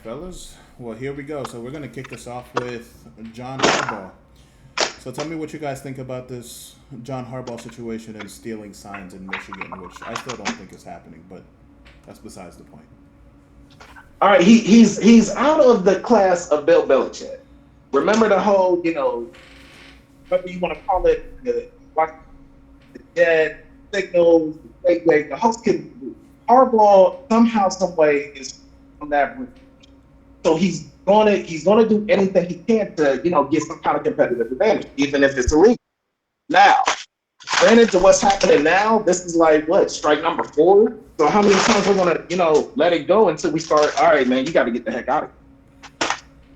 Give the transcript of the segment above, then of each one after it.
fellas. Well, here we go. So we're gonna kick this off with John Harbaugh. So tell me what you guys think about this John Harbaugh situation and stealing signs in Michigan, which I still don't think is happening, but that's besides the point. All right, he's out of the class of Bill Belichick. Remember the whole, whatever you want to call it, like the jet signals, the whole kid. Harbaugh somehow, some way is on that route. So he's gonna do anything he can to, get some kind of competitive advantage, even if it's illegal. Now, granted to what's happening now, this is like what, strike number four. So how many times we're gonna, let it go until we start? All right, man, you got to get the heck out of here.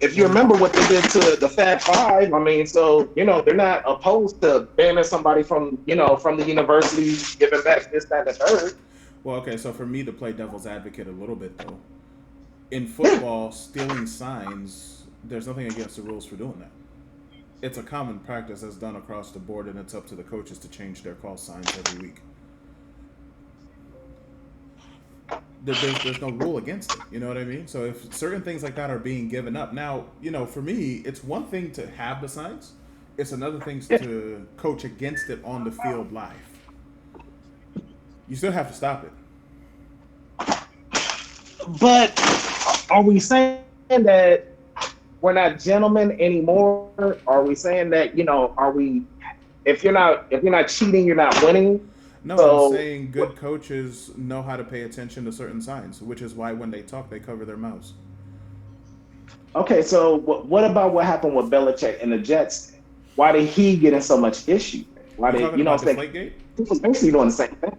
If you Well, remember what they did to the Fab Five, I mean, so they're not opposed to banning somebody from the university, giving back this, that, and the third. well, okay. So for me to play devil's advocate a little bit though, in Yeah. football, stealing signs, there's nothing against the rules for doing that. It's a common practice that's done across the board, and it's up to the coaches to change their call signs every week. There's no rule against it. You know what I mean? So if certain things like that are being given up, now, for me, it's one thing to have the signs, it's another thing Yeah. to coach against it on the field live. You still have to stop it. But are we saying that we're not gentlemen anymore? Are we saying that are we? If you're not cheating, you're not winning. No, I'm So saying good coaches know how to pay attention to certain signs, which is why when they talk, they cover their mouths. okay, so what about what happened with Belichick and the Jets? Why did he get in so much issue? Why You did talking about what I'm saying? Deflategate? He was basically doing the same thing.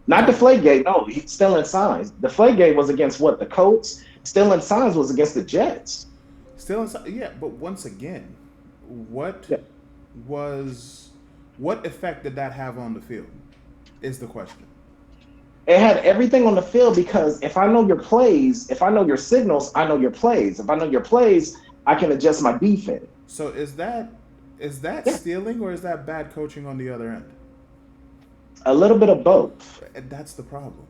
You Not talking Deflategate, no, he's stealing signs. Deflategate was against what? The Colts. Stealing signs was against the Jets. still inside? Yeah, but once again, what Yeah. was what effect did that have on the field? Is the question. It had everything on the field because if I know your plays, if I know your signals, I know your plays. If I know your plays, I can adjust my defense. So is that Yeah, stealing or is that bad coaching on the other end? a little bit of both. And that's the problem.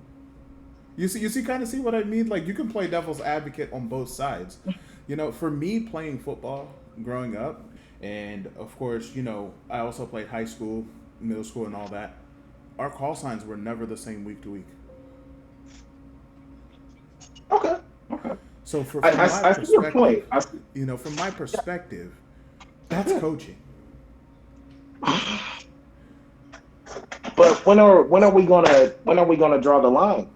You see, kind of see what I mean. Like you can play devil's advocate on both sides. For me playing football growing up, and of course, I also played high school, middle school, and all that. Our call signs were never the same week to week. Okay. Okay. So for I, from I, my I see your perspective, point. I see. from my Yeah. perspective, that's Yeah. coaching. But when are we gonna draw the line?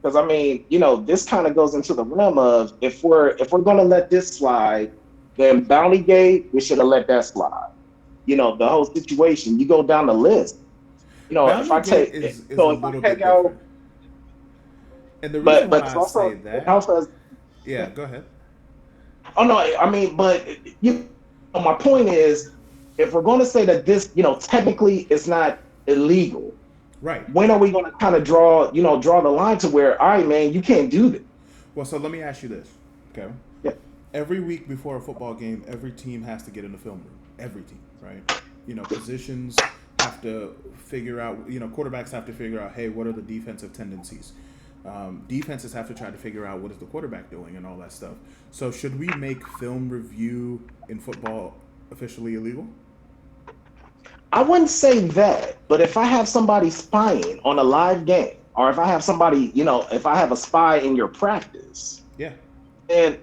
Because I mean, this kind of goes into the realm of if we're gonna let this slide, then Bounty Gate, we should have let that slide. The whole situation. You go down the list. If Bounty I Gate take is a so if I little take bit different, out, and the reason but why it's I say also it that, also has, yeah, yeah. go ahead. Oh no, I mean, but my point is, if we're going to say that this, technically it's not illegal, Right. when are we going to kind of draw the line to where, all right, man, you can't do this. Well, so let me ask you this, okay? Yeah, Every week before a football game, every team has to get in the film room. Every team, right? Positions have to figure out. Quarterbacks have to figure out, hey, what are the defensive tendencies? Defenses have to try to figure out what is the quarterback doing and all that stuff. So, should we make film review in football officially illegal? I wouldn't say that, but if I have somebody spying on a live game, or if I have somebody, if I have a spy in your practice, Yeah. and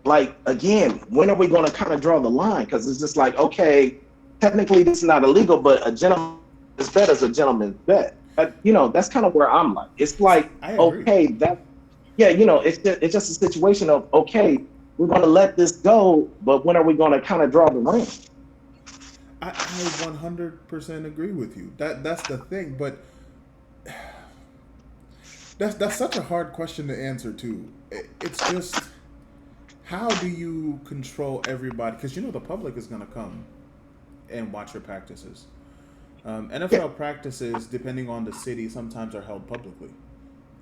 like again, when are we going to kind of draw the line? Because it's just like, okay, technically this is not illegal, but a gentleman's bet is a gentleman's bet. But that's kind of where I'm like, it's like, I agree. okay, that yeah, it's just a situation of, okay, we're going to let this go, but when are we going to kind of draw the line? I 100% agree with you. That's the thing, but that's such a hard question to answer too. It's just how do you control everybody? Because the public is going to come and watch your practices. Yeah, NFL practices, depending on the city, sometimes are held publicly,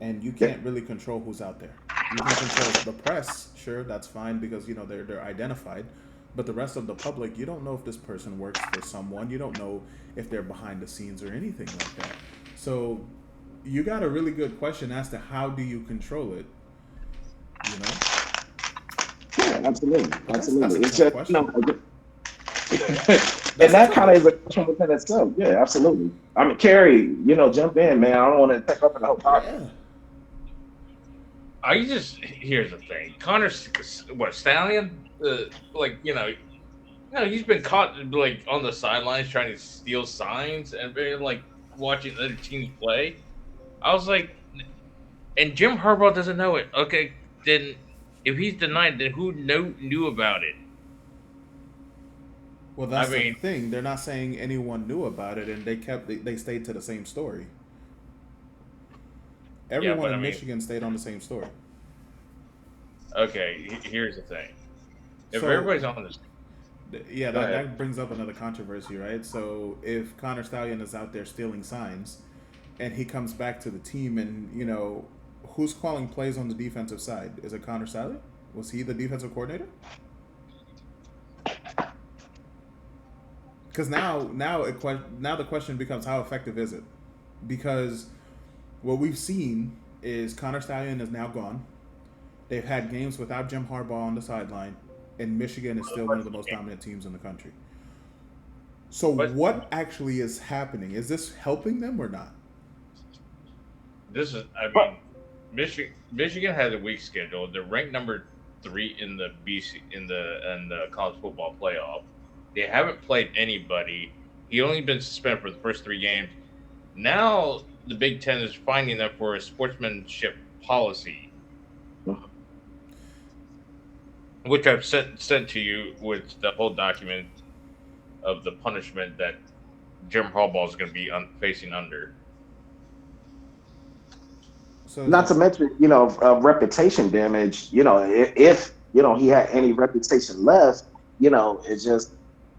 and you yeah, can't really control who's out there. You can control the press, sure, that's fine because they're identified, but the rest of the public, you don't know if this person works for someone. You don't know if they're behind the scenes or anything like that. So you got a really good question as to how do you control it, you know? absolutely, But that's a absolutely. It's tough just question. and That's a that tough kind of is a question. question within itself. Yeah, absolutely. I mean, Carrie, jump in, man. I don't want to take up the whole podcast. Yeah. I just here's the thing, Connor, what Stallion, like he's been caught like on the sidelines trying to steal signs and been like watching other teams play. I was like, and Jim Harbaugh doesn't know it. Okay, then if he's denied, then who knew about it? Well, I that's the mean, thing. They're not saying anyone knew about it, and they stayed to the same story. yeah, Everyone but I in mean, Michigan stayed on the same story. okay. Here's the thing: if So, everybody's on this, yeah, go ahead. that brings up another controversy, right? So, if Connor Stallion is out there stealing signs, and he comes back to the team, and who's calling plays on the defensive side? Is it Connor Stallion? Was he the defensive coordinator? Because now the question becomes, how effective is it? Because what we've seen is Connor Stallion is now gone. They've had games without Jim Harbaugh on the sideline, and Michigan is still one of the most dominant teams in the country. So But what actually is happening? Is this helping them or not? this is, I But mean, Michigan has a weak schedule. They're ranked number three in the college football playoff. They haven't played anybody. He only been suspended for the first three games. Now the Big Ten is finding them for a sportsmanship policy, which I've sent to you with the whole document of the punishment that Jim Harbaugh is going to be facing under. So is not it to mention, reputation damage. If he had any reputation left, it's just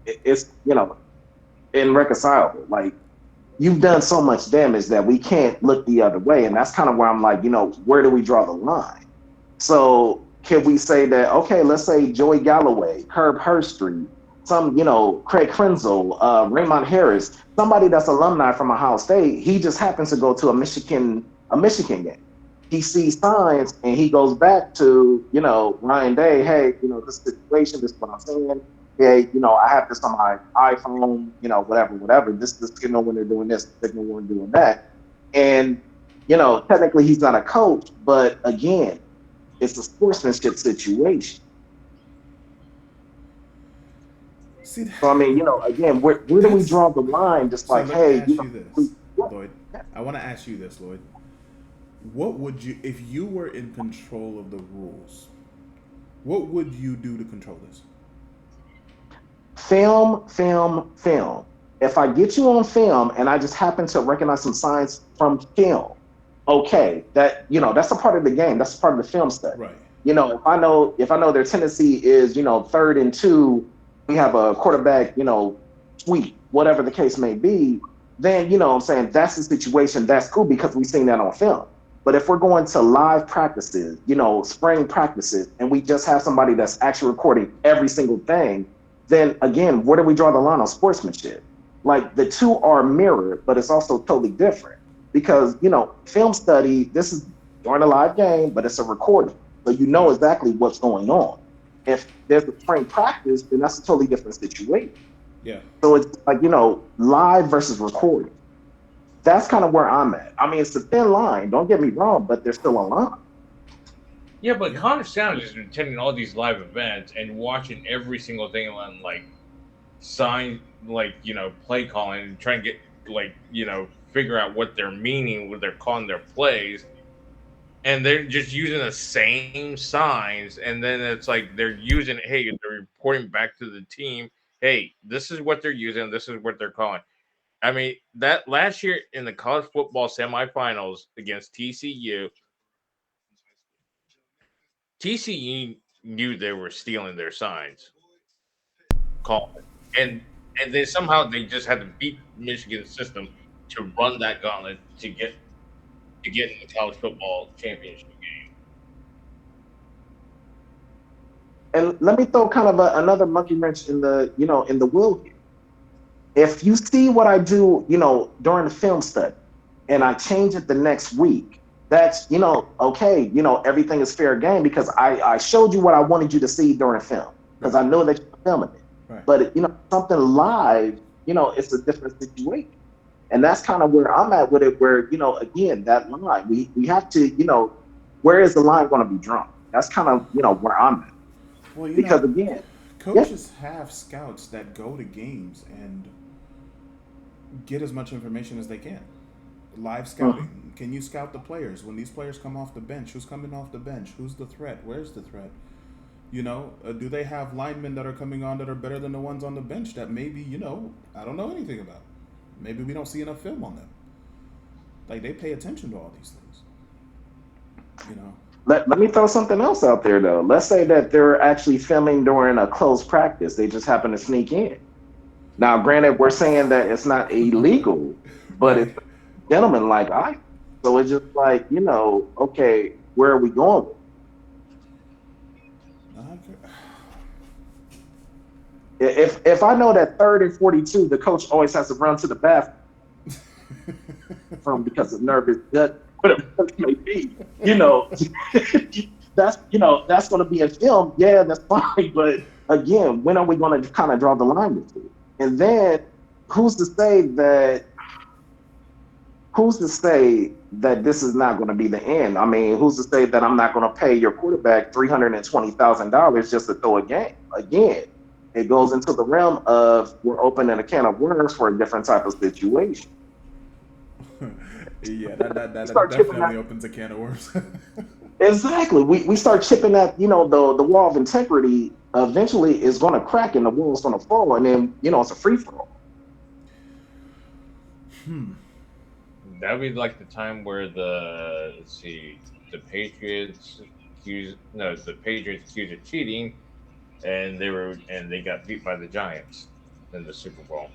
it's irreconcilable. Like you've done so much damage that we can't look the other way, and that's kind of where I'm like, where do we draw the line? So can we say that, okay, let's say Joey Galloway, Herb Hurstreet, some, Craig Krenzel, Raymond Harris, somebody that's alumni from Ohio State, he just happens to go to a Michigan game. He sees signs and he goes back to, Ryan Day, hey, this situation, this is what I'm saying. Hey, I have this on my iPhone, whatever. This signal when they're doing this, signal when they're doing that. And, technically he's not a coach, but again, it's a sportsmanship situation. see? So I mean, again, where do we That's draw the line? Just so. like, Let me hey, ask you this, what? Lloyd. I want to ask you this, Lloyd. What would you, if you were in control of the rules? What would you do to control this? Film, film, film. If I get you on film and I just happen to recognize some signs from film, okay, that's a part of the game. That's a part of the film study. Right. If I know their tendency is, 3rd and 2, we have a quarterback, sweep, whatever the case may be, then I'm saying that's the situation. That's cool because we've seen that on film. But if we're going to live practices, spring practices, and we just have somebody that's actually recording every single thing, then again, where do we draw the line on sportsmanship? Like the two are mirrored, but it's also totally different because, film study, this is during a live game, but it's a recording. So you know Right. exactly what's going on. If there's a spring practice, then that's a totally different situation. Yeah. So it's like, live versus recording. That's kind of where I'm at. I mean, it's a thin line, don't get me wrong, but there's still a line. Yeah, but Yeah. Connor Sanders is attending all these live events and watching every single thing on like sign, like play calling, and trying to get figure out what they're meaning when they're calling their plays, and they're just using the same signs, and then it's like they're using, hey, they're reporting back to the team, hey, this is what they're using, this is what they're calling. I mean, that last year in the college football semifinals against TCU knew they were stealing their signs, call and and then somehow they just had to beat Michigan's system to run that gauntlet to get in the college football championship. And let me throw kind of another monkey wrench in the wheel here. If you see what I do, during the film study, and Yeah. I change it the next week, that's, okay, everything is fair game because I showed you what I wanted you to see during film because I know that you're filming it. Right. But something live, it's a different situation. And that's kind of where I'm at with it, where, again, that line, we have to, where is the line going to be drawn? That's kind of, where I'm at. Well, Because again, yeah, coaches have scouts that go to games and get as much information as they can. Live scouting. Can you scout the players? When these players come off the bench, who's coming off the bench? Who's the threat? Where's the threat? Do they have linemen that are coming on that are better than the ones on the bench that maybe, I don't know anything about? Maybe we don't see enough film on them. Like, they pay attention to all these things. Let me throw something else out there, though. Let's say that they're actually filming during a closed practice. They just happen to sneak in. Now, granted, we're saying that it's not illegal, but Right. it's gentlemen like I. So it's just like, okay, where are we going? If I know that 3rd and 42, the coach always has to run to the bathroom because of nervous gut, whatever it may be, that's going to be a film. Yeah, that's fine. But again, when are we going to kind of draw the line with it? And then who's to say that this is not going to be the end? I mean, who's to say that I'm not going to pay your quarterback $320,000 just to throw a game? Again, it goes into the realm of we're opening a can of worms for a different type of situation. Yeah, that definitely opens a can of worms. Exactly. We start chipping at, the wall of integrity. Eventually, is going to crack and the wall's going to fall, and then it's a free for all. That would be like the time where the Patriots accused of cheating, and they got beat by the Giants in the Super Bowl.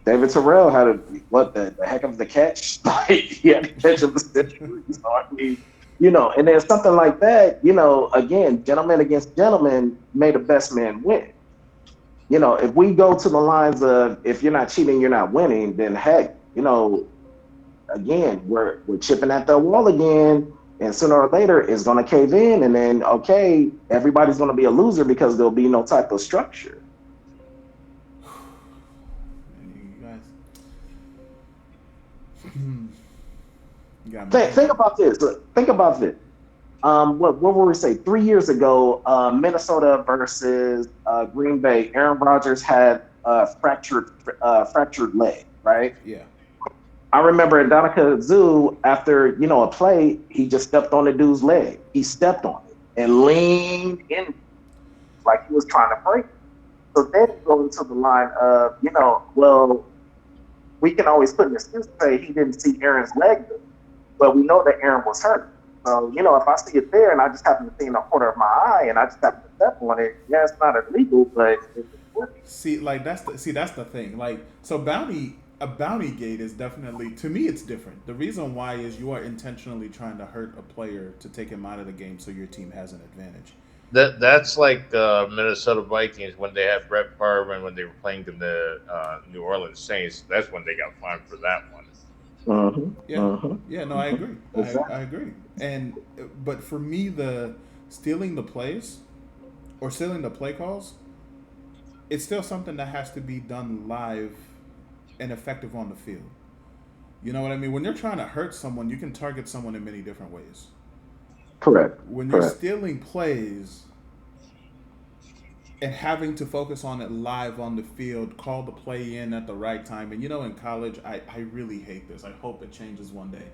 David Terrell had the heck of the catch. Like, he had the catch of the century. So I mean, and then something like that, again, gentlemen against gentlemen, may the best man win. If we go to the lines of if you're not cheating, you're not winning, then heck, again, we're chipping at the wall again, and sooner or later it's going to cave in, and then okay, everybody's going to be a loser because there'll be no type of structure. Think about this. What would we say? 3 years ago, Minnesota versus Green Bay. Aaron Rodgers had a fractured leg, right? Yeah. I remember at Donica Zoo, after a play, he just stepped on the dude's leg. He stepped on it and leaned in like he was trying to break it. So then you go into the line of, well, we can always put an excuse to say he didn't see Aaron's leg, but we know that Aaron was hurt. So, if I see it there and I just happen to see in a corner of my eye and I just happen to step on it, yeah, it's not illegal, but it's that's the thing. Like, so a bounty gate is definitely, to me, it's different. The reason why is you are intentionally trying to hurt a player to take him out of the game so your team has an advantage. That's like the Minnesota Vikings when they had Brett Favre and when they were playing the New Orleans Saints. That's when they got fined for that one. Yeah, no, I agree. I agree. But for me, the stealing the plays or stealing the play calls, it's still something that has to be done live and effective on the field. You know what I mean? When you're trying to hurt someone, you can target someone in many different ways. Correct. When you're stealing plays and having to focus on it live on the field, call the play in at the right time. And, in college, I really hate this. I hope it changes one day.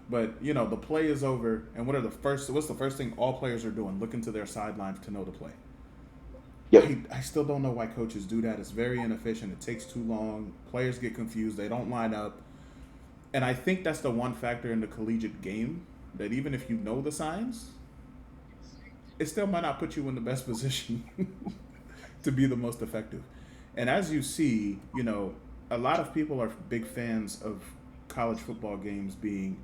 But, the play is over, and what's the first thing all players are doing? Looking to their sidelines to know the play. Yep. I still don't know why coaches do that. It's very inefficient. It takes too long. Players get confused. They don't line up. And I think that's the one factor in the collegiate game that even if you know the signs, it still might not put you in the best position to be the most effective. And as you see, a lot of people are big fans of college football games being,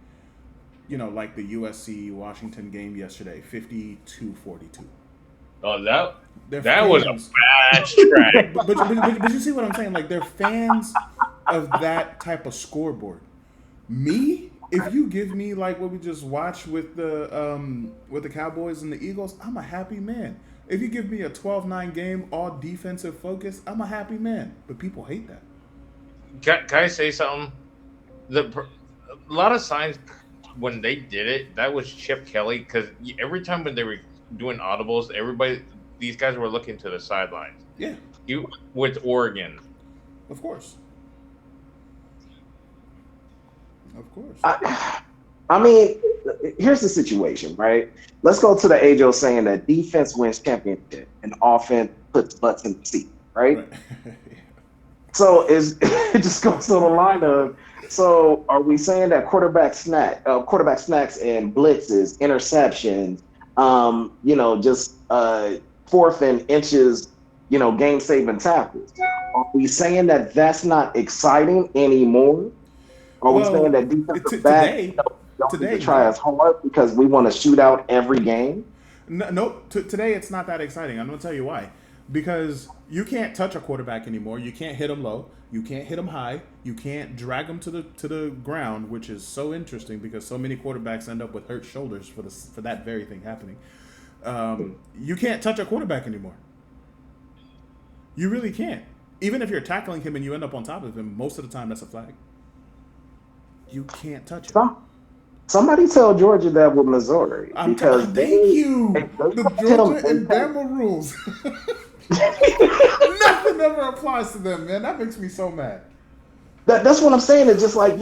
like the USC-Washington game yesterday, 52-42. Oh, that was a bad track. but you see what I'm saying? Like, they're fans of that type of scoreboard. Me, if you give me like what we just watched with the Cowboys and the Eagles, I'm a happy man. If you give me a 12-9 game, all defensive focus, I'm a happy man. But people hate that. Can I say something? A lot of signs when they did it, that was Chip Kelly because every time when they were doing audibles, these guys were looking to the sidelines. Yeah, You with Oregon, of course, of course. I mean, here's the situation, right? Let's go to the age old saying that defense wins championship and offense puts butts in the seat, right? Right. So it just goes to the line of, so are we saying that quarterback snacks and blitzes, interceptions, just fourth and inches, game saving tackles? Are we saying that that's not exciting anymore? Are we saying Well, that defensive back today, don't need to today, try no. as hard because we want to shoot out every game? No, nope. Today it's not that exciting. I'm gonna tell you why. Because you can't touch a quarterback anymore. You can't hit him low. You can't hit him high. You can't drag him to the ground, which is so interesting because so many quarterbacks end up with hurt shoulders for that very thing happening. You can't touch a quarterback anymore. You really can't. Even if you're tackling him and you end up on top of him, most of the time that's a flag. You can't touch him. Somebody tell Georgia that with Missouri because Thank you. they The kept Georgia him. and Bama rules. Nothing ever applies to them, man. That makes me so mad. That's what I'm saying. It's just like,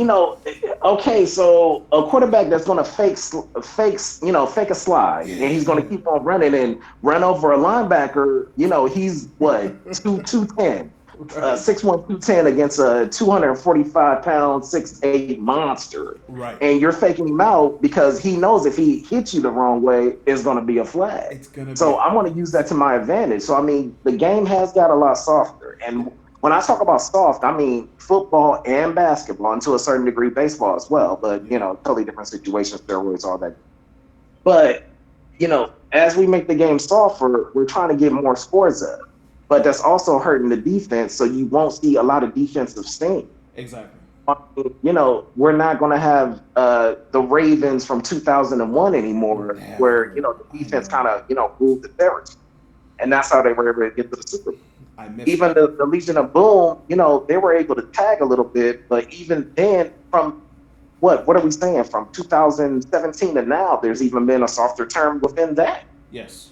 okay, so a quarterback that's going to fake a slide, and he's going to keep on running and run over a linebacker. He's what 210, 6'1", 210 against a 245-pound 6'8" monster, Right. and you're faking him out because he knows if he hits you the wrong way, it's going to be a flag. It's gonna So be. I want to use that to my advantage. So I mean, the game has got a lot softer, and when I talk about soft, I mean football and basketball, and to a certain degree, baseball as well. But totally different situations, steroids, all that. But as we make the game softer, we're trying to get more scores up. But that's also hurting the defense, so you won't see a lot of defensive steam. Exactly. We're not going to have the Ravens from 2001 anymore, where the defense kind of ruled the territory, and that's how they were able to get to the Super Bowl. Even the Legion of Boom, they were able to tag a little bit, but even then, from what are we saying? From 2017 to now, there's even been a softer term within that. Yes.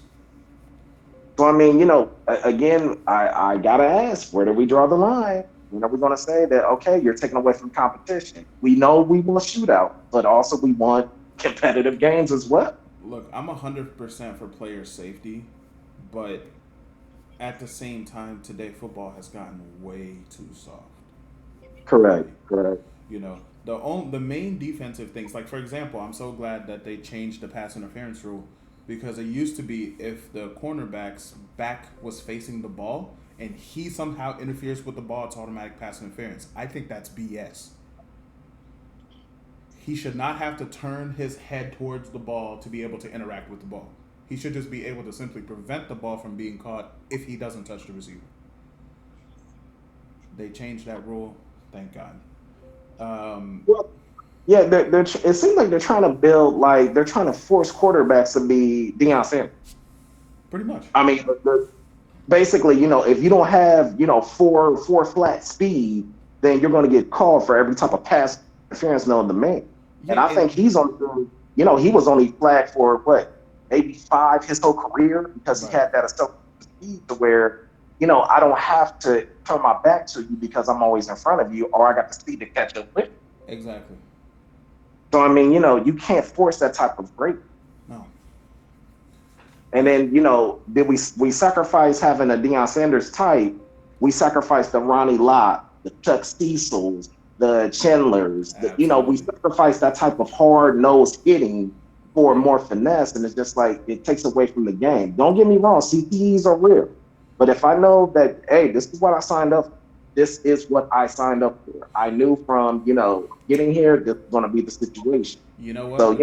So I mean, again, I gotta ask, where do we draw the line? We're going to say that, okay, you're taking away from competition. We know we want a shootout, but also we want competitive games as well. Look, I'm 100% for player safety, but at the same time, today football has gotten way too soft. Correct. The main defensive things, like for example, I'm so glad that they changed the pass interference rule because it used to be if the cornerback's back was facing the ball and he somehow interferes with the ball, it's automatic pass interference. I think that's BS. He should not have to turn his head towards the ball to be able to interact with the ball. He should just be able to simply prevent the ball from being caught if he doesn't touch the receiver. They changed that rule. Thank God. Yeah, it seems like they're trying to force quarterbacks to be Deion Sanders. Pretty much. I mean, basically, if you don't have, four flat speed, then you're going to get called for every type of pass interference known to man. Yeah, and I think he's on, he was only flagged for maybe 5 his whole career because he had that speed to where, I don't have to turn my back to you because I'm always in front of you, or I got the speed to catch up with you. Exactly. So I mean, you can't force that type of break. No. And then, did we sacrifice having a Deion Sanders type? We sacrificed the Ronnie Lott, the Chuck Cecils, the Chandlers. We sacrificed that type of hard-nosed hitting for more finesse, and it's just like it takes away from the game. Don't get me wrong, CTEs are real, but if I know that, hey, this is what I signed up for. This is what I signed up for. I knew from, getting here, this is going to be the situation. You know what? So,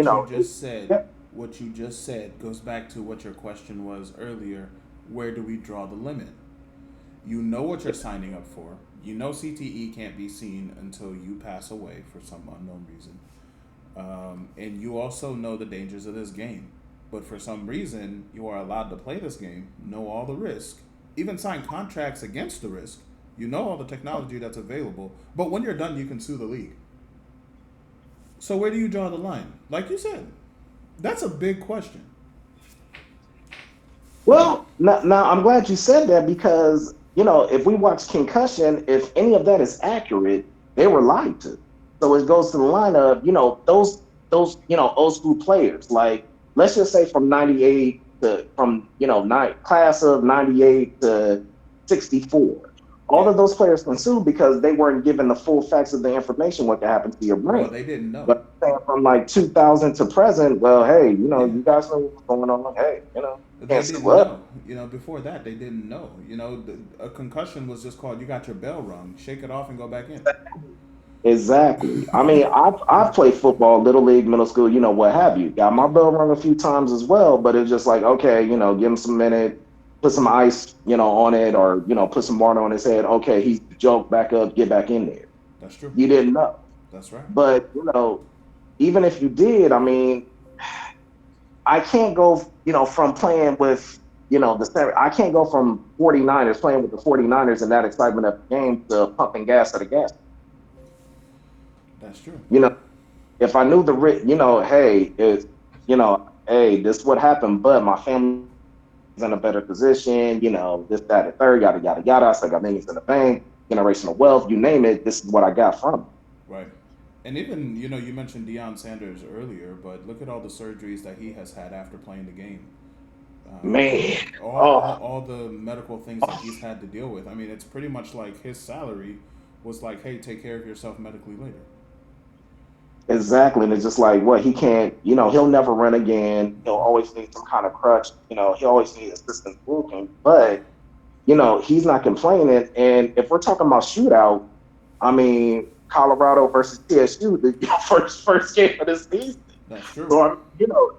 What you just said goes back to what your question was earlier. Where do we draw the limit? You know what you're signing up for. You know CTE can't be seen until you pass away for some unknown reason. And you also know the dangers of this game. But for some reason, you are allowed to play this game, know all the risk, even sign contracts against the risk. You know all the technology that's available. But when you're done, you can sue the league. So where do you draw the line? Like you said, that's a big question. Well, now I'm glad you said that because, if we watch Concussion, if any of that is accurate, they were lied to. So it goes to the line of, those, old school players. Like, let's just say from 98 to, class of 98 to 64. All Yeah. of those players can sue because they weren't given the full facts of the information, what could happen to your Well, brain. they didn't know. But from like 2000 to present, well, hey, Yeah. you guys know what's going on. Hey, They can't didn't sue us. know. Before that, they didn't know. A concussion was just called, you got your bell rung, shake it off and go back in. Exactly. I mean, I've played football, little league, middle school, what have you. Got my Yeah. bell rung a few times as well, but it's just like, okay, give him some minute, put some ice, on it, or put some water on his head. Okay, he's joked back up, get back in there. That's true. You didn't know, That's right. but even if you did, I mean, I can't go, from playing with, I can't go from 49ers playing with the 49ers and that excitement of the game to pumping gas at a gas. That's true. If I knew hey, hey, this is what happened, but my family's in a better position, this, that, and third, yada, yada, yada. I still got millions in the bank, generational wealth, you name it. This is what I got from it. Right. And even, you mentioned Deion Sanders earlier, but look at all the surgeries that he has had after playing the game. Man. All the medical things that he's had to deal with. I mean, it's pretty much like his salary was like, hey, take care of yourself medically later. Exactly. And it's just like, what he can't, he'll never run again. He'll always need some kind of crutch. He'll always need assistance walking. But, he's not complaining. And if we're talking about shootout, I mean, Colorado versus TSU, the first game of this season. That's true. So,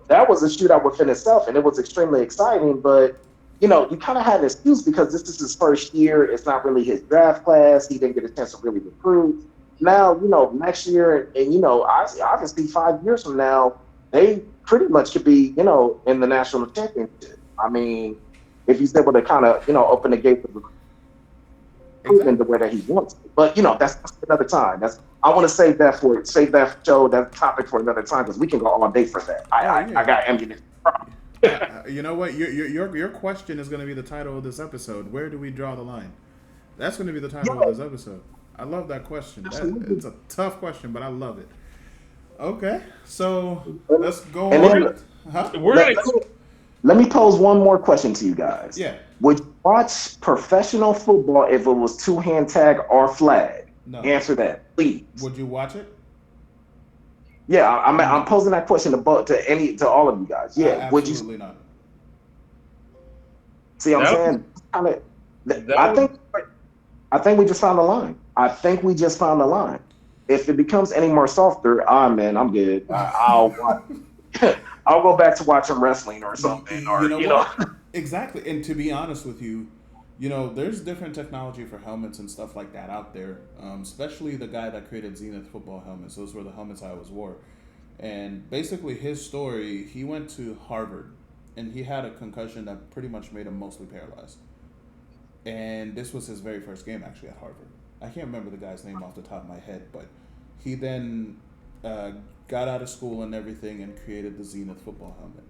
that was a shootout within itself, and it was extremely exciting. But, you kind of had an excuse because this is his first year. It's not really his draft class. He didn't get a chance to really recruit. Now, next year, and, obviously 5 years from now, they pretty much could be, in the national championship. I mean, if he's able to kind of, open the gate for recruitment the way that he wants to. But, that's another time. I want to save that show, that topic for another time, because we can go all day for that. I got ammunition. You know what? Your question is going to be the title of this episode. Where do we draw the line? That's going to be the title of this episode. I love that question. It's a tough question, but I love it. Okay, so let's go on. Let me pose one more question to you guys. Yeah. Would you watch professional football if it was two-hand tag or flag? No. Answer that, please. Would you watch it? Yeah, I'm posing that question to all of you guys. Yeah, would you? Absolutely not. See what I'm saying? I think we just found the line. If it becomes any more softer, man, I'm good. I'll go back to watching wrestling or something. Or what? Exactly. And to be honest with you, there's different technology for helmets and stuff like that out there. Especially the guy that created Zenith football helmets. Those were the helmets I always wore. And basically his story, he went to Harvard and he had a concussion that pretty much made him mostly paralyzed. And this was his very first game actually at Harvard. I can't remember the guy's name off the top of my head, but he then got out of school and everything and created the Zenith football helmet.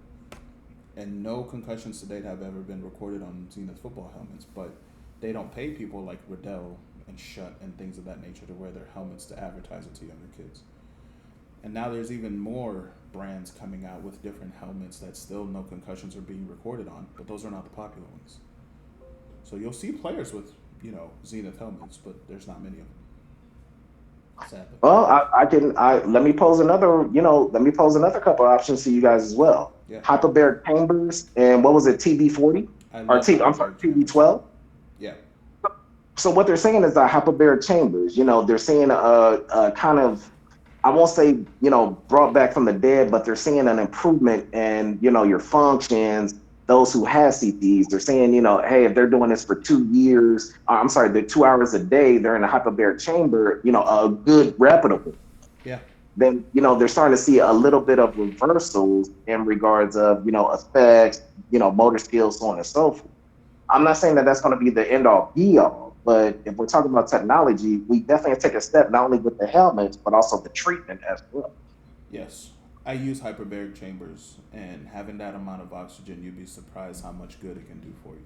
And no concussions to date have ever been recorded on Zenith football helmets, but they don't pay people like Riddell and Shutt and things of that nature to wear their helmets to advertise it to younger kids. And now there's even more brands coming out with different helmets that still no concussions are being recorded on, but those are not the popular ones. So you'll see players with, Zenith helmets, but there's not many of them. Sadly. Well, let me pose another couple options to you guys as well. Yeah. Hyperbaric chambers and what was it, TB40? TB12? Yeah. So what they're saying is that hyperbaric chambers, they're saying a kind of, I won't say, brought back from the dead, but they're seeing an improvement in, your functions, those who have CTEs, they're saying, hey, if they're doing this for 2 years, they're 2 hours a day, they're in a hyperbaric chamber, a good reputable. Yeah. Then, they're starting to see a little bit of reversals in regards of, effects, motor skills, so on and so forth. I'm not saying that that's going to be the end all be all, but if we're talking about technology, we definitely take a step not only with the helmets, but also the treatment as well. Yes. I use hyperbaric chambers, and having that amount of oxygen, you'd be surprised how much good it can do for you.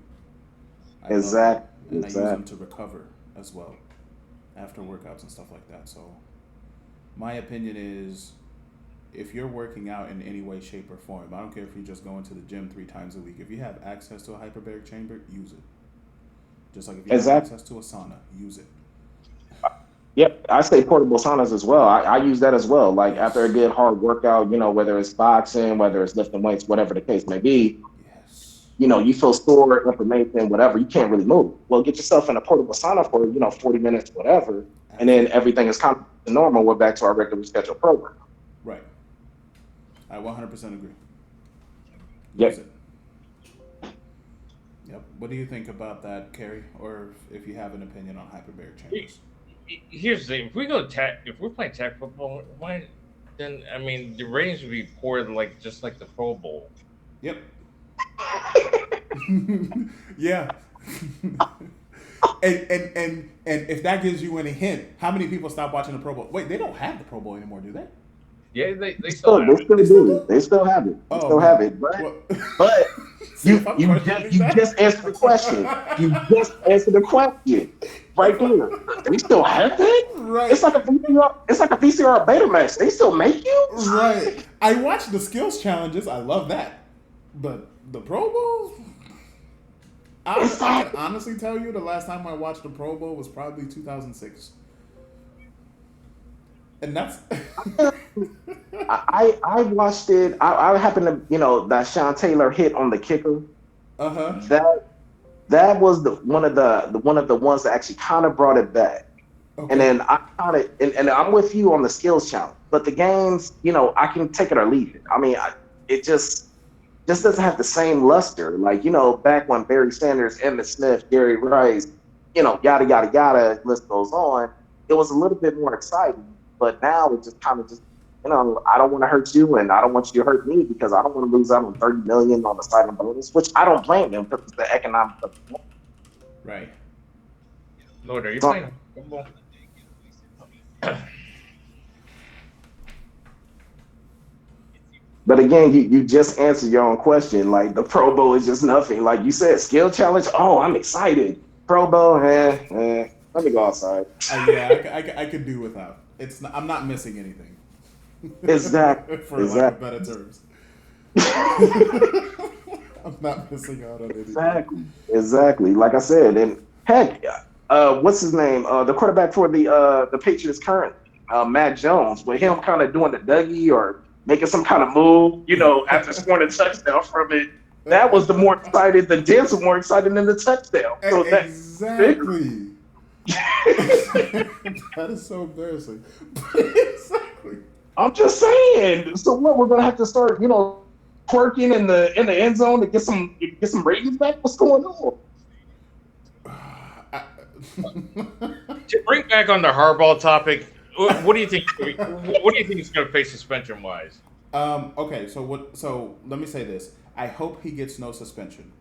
I love them, and I use them to recover as well after workouts and stuff like that. So my opinion is, if you're working out in any way, shape, or form, I don't care if you're just going to the gym 3 times a week. If you have access to a hyperbaric chamber, use it. Just like if you have access to a sauna, use it. Yep, I say portable saunas as well. I use that as well. Like after a good hard workout, whether it's boxing, whether it's lifting weights, whatever the case may be, you feel sore, inflammation, whatever, you can't really move. Well, get yourself in a portable sauna for, 40 minutes, whatever, and then everything is kind of normal. We're back to our regular scheduled program. Right. I 100% agree. Yep. Use it. Yep. What do you think about that, Kerry? Or if you have an opinion on hyperbaric chambers? Here's the thing: if we're playing tag football, why? Then I mean, the ratings would be poor, just like the Pro Bowl. Yep. Yeah. and if that gives you any hint, how many people stop watching the Pro Bowl? Wait, they don't have the Pro Bowl anymore, do they? Yeah, they still have it. They still have it. They still have it. But you just answered the question. You just answered the question right there. They still have it. Right. It's like a VCR. It's like a VCR Betamax. They still make you. Right. I watch the skills challenges. I love that. But the Pro Bowl, I can honestly tell you the last time I watched the Pro Bowl was probably 2006. And that's I watched it. I happened to that Sean Taylor hit on the kicker. That was one of the ones that actually kind of brought it back. Okay. And then I kind of and I'm with you on the skills challenge, but the games, I can take it or leave it. I mean, it just doesn't have the same luster. Like back when Barry Sanders, Emmitt Smith, Gary Rice, yada yada yada, list goes on. It was a little bit more exciting. But now it just kind of I don't want to hurt you, and I don't want you to hurt me because I don't want to lose out on $30 million on the signing bonus, which I don't blame them because it's the economic of the game. Right. Lord, are you playing football? But again, you just answered your own question. Like the Pro Bowl is just nothing. Like you said, skill challenge. Oh, I'm excited. Pro Bowl, let me go outside. I could do without. I'm not missing anything. Exactly. For lack of better terms. I'm not missing out on anything. Exactly. Like I said, and heck, what's his name? The quarterback for the Patriots currently, Matt Jones, with him kind of doing the Dougie or making some kind of move, after scoring a touchdown from it. That was the dance was more excited than the touchdown. So exactly. That is so embarrassing. Exactly. I'm just saying. So what? We're gonna have to start, twerking in the end zone to get some ratings back. What's going on? To bring back on the hardball topic, what do you think? What do you think he's going to face suspension wise? Okay. So let me say this. I hope he gets no suspension.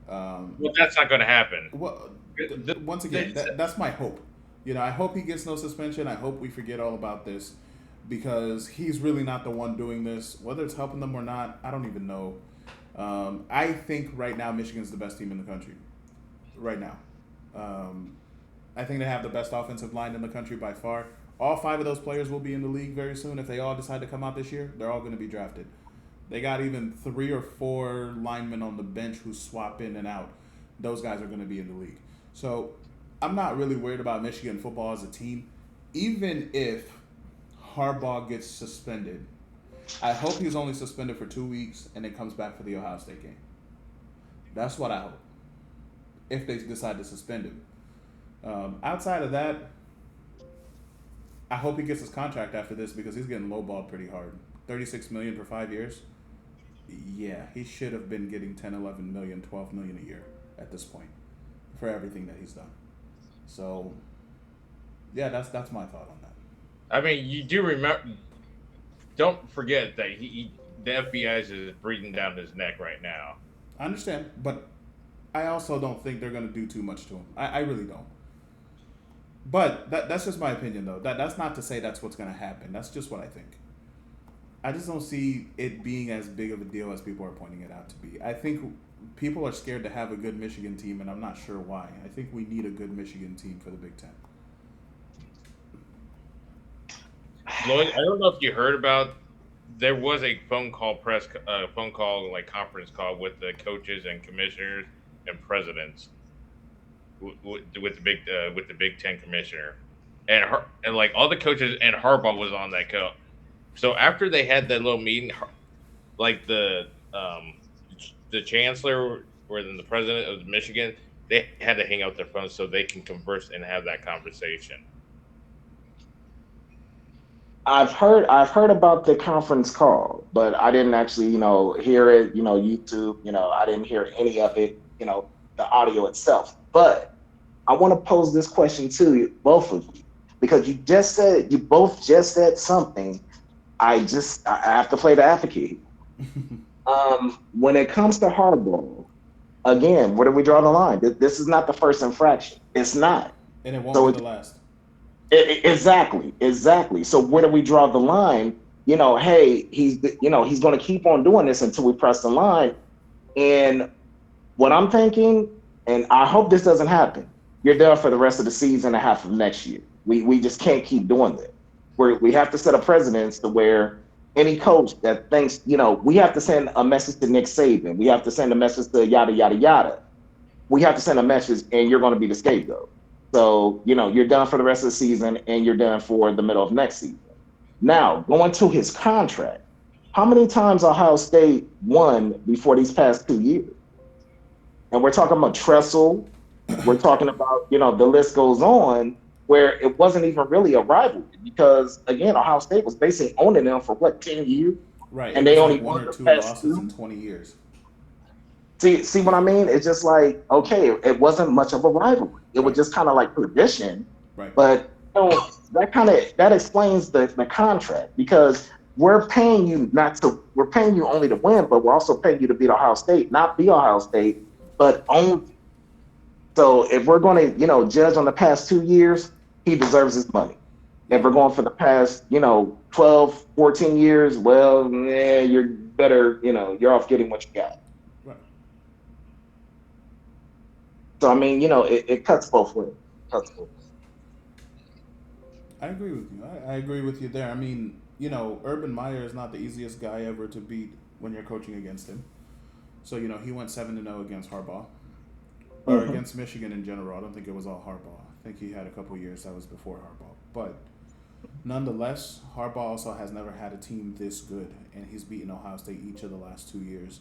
Well, that's not going to happen. Well, once again, that's my hope. I hope he gets no suspension. I hope we forget all about this because he's really not the one doing this. Whether it's helping them or not, I don't even know. I think right now Michigan's the best team in the country. Right now. I think they have the best offensive line in the country by far. All 5 of those players will be in the league very soon. If they all decide to come out this year, they're all going to be drafted. They got even 3 or 4 linemen on the bench who swap in and out. Those guys are going to be in the league. So I'm not really worried about Michigan football as a team. Even if Harbaugh gets suspended, I hope he's only suspended for 2 weeks and it comes back for the Ohio State game. That's what I hope. If they decide to suspend him. Outside of that, I hope he gets his contract after this because he's getting lowballed pretty hard. $36 million for 5 years. Yeah, he should have been getting 10, 11 million, 12 million a year at this point for everything that he's done. So, yeah, that's my thought on that. I mean, you do remember. Don't forget that the FBI is breathing down his neck right now. I understand, but I also don't think they're going to do too much to him. I really don't. But that's just my opinion, though. That's not to say that's what's going to happen. That's just what I think. I just don't see it being as big of a deal as people are pointing it out to be. I think people are scared to have a good Michigan team, and I'm not sure why. I think we need a good Michigan team for the Big Ten. Lloyd, I don't know if you heard about. There was a phone call like conference call with the coaches and commissioners and presidents with the Big Ten commissioner, and like all the coaches and Harbaugh was on that call. So after they had that little meeting, like the chancellor or then the president of Michigan, they had to hang up their phones so they can converse and have that conversation. I've heard about the conference call, but I didn't actually, hear it, YouTube, I didn't hear any of it, the audio itself. But I want to pose this question to you, both of you, because you both just said something. I have to play the advocate. When it comes to hardball, again, where do we draw the line? This is not the first infraction. It's not. And it won't So be the last. exactly. So where do we draw the line? Hey, he's going to keep on doing this until we press the line. And what I'm thinking, and I hope this doesn't happen, you're done for the rest of the season and half of next year. We just can't keep doing that. We have to set a precedence to where any coach that thinks, we have to send a message to Nick Saban. We have to send a message to yada, yada, yada. We have to send a message and you're going to be the scapegoat. So, you're done for the rest of the season and you're done for the middle of next season. Now, going to his contract, how many times Ohio State won before these past 2 years? And we're talking about Tressel. We're talking about, the list goes on where it wasn't even really a rivalry because, again, Ohio State was basically owning them for 10 years? Right. And It they was only like one won or the two past losses in two. 20 years. See what I mean? It's just like, okay, it wasn't much of a rivalry. It was Right. just kind of like tradition. Right. But that explains the contract because we're paying you only to win, but we're also paying you to beat Ohio State, not be Ohio State, but own. So if we're going to, judge on the past 2 years, he deserves his money. If Yeah. we're going for the past, 12, 14 years, well, you're better, you're off getting what you got. Right. So I mean, it cuts both ways. Cuts both ways. I agree with you. I agree with you there. I mean, Urban Meyer is not the easiest guy ever to beat when you're coaching against him. So, he went 7-0 against Harbaugh. Or Mm-hmm. against Michigan in general. I don't think it was all Harbaugh. I think he had a couple years that was before Harbaugh. But nonetheless, Harbaugh also has never had a team this good, and he's beaten Ohio State each of the last 2 years,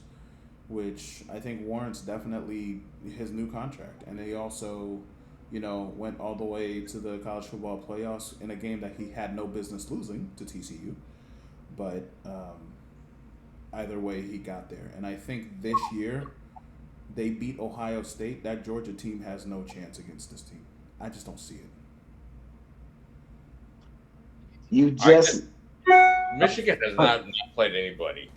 which I think warrants definitely his new contract. And he also, went all the way to the college football playoffs in a game that he had no business losing to TCU. But either way, he got there. And I think this year, they beat Ohio State. That Georgia team has no chance against this team. I just don't see it. You I just Michigan has not played anybody.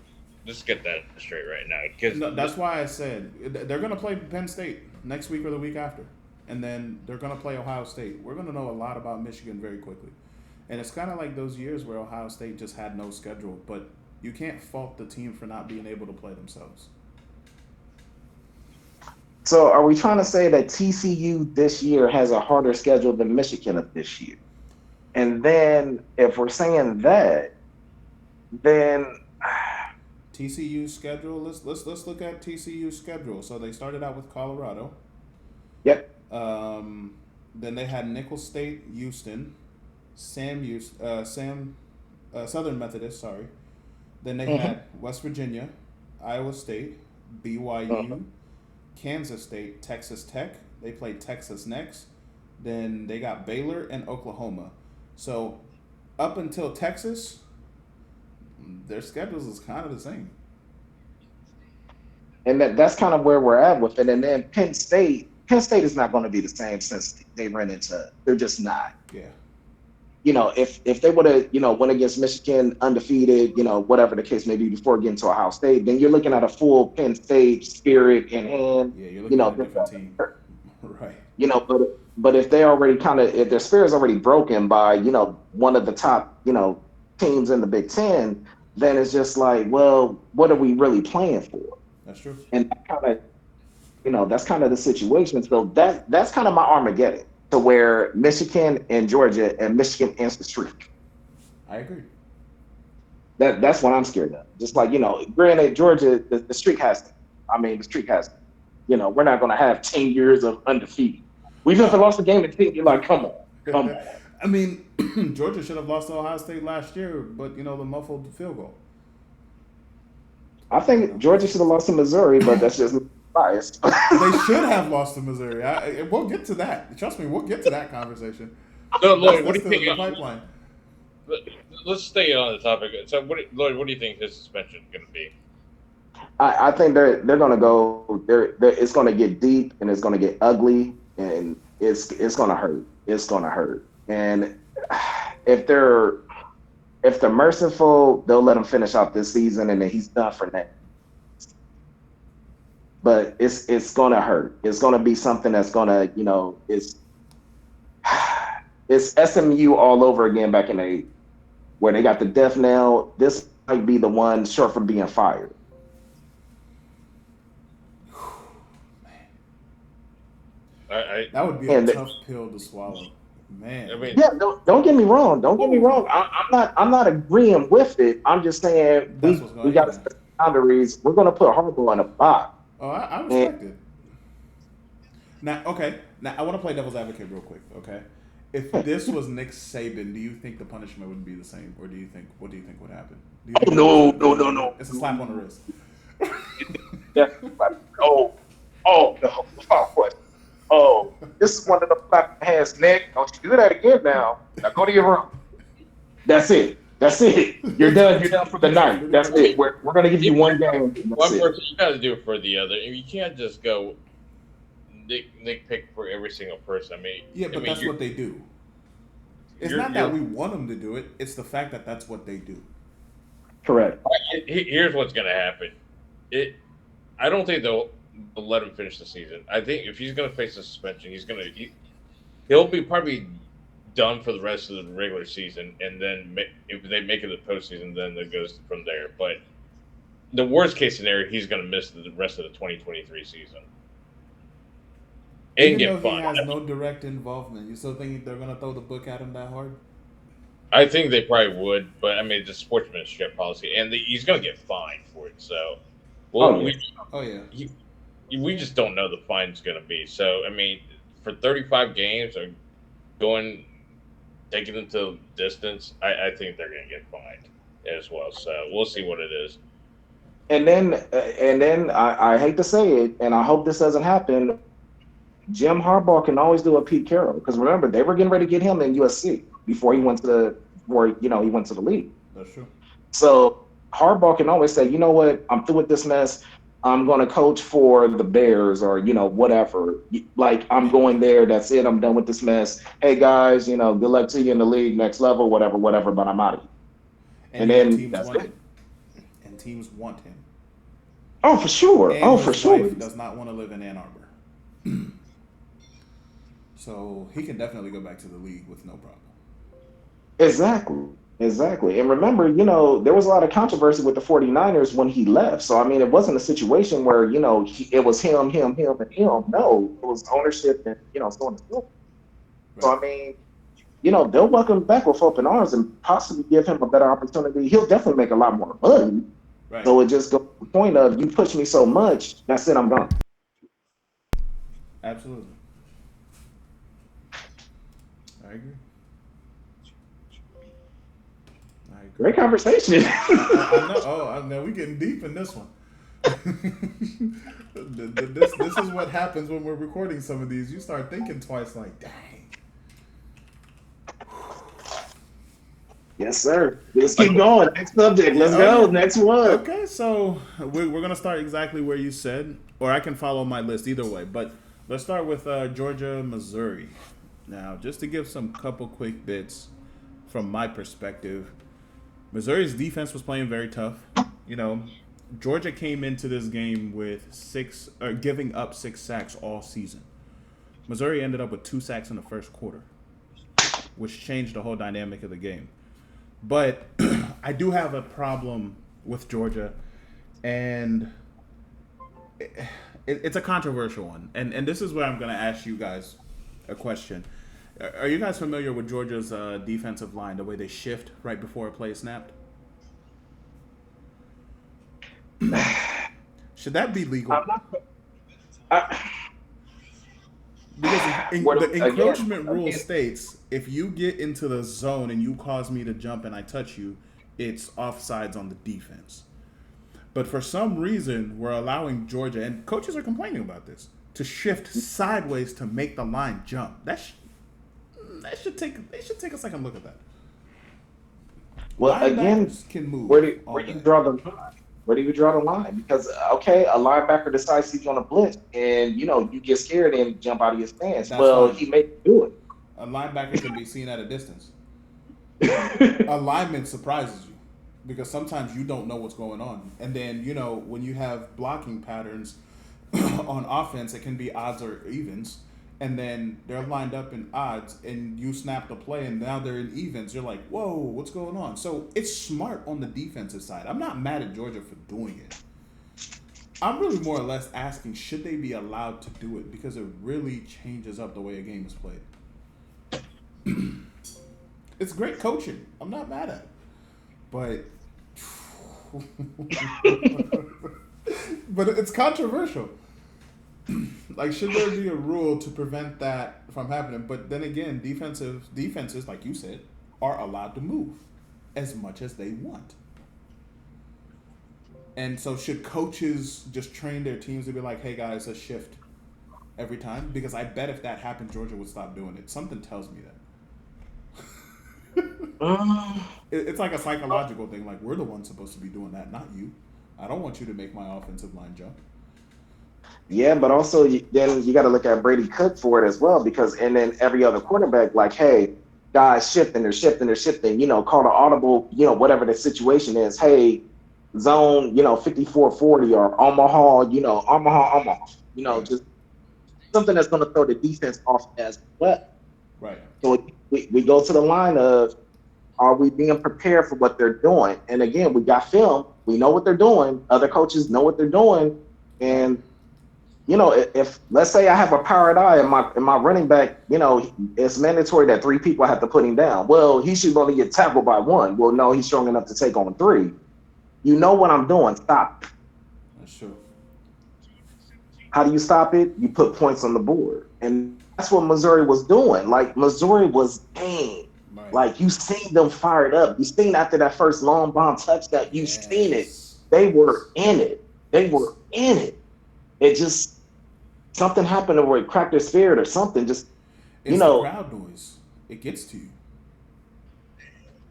Let's get that straight right now. Because No, that's why I said they're going to play Penn State next week or the week after. And then they're going to play Ohio State. We're going to know a lot about Michigan very quickly. And it's kind of like those years where Ohio State just had no schedule. But you can't fault the team for not being able to play themselves. So are we trying to say that TCU this year has a harder schedule than Michigan of this year? And then if we're saying that, then TCU's schedule. Let's look at TCU's schedule. So they started out with Colorado. yep. Then they had Nicholls State, Houston, Southern Methodist. Sorry. Then they Mm-hmm. had West Virginia, Iowa State, Mm-hmm. BYU, Kansas State, Texas Tech. They played Texas next. Then they got Baylor and Oklahoma. So up until Texas, their schedules is kind of the same. And that's kind of where we're at with it. And then Penn State is not going to be the same since they ran into. They're just not. Yeah. If they would have, went against Michigan undefeated, whatever the case may be before getting to Ohio State, then you're looking at a full Penn State spirit in hand. Yeah, you're looking at a different team. Right. But if they already if their spirit's already broken by, one of the top, teams in the Big Ten, then it's just like, well, what are we really playing for? That's true. And that's kind of the situation. So that's kind of my Armageddon, to where Michigan and Georgia, and Michigan ends the streak. I agree. That's what I'm scared of. Just like, granted, Georgia, the streak has. The streak has. We're not going to have 10 years of undefeated. We've never lost a game and you're like, come on. I mean, Georgia should have lost to Ohio State last year, but the muffled field goal. I think Georgia should have lost to Missouri, but that's just biased. They should have lost to Missouri. We'll get to that. Trust me, we'll get to that conversation. So, Lloyd, what do you think? The pipeline. Let's stay on the topic. So, Lloyd, what do you think his suspension is going to be? I think they're going to go. It's going to get deep and it's going to get ugly and it's going to hurt. It's going to hurt. And if they're merciful, they'll let him finish out this season and then he's done for next. But it's going to hurt. It's going to be something that's going to, it's SMU all over again back in the where they got the death knell. This might be the one short from being fired. That would be a tough pill to swallow, man. Yeah, don't get me wrong. Don't get me wrong. I'm not agreeing with it. I'm just saying we got to set boundaries. We're going to put Harbaugh in a box. Oh, I respect it. Now, I want to play devil's advocate real quick. Okay, if this was Nick Saban, do you think the punishment would be the same, or what do you think would happen? No. It's a slap on the wrist. Yeah. Oh, this is one of the clapping hands, Nick. Don't you do that again now. Now go to your room. That's it. You're done. You're done for the night. That's it. We're going to give you one game. One person, you got to do it for the other. You can't just go pick for every single person. That's what they do. It's not that we want them to do it. It's the fact that that's what they do. Correct. Here's what's going to happen. I don't think they'll let him finish the season. I think if he's going to face a suspension, he'll be probably done for the rest of the regular season, and then if they make it to the postseason, then it goes from there. But the worst case scenario, he's going to miss the rest of the 2023 season. And Even though he has no direct involvement, you still think they're going to throw the book at him that hard? I think they probably would, but it's a sportsmanship policy, and he's going to get fined for it. So, we just don't know the fine's going to be. So, for 35 games or taking them to distance, I think they're going to get fined as well. So we'll see what it is. And then I hate to say it, and I hope this doesn't happen. Jim Harbaugh can always do a Pete Carroll, because remember they were getting ready to get him in USC before he went to the league. That's true. So Harbaugh can always say, you know what, I'm through with this mess. I'm going to coach for the Bears or, whatever. Like, I'm going there. That's it. I'm done with this mess. Hey, guys, good luck to you in the league, next level, whatever, but I'm out of here. And then that's it. And teams want him. Oh, for sure. And for sure. Wife does not want to live in Ann Arbor. So he can definitely go back to the league with no problem. Exactly. And remember, there was a lot of controversy with the 49ers when he left. So, it wasn't a situation where, it was him, and him. No, it was ownership and, so on and so forth. Right. So, they'll welcome him back with open arms and possibly give him a better opportunity. He'll definitely make a lot more money. Right. So it just goes to the point of, you push me so much, that's it, I'm gone. Absolutely. I agree. Great conversation. I know. We're getting deep in this one. This is what happens when we're recording some of these. You start thinking twice, like, dang. Yes, sir. Let's keep going. Next subject. Yeah, Let's oh go. yeah. Next one. Okay, so we're gonna start exactly where you said, or I can follow my list either way. But let's start with Georgia, Missouri. Now, just to give some couple quick bits from my perspective, Missouri's defense was playing very tough. You know, Georgia came into this game with giving up 6 sacks all season. Missouri ended up with 2 sacks in the first quarter, which changed the whole dynamic of the game. But I do have a problem with Georgia, and it's a controversial one. And this is where I'm going to ask you guys a question. Are you guys familiar with Georgia's defensive line, the way they shift right before a play is snapped? Should that be legal? I'm not. I, Because the encroachment rule again, states if you get into the zone and you cause me to jump and I touch you, it's offsides on the defense. But for some reason, we're allowing Georgia, and coaches are complaining about this, to shift sideways to make the line jump. They should take a second look at that. well, again, Linebackers can move where all you day. draw the line? Where do you draw the line? Because okay, a linebacker decides he's on a blitz, and you get scared and jump out of your stance. That's Well, fine. he may do A linebacker can be seen at a distance. it. A lineman surprises you because sometimes you don't know what's going on. And then, when you have blocking patterns on offense, it can be odds or evens. And then they're lined up in odds, and you snap the play, and now they're in evens. You're like, whoa, what's going on? So it's smart on the defensive side. I'm not mad at Georgia for doing it. I'm really more or less asking, should they be allowed to do it? Because it really changes up the way a game is played. It's great coaching. I'm not mad at it. But but it's controversial. Like, should there be a rule to prevent that from happening? But then again, defenses, like you said, are allowed to move as much as they want. And so, should coaches just train their teams to be like, "Hey guys, let's shift every time"? Because I bet if that happened, Georgia would stop doing it. Something tells me that. It's like a psychological thing. Like, we're the ones supposed to be doing that, not you. I don't want you to make my offensive line jump. Yeah, but also then you got to look at Brady Cook for it as well, because and then every other quarterback, like, hey, guys shifting, they're shifting, they're shifting. Call the audible, whatever the situation is. Hey, zone, 54-40 or Omaha, Omaha. Right. Just something that's going to throw the defense off as well. Right. So we go to the line of, are we being prepared for what they're doing? And again, we got film. We know what they're doing. Other coaches know what they're doing. Right. And if let's say I have a powered eye and my running back, it's mandatory that 3 people have to put him down. Well, he should only get tackled by 1. Well, no, he's strong enough to take on 3. You know what I'm doing. Stop. That's true. How do you stop it? You put points on the board. And that's what Missouri was doing. Like, Missouri was game. Right. Like, you seen them fired up. You seen after that first long bomb touchdown, you seen it. Yes. They were in it. They were in it. It just, something happened where it cracked their spirit or something. Just, It's the crowd noise. It gets to you.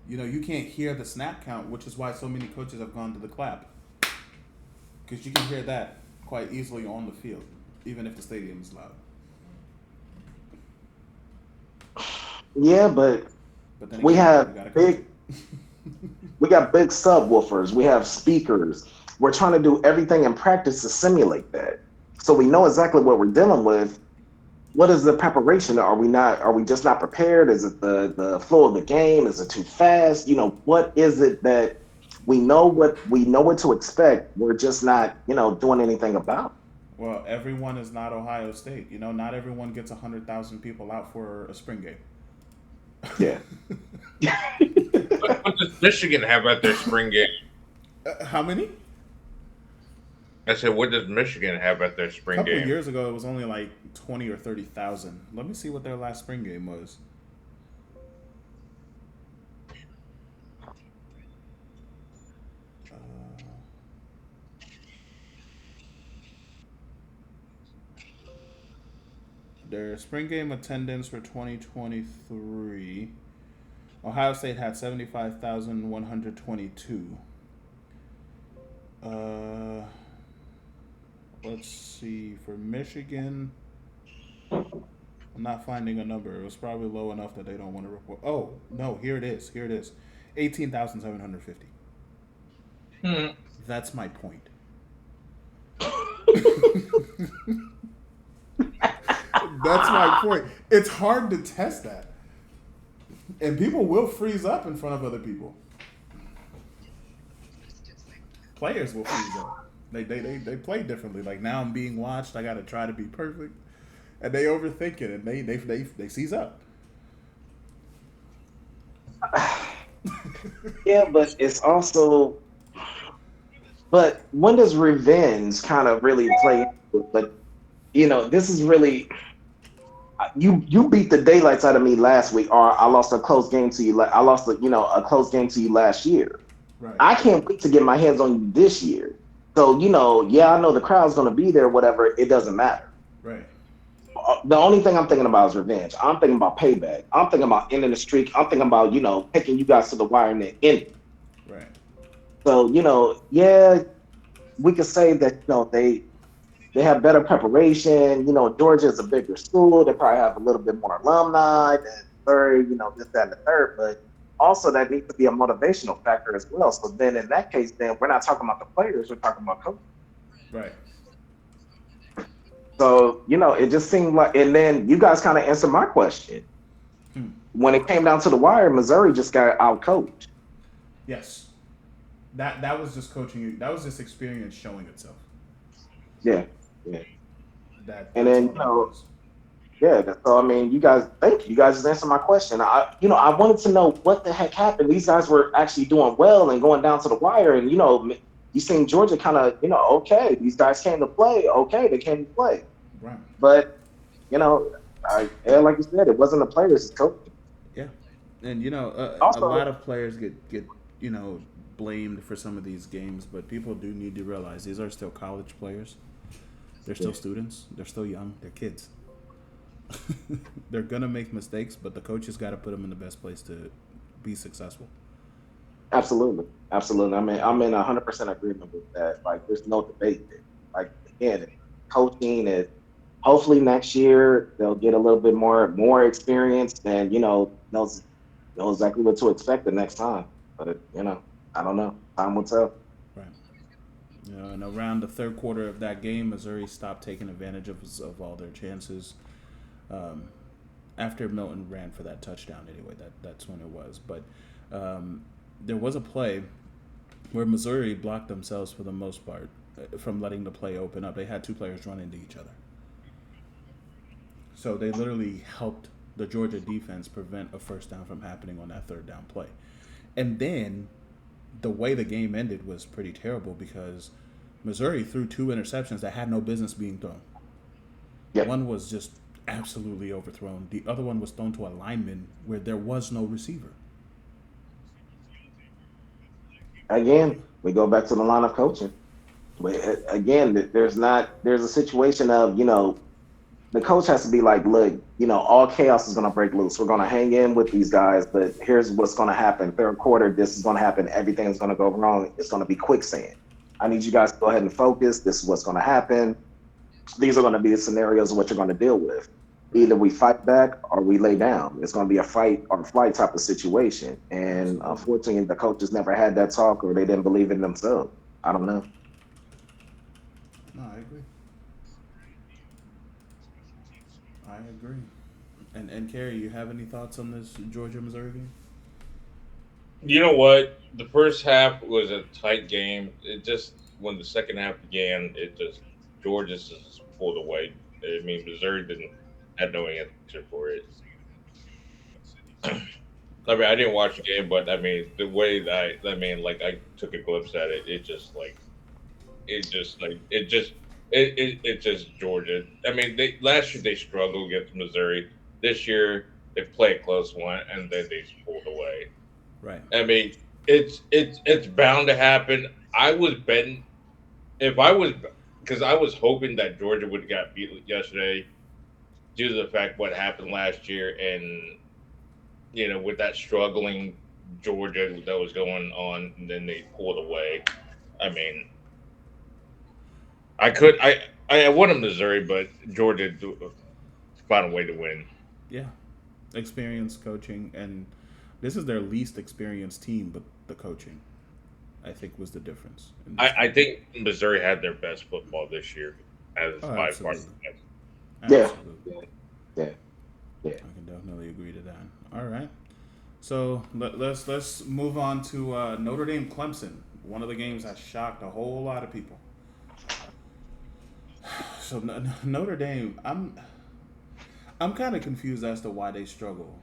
You can't hear the snap count, which is why so many coaches have gone to the clap. Because you can hear that quite easily on the field, even if the stadium is loud. yeah, but But then we again, have you gotta coach big, it. we got big subwoofers. We have speakers. We're trying to do everything in practice to simulate that. So we know exactly what we're dealing with. What is the preparation? Are we just not prepared? Is it the flow of the game? Is it too fast? What is it that we know what to expect? We're just not, doing anything about Well, everyone is not Ohio State. Not everyone gets 100,000 people out for a spring game. it. Yeah. What does Michigan have at their spring game? How many? I said, what does Michigan have at their A spring couple of game? years ago, it was only like 20 or 30,000. Let me see what their last spring game was. Their spring game attendance for 2023 Ohio State had 75,122. Uh, let's see. For Michigan, I'm not finding a number. It was probably low enough that they don't want to report. Oh, no, here it is. Here it is. 18,750. Hmm. That's my point. That's my point. It's hard to test that. And people will freeze up in front of other people. Players will freeze up. They play differently. Like now I'm being watched. I got to try to be perfect. And they overthink it and they seize up. Yeah, but it's also, but when does revenge kind of really play into it? But this is really you beat the daylights out of me last week, or I lost a close game to you. I lost a close game to you last year. Right. I can't wait to get my hands on you this year. So yeah, I know the crowd's going to be there. Whatever, it doesn't matter. Right. The only thing I'm thinking about is revenge. I'm thinking about payback. I'm thinking about ending the streak. I'm thinking about taking you guys to the wire and then ending. Right. So yeah, we could say that they have better preparation. Georgia is a bigger school. They probably have a little bit more alumni than Missouri. This, that, and the third. But also that needs to be a motivational factor as well. So then in that case, then we're not talking about the players. We're talking about coaches. Right. So it just seemed like, and then you guys kind of answered my question. When it came down to the wire, Missouri just got out coached. Yes. That was just coaching. That was just experience showing itself. Yeah. And then was. so I mean, thank you. You guys just answered my question. I wanted to know what the heck happened. These guys were actually doing well and going down to the wire, and you seen Georgia kind of, okay, these guys came to play. Okay, they came to play. Right. But like you said, it wasn't the players, it's coaching. Yeah, and Also, a lot of players get blamed for some of these games, but people do need to realize these are still college players. They're still students. They're still young. They're kids. They're gonna make mistakes, but the coaches got to put them in the best place to be successful. absolutely. I mean, I'm in 100% agreement with that. Like, there's no debate there. Like, again, coaching is hopefully next year they'll get a little bit more experience and knows exactly what to expect the next time. But I don't know. Time will tell. Right. And around the third quarter of that game, Missouri stopped taking advantage of all their chances. After Milton ran for that touchdown, anyway, that's when it was. But there was a play where Missouri blocked themselves for the most part from letting the play open up. They had two players run into each other. So they literally helped the Georgia defense prevent a first down from happening on that third down play. And then the way the game ended was pretty terrible because Missouri threw two interceptions that had no business being thrown. Yep. One was just absolutely overthrown. The other one was thrown to a lineman where there was no receiver. Again, we go back to the line of coaching. Again, there's a situation of the coach has to be like, look, all chaos is going to break loose. We're going to hang in with these guys, but here's what's going to happen. Third quarter, this is going to happen. Everything's going to go wrong. It's going to be quicksand. I need you guys to go ahead and focus. This is what's going to happen. These are going to be the scenarios of what you're going to deal with. Either we fight back or we lay down. It's going to be a fight or flight type of situation. And unfortunately, the coaches never had that talk or they didn't believe in themselves. I don't know. No, I agree. And Kerry, you have any thoughts on this Georgia Missouri game? You know what? The first half was a tight game. It just when the second half began, Georgia just pulled away. I mean, Missouri didn't had no answer for it. I mean, I didn't watch the game, but I mean, the way that I took a glimpse at it, it just Georgia. I mean, last year they struggled against Missouri. This year they play a close one, and then they just pulled away. Right. I mean, it's bound to happen. I was betting if I was because I was hoping that Georgia would have got beat yesterday due to the fact what happened last year, and with that struggling Georgia that was going on, and then they pulled away. I mean, I could I wanted Missouri, but Georgia found a way to win. Yeah, experience coaching, and this is their least experienced team, but the coaching, I think, was the difference in this I game. think Missouri had their best football this year, as Oh, by far. absolutely, Yeah, absolutely. yeah, yeah. I can definitely agree to that. All right, so let's move on to Notre Dame Clemson. One of the games that shocked a whole lot of people. So Notre Dame, I'm kind of confused as to why they struggle,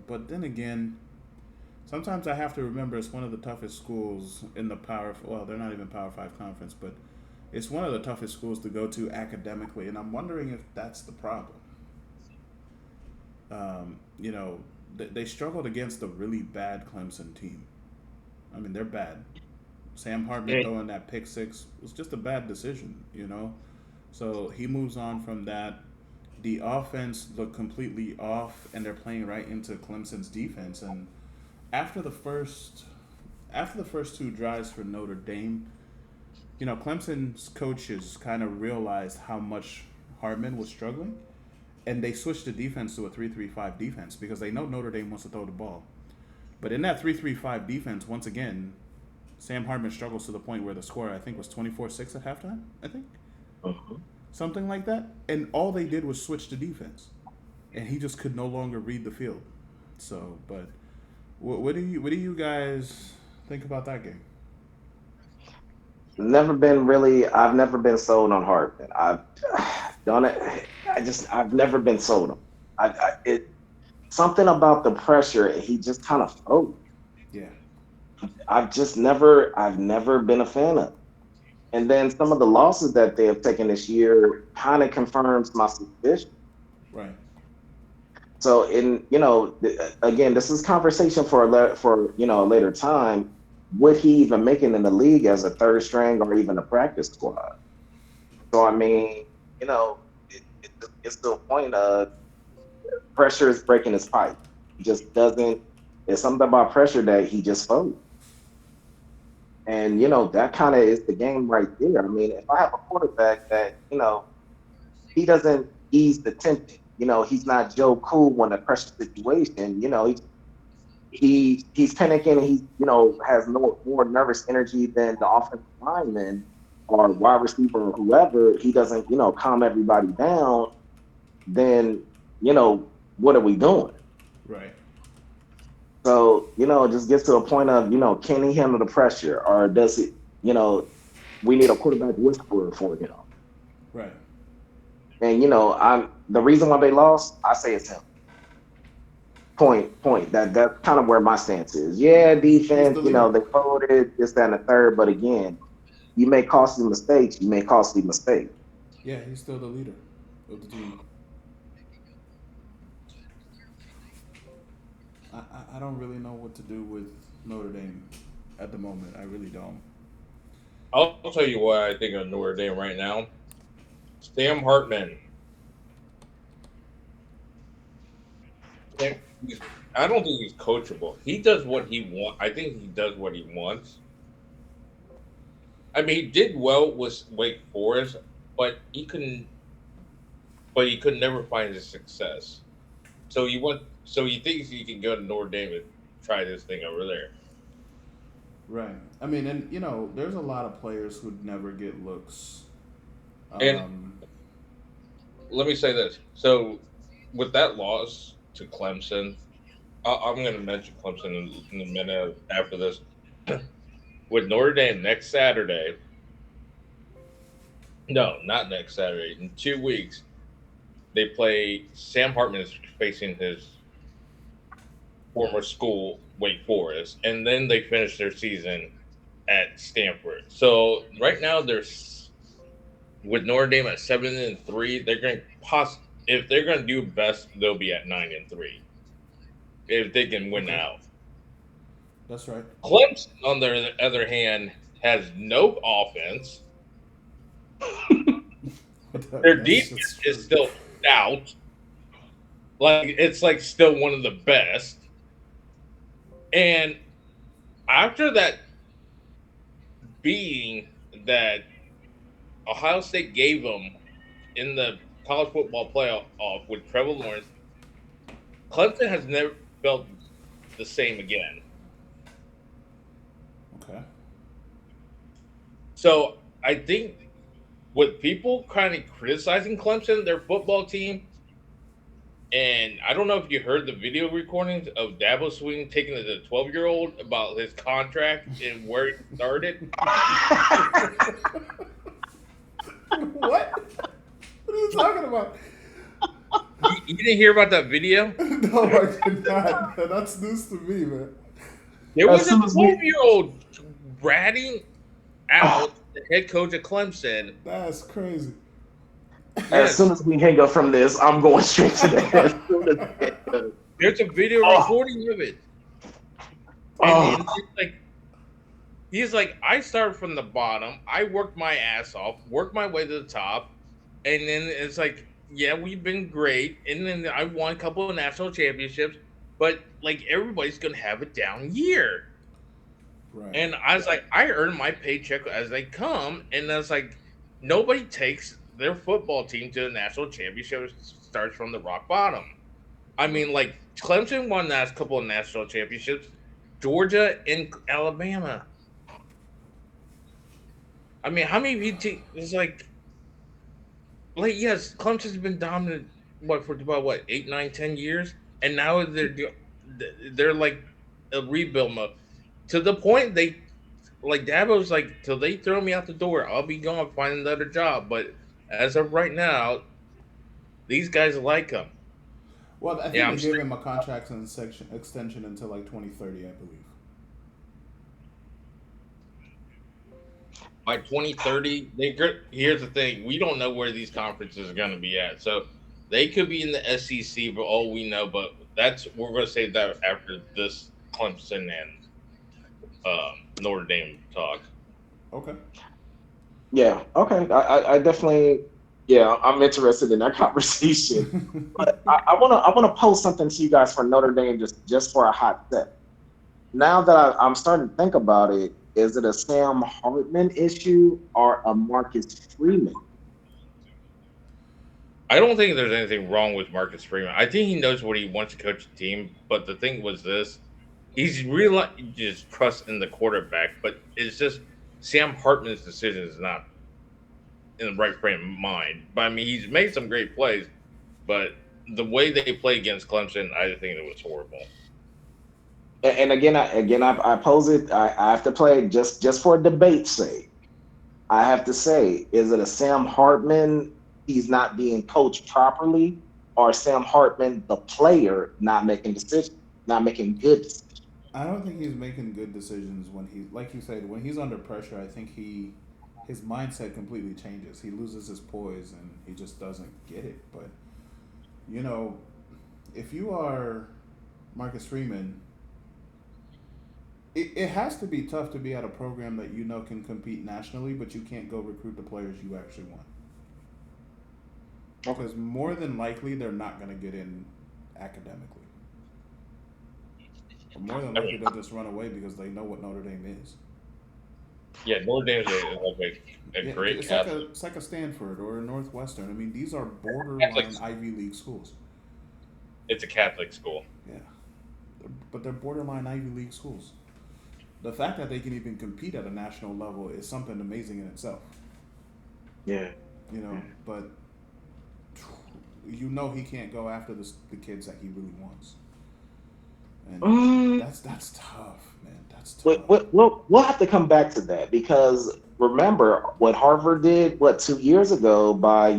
But then again, sometimes I have to remember it's one of the toughest schools in the Power. Well, they're not even Power Five conference, but it's one of the toughest schools to go to academically, and I'm wondering if that's the problem. They struggled against a really bad Clemson team. I mean, they're bad. Sam Hartman And, throwing that pick six was just a bad decision. So he moves on from that. The offense looked completely off, and they're playing right into Clemson's defense. And after the first, after the first two drives for Notre Dame, Clemson's coaches kind of realized how much Hartman was struggling, and they switched the defense to a 3-3-5 defense because they know Notre Dame wants to throw the ball. But in that 3-3-5 defense, once again, Sam Hartman struggles to the point where the score, I think, was 24-6 at halftime, I think. Mhm. Something like that. And all they did was switch the defense. And he just could no longer read the field. So, but what do you guys think about that game? I've never been sold on Hartman. I've done it. I've never been sold on. It something about the pressure. He just kind of froze. Yeah. I've never been a fan of. And then some of the losses that they have taken this year kind of confirms my suspicion. Right. So, again, this is conversation for a later time. Would he even make it in the league as a third string or even a practice squad? So, I mean, it gets to a point of pressure is breaking his pipe. He just doesn't. It's something about pressure that he just folds. And that kind of is the game right there. I mean, if I have a quarterback that he doesn't ease the tension. He's not Joe Cool when a pressure situation. He's panicking. He has no more nervous energy than the offensive lineman or wide receiver or whoever. He doesn't calm everybody down. Then what are we doing? Right. So it just gets to a point of can he handle the pressure or does it? We need a quarterback whisperer for him. Right. And I'm the reason why they lost. I say it's him. Point. That's kind of where my stance is. Yeah, He's defense. the leader. They folded this, that, and the third. But again, you make costly mistakes. You make costly mistakes. Yeah, he's still the leader of the team. I don't really know what to do with Notre Dame at the moment. I really don't. I'll tell you what I think of Notre Dame right now. Sam Hartman. He's, I don't think he's coachable. He does what he wants. I think he does what he wants. I mean, he did well with Wake Forest, but he couldn't. But he could never find his success. So he thinks he can go to Notre Dame and try this thing over there. Right. I mean, and there's a lot of players who never get looks. And Um, let me say this. So with that loss to Clemson, I'm going to mention Clemson in a minute after this. With Notre Dame next Saturday, no, not next Saturday, in 2 weeks, they play. Sam Hartman is facing his former school, Wake Forest, and then they finish their season at Stanford. So right now, with Notre Dame at 7-3. They're going to if they're going to do best, they'll be at 9-3 if they can win okay, out. that's right. Clemson, on the other hand, has no offense. Their That's defense is true. still stout. Like it's like still one of the best. And after that beating that Ohio State gave them in the college football playoff with Trevor Lawrence, Clemson has never felt the same again. Okay. So I think with people kind of criticizing Clemson, their football team, and I don't know if you heard the video recordings of Dabo Sweeney taking it to the 12-year-old about his contract and where it started. What? What are you talking about? You didn't hear about that video? No, I did not. That's news to me, man. There As was a soon as we, 12-year-old ratting oh, out the head coach of Clemson. That's crazy. as soon Yes, as we hang up from this, I'm going straight to that. As soon as, there's a video oh, recording of it. And oh, it's like he's like, I started from the bottom, I worked my ass off, worked my way to the top, and then it's like, yeah, we've been great, and then I won a couple of national championships, but like everybody's gonna have a down year. Right. And I was like, I earn my paycheck as they come, and I was like, nobody takes their football team to the national championship starts from the rock bottom. I mean, like Clemson won the last couple of national championships, Georgia and Alabama. I mean, how many of you it's like yes, Clemson's been dominant what for about what 8, 9, 10 years, and now they're like a rebuild mode to the point they like Dabo's like till they throw me out the door, I'll be going find another job. But as of right now, these guys like him. Well, I Yeah, think I'm they gave strict him a contract and section extension until like 2030, I believe. by 2030. Here's the thing: we don't know where these conferences are going to be at, so they could be in the SEC for all we know. But that's we're going to save that after this Clemson and Notre Dame talk. Okay. yeah, okay. I definitely, yeah, I'm interested in that conversation. But I wanna post something to you guys for Notre Dame just for a hot set. Now that I'm starting to think about it, is it a Sam Hartman issue or a Marcus Freeman? I don't think there's anything wrong with Marcus Freeman. I think he knows what he wants to coach a team. But the thing was this: he's really just trusting the quarterback. But it's just Sam Hartman's decision is not in the right frame of mind. But I mean, he's made some great plays, but the way they play against Clemson, I think it was horrible. And again, I pose it. I have to play it just for debate's sake. I have to say, is it a Sam Hartman? He's not being coached properly, or Sam Hartman, the player, not making decisions, not making good decisions. I don't think he's making good decisions when he, like you said, when he's under pressure. I think his mindset completely changes. He loses his poise and he just doesn't get it. But you know, if you are Marcus Freeman, it has to be tough to be at a program that you know can compete nationally, but you can't go recruit the players you actually want. Okay. Because more than likely, they're not going to get in academically. Or more than I likely, mean, they'll just run away because they know what Notre Dame is. yeah, Notre Dame's like a Yeah, great Catholic, it's like a Stanford or a Northwestern. I mean, these are Catholic. borderline Ivy League schools. It's a Catholic school. Yeah, but they're borderline Ivy League schools. The fact that they can even compete at a national level is something amazing in itself. Yeah. You know, but you know he can't go after the kids that he really wants, and Mm, that's tough, man. That's we- tough. we'll have to come back to that because remember what Harvard did, what, 2 years ago by,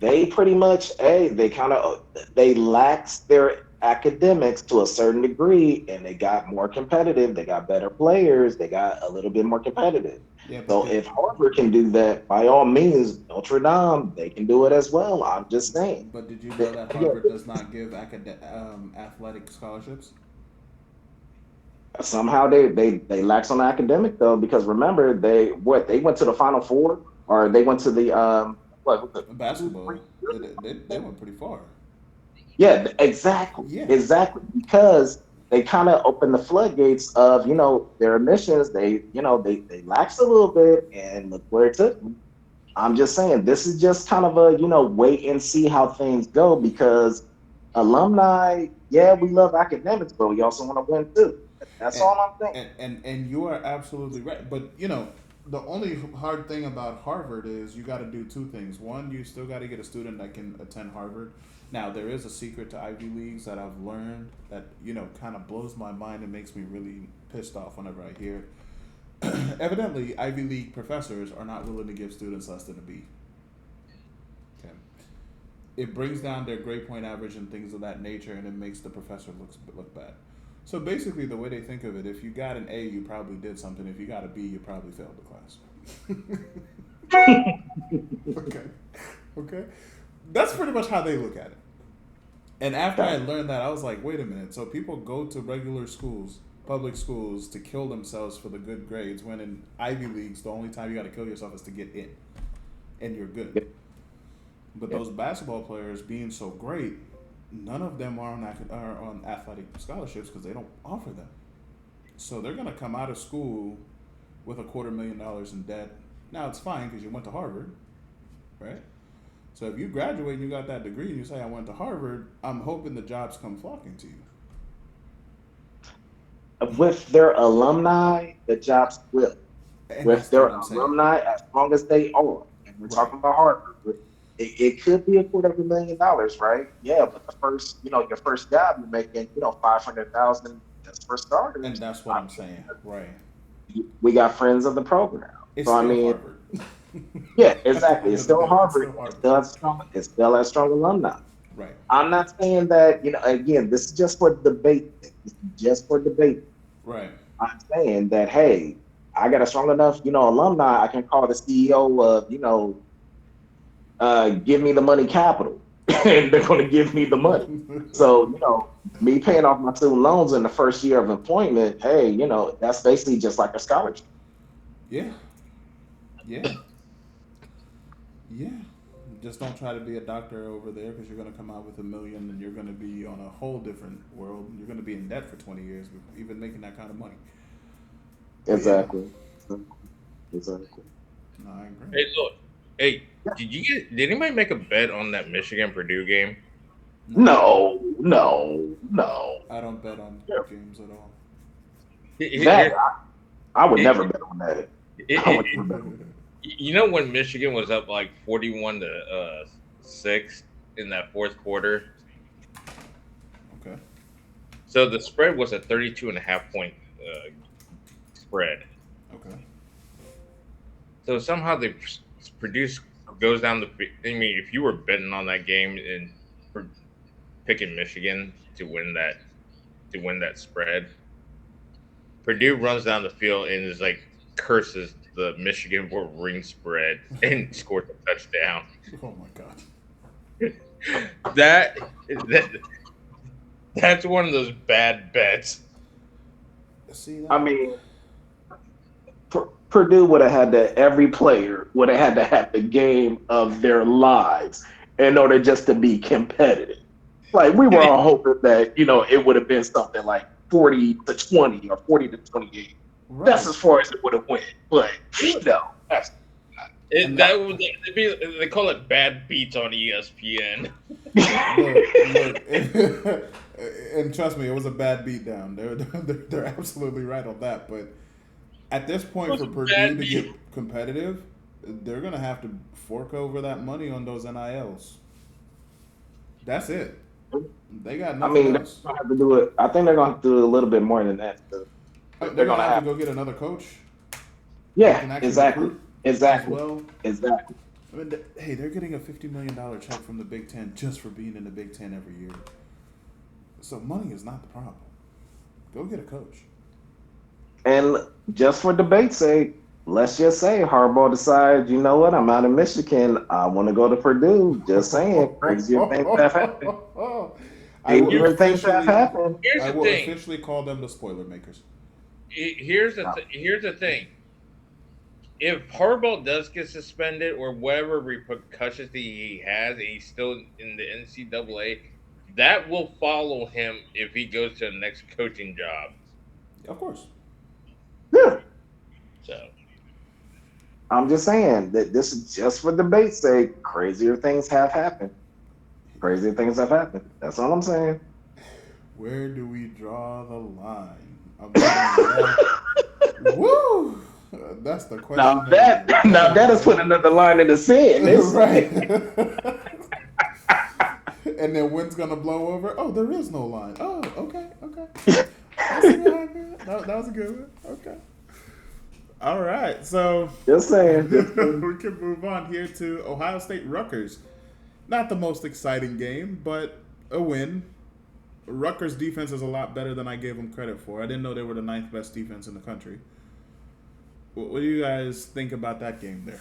they pretty much, hey, they laxed their academics to a certain degree and they got more competitive. They got better players. They got a little bit more competitive. Yeah, but So if Harvard can do that, by all means, Notre Dame, they can do it as well. I'm just saying. did you know that Harvard does not give athletic scholarships? Somehow they lax on academic though, because remember they went to the Final Four, or they went to the what was it, two, three Basketball, years they ago? went pretty far. Yeah, exactly, Yeah. exactly. Because they kind of open the floodgates of, their admissions. They lax a little bit, and look where it took them. I'm just saying, this is just kind of a, wait and see how things go, because alumni, yeah, we love academics, but we also want to win too. That's And, all I'm saying. and you are absolutely right. But the only hard thing about Harvard is you got to do two things. One, you still got to get a student that can attend Harvard. Now there is a secret to Ivy Leagues that I've learned that kind of blows my mind and makes me really pissed off whenever I hear it. Evidently, Ivy League professors are not willing to give students less than a B. Okay. It brings down their grade point average and things of that nature, and it makes the professor look bad. So basically, the way they think of it, if you got an A, you probably did something. If you got a B, you probably failed the class. Okay. Okay. That's pretty much how they look at it. And after I learned that, I was like, wait a minute. So people go to regular schools, public schools, to kill themselves for the good grades, when in Ivy Leagues, the only time you got to kill yourself is to get in. And you're good. But those basketball players being so great, none of them are on athletic scholarships because they don't offer them. So they're going to come out of school with $250,000 in debt. Now it's fine because you went to Harvard, right? So if you graduate and you got that degree and you say I went to Harvard, I'm hoping the jobs come flocking to you. With their alumni, the jobs will. And With that's their what I'm saying. alumni, as long as they are, and we're Right. talking about Harvard, it could be $250,000, right? Yeah, but the first, your first job, you're making, 500,000 just for starters. And that's what I'm saying. Right. We got friends of the program, It's so I still mean, Harvard. yeah, At the exactly. end It's of the still day, Harvard. It's still a strong alumni. Right. I'm not saying that, again, this is just for debate. This is just for debate. Right. I'm saying that, hey, I got a strong enough, alumni. I can call the CEO of, give me the money capital, and they're going to give me the money. So, me paying off my student loans in the first year of employment, hey, that's basically just like a scholarship. Yeah. Yeah. Yeah. Just don't try to be a doctor over there because you're going to come out with $1 million and you're going to be on a whole different world. You're going to be in debt for 20 years, even making that kind of money. Exactly. Yeah. Exactly. No, I agree. Hey, look. Hey, did anybody make a bet on that Michigan Purdue game? No. I don't bet on games at all. I would never bet on that. You know when Michigan was up like 41-6 in that fourth quarter? Okay. So the spread was a 32.5 point spread. Okay. So somehow they produce goes down the. I mean, if you were betting on that game and picking Michigan to win that spread, Purdue runs down the field and is like curses the Michigan Wolverine spread and scores a touchdown. Oh my god. That's one of those bad bets. See that? I mean, Purdue would have had to, every player would have had to have the game of their lives in order just to be competitive. Like, we were all hoping that, it would have been something like 40-20 or 40-28. Right. That's as far as it would have went. But, that's they call it bad beats on ESPN. Look, and trust me, it was a bad beatdown. They're absolutely right on that. But at this point, for Purdue to get competitive, they're gonna have to fork over that money on those NILs. That's it. They got nothing else. They're gonna have to do it. I think they're gonna have to do a little bit more than that. They're gonna have to go get another coach. Yeah, exactly. Well. Exactly. I mean, hey, they're getting a $50 million check from the Big Ten just for being in the Big Ten every year. So money is not the problem. Go get a coach. And just for debate's sake, let's just say Harbaugh decides, you know what, I'm out of Michigan. I want to go to Purdue. Just saying. Crazier things have happened. I will officially call them the spoiler makers. Here's the thing. If Harbaugh does get suspended or whatever repercussions he has, and he's still in the NCAA, that will follow him if he goes to the next coaching job. Of course. Yeah, So I'm just saying that this is just for debate's sake. Crazier things have happened. Crazier things have happened. That's all I'm saying. Where do we draw the line? I'm telling you that. Woo! That's the question. Now that is putting another line in the sand. Right. And then wind's gonna blow over. Oh, there is no line. Oh, okay. I see what happened. That was a good one. Okay. All right. So Just saying. we can move on here to Ohio State Rutgers. Not the most exciting game, but a win. Rutgers' defense is a lot better than I gave them credit for. I didn't know they were the 9th best defense in the country. What do you guys think about that game there?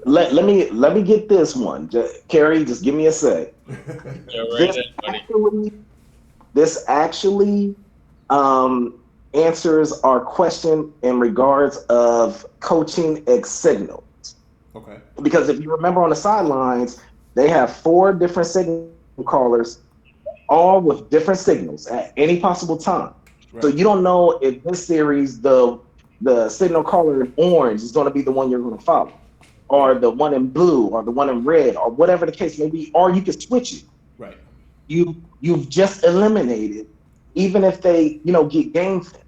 Let me get this one. Carrie, just give me a sec. yeah, right then, buddy. This actually answers our question in regards of coaching signals. Okay. Because if you remember on the sidelines, they have 4 different signal callers, all with different signals at any possible time. Right. So you don't know if this series the signal caller in orange is going to be the one you're going to follow, or the one in blue, or the one in red, or whatever the case may be, or you can switch it. Right. You've just eliminated, even if they get game fit.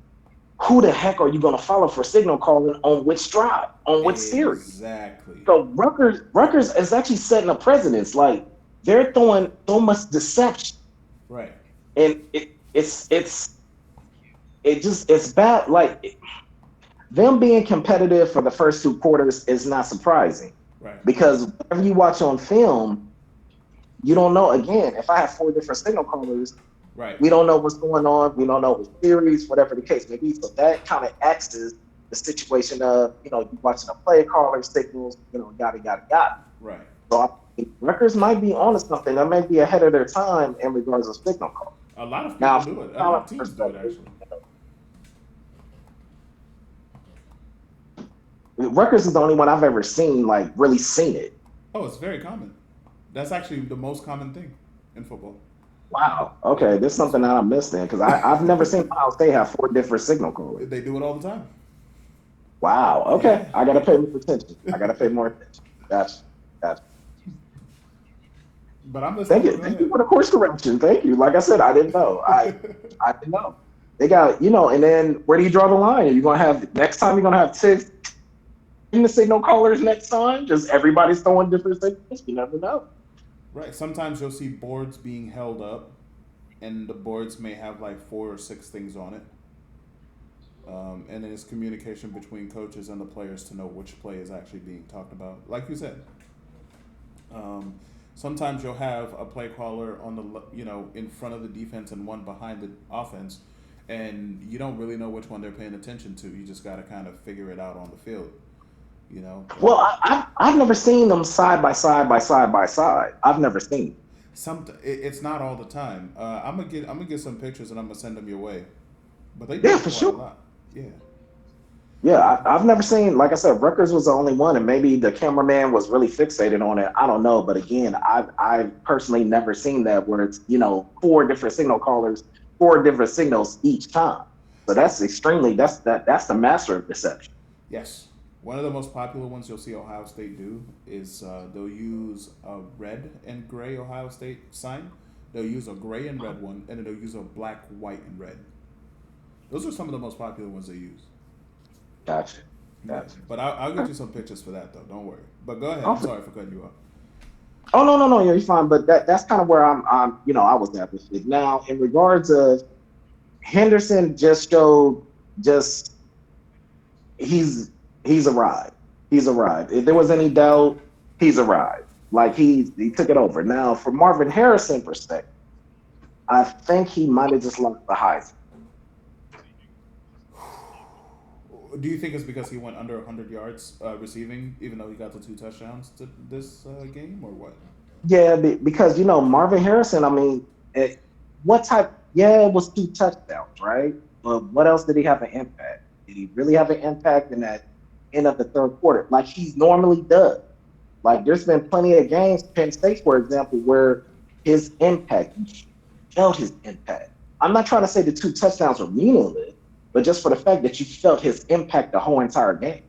Who the heck are you going to follow for signal calling on which drive, on which series? Exactly. So Rutgers is actually setting a precedence. Like, they're throwing so much deception. Right. And it's bad. Like, them being competitive for the first 2 quarters is not surprising. Right. Because whatever you watch on film, you don't know. Again, if I have 4 different signal callers, right, we don't know what's going on. We don't know what series, whatever the case may be. So that kind of acts as the situation of, you watching a play caller signals, yada, yada, yada. Right. So I think Rutgers might be onto something. That might be ahead of their time in regards to signal call. A lot of people do it. A lot of teams do it, actually. Rutgers is the only one I've ever seen, like, really seen it. Oh, it's very common. That's actually the most common thing in football. Wow. Okay, there's something that I missed then, because I've never seen Ohio State have 4 different signal callers. They do it all the time. Wow. Okay, I gotta pay more attention. Gotcha. But I'm listening. Thank you for the course correction. Thank you. Like I said, I didn't know. I didn't know. They got, and then where do you draw the line? Are you gonna have next time? You're gonna have 6 in the signal callers next time? Just everybody's throwing different signals. You never know. Right. Sometimes you'll see boards being held up, and the boards may have like 4 or 6 things on it. And then it's communication between coaches and the players to know which play is actually being talked about. Like you said, sometimes you'll have a play caller on the in front of the defense and one behind the offense, and you don't really know which one they're paying attention to. You just got to kind of figure it out on the field. Well, I've never seen them side by side. I've never seen. It's not all the time. I'm gonna get some pictures and I'm gonna send them your way. But they do for sure. A lot. Yeah. Yeah, I've never seen. Like I said, Rutgers was the only one, and maybe the cameraman was really fixated on it. I don't know, but again, I've personally never seen that where it's 4 different signal callers, 4 different signals each time. So that's that's the master of deception. Yes. One of the most popular ones you'll see Ohio State do is they'll use a red and gray Ohio State sign. They'll use a gray and red one, and then they'll use a black, white, and red. Those are some of the most popular ones they use. Gotcha. But I'll get you some pictures for that, though. Don't worry. But go ahead. I'm sorry for cutting you off. Oh, no, you're fine. But that's kind of where I was at with it. Now, in regards of Henderson, just showed he's arrived. He's arrived. If there was any doubt, he's arrived. Like, he took it over. Now, from Marvin Harrison perspective, I think he might have just lost the Heisman. Do you think it's because he went under 100 yards receiving, even though he got the 2 touchdowns to this game, or what? Yeah, because, Marvin Harrison, I mean, it was 2 touchdowns, right? But what else did he have an impact? Did he really have an impact in that end of the 3rd quarter, like he normally does? Like, there's been plenty of games, Penn State, for example, where his impact. You felt his impact. I'm not trying to say the 2 touchdowns were meaningless, but just for the fact that you felt his impact the whole entire game.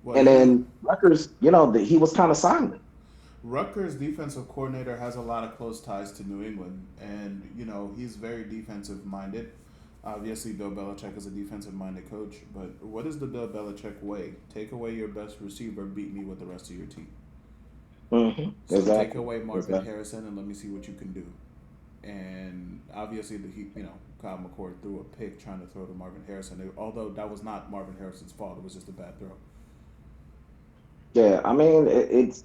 Well, And then Rutgers, he was kind of silent. Rutgers' defensive coordinator has a lot of close ties to New England, and he's very defensive minded. Obviously, Bill Belichick is a defensive minded coach, but what is the Bill Belichick way? Take away your best receiver, beat me with the rest of your team. Mm-hmm. So exactly. Take away Marvin Harrison and let me see what you can do. And obviously, Kyle McCord threw a pick trying to throw to Marvin Harrison. Although that was not Marvin Harrison's fault, it was just a bad throw. Yeah, I mean it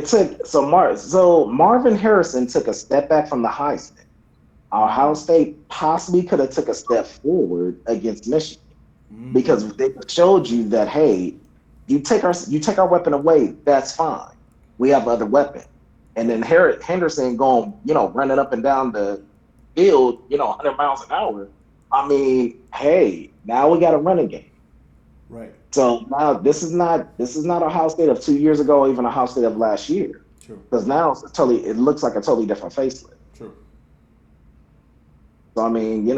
took so Marvin Harrison took a step back from the Heisman. Ohio State possibly could have took a step forward against Michigan because they showed you that, hey, you take our weapon away, that's fine. We have other weapons. And then Henderson going, running up and down the field, 100 miles an hour. I mean, hey, now we got a running game. Right. So now this is not Ohio State of 2 years ago, or even Ohio State of last year. True. Because now it looks like a totally different facelift. True. So I mean,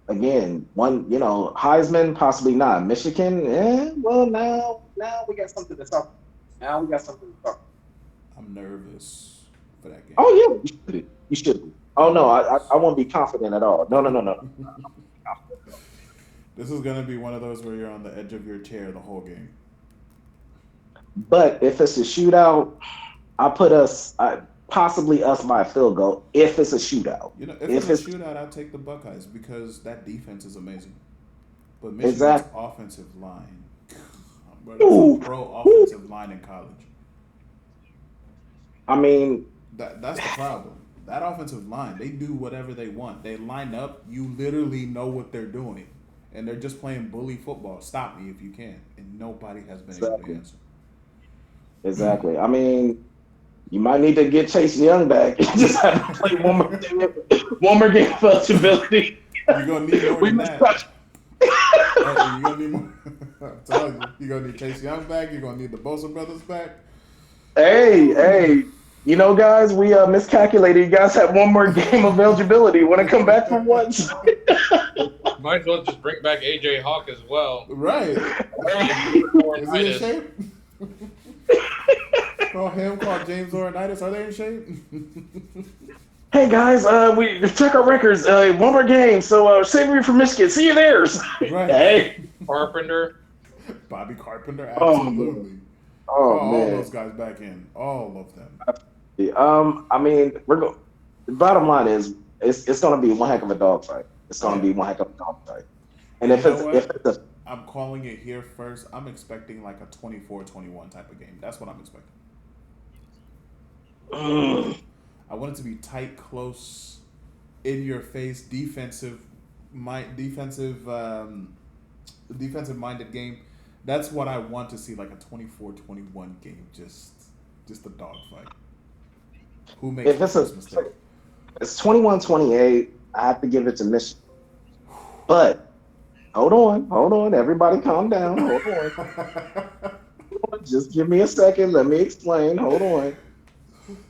again, Heisman possibly not. Michigan, well now we got something to talk. I'm nervous for that game. Oh yeah, you should be. Oh no, I won't be confident at all. No. This is gonna be one of those where you're on the edge of your chair the whole game. But if it's a shootout, I put possibly us by a field goal. If it's a shootout, if it's a shootout, I'll take the Buckeyes because that defense is amazing. But Michigan's offensive line, bro, that's a pro offensive line in college. I mean, that's the problem. That offensive line, they do whatever they want. They line up. You literally know what they're doing. And they're just playing bully football. Stop me if you can. And nobody has been able to answer. Exactly. I mean, you might need to get Chase Young back. Just have to play one more game of eligibility. You're going to need more than that. You're going to need more. I'm telling you. You're going to need Chase Young back. You're going to need the Bosa brothers back. Hey. Guys, we miscalculated. You guys had one more game of eligibility. Want to come back for once? Might as well just bring back AJ Hawk as well. Right. Is he in shape? Call James Laurinaitis. Are they in shape? Hey guys, we check our records. One more game, so save me for Michigan. See you there. Right. Hey. Carpenter. Bobby Carpenter, absolutely. Man. All those guys back in. All of them. I mean, the bottom line is it's going to be one heck of a dogfight. It's going to be one heck of a dogfight. And if it's I'm calling it here first. I'm expecting like a 24-21 type of game. That's what I'm expecting. I want it to be tight, close, in your face, defensive minded game. That's what I want to see, like a 24-21 game. Just a dogfight. Who makes the first mistake? It's 21-28. I have to give it to Michigan. But hold on. Everybody calm down. Hold on. Just give me a second. Let me explain. Hold on.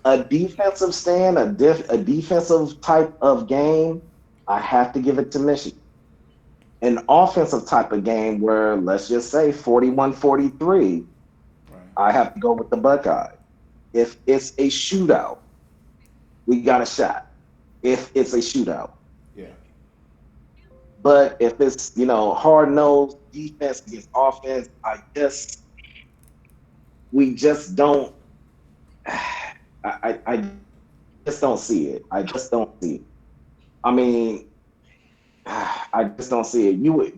A defensive stand, a defensive type of game, I have to give it to Michigan. An offensive type of game where, let's just say 41-43, I have to go with the Buckeye. If it's a shootout, we got a shot. If it's a shootout. Yeah. But if it's, hard-nosed defense against offense, we just don't, I just don't see it. I just don't see it. I mean, I just don't see it. You would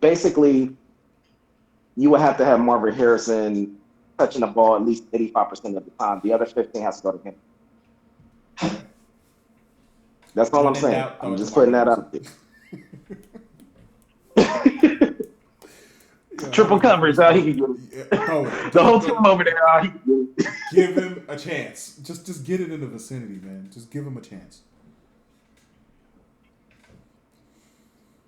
have to have Marvin Harrison touching the ball at least 85% of the time. The other 15 has to go to him. That's all I'm saying. I'm just putting that out there. Triple coverage, how he can get it. The whole team over there, how he can get it. Give him a chance. Just get it in the vicinity, man. Just give him a chance.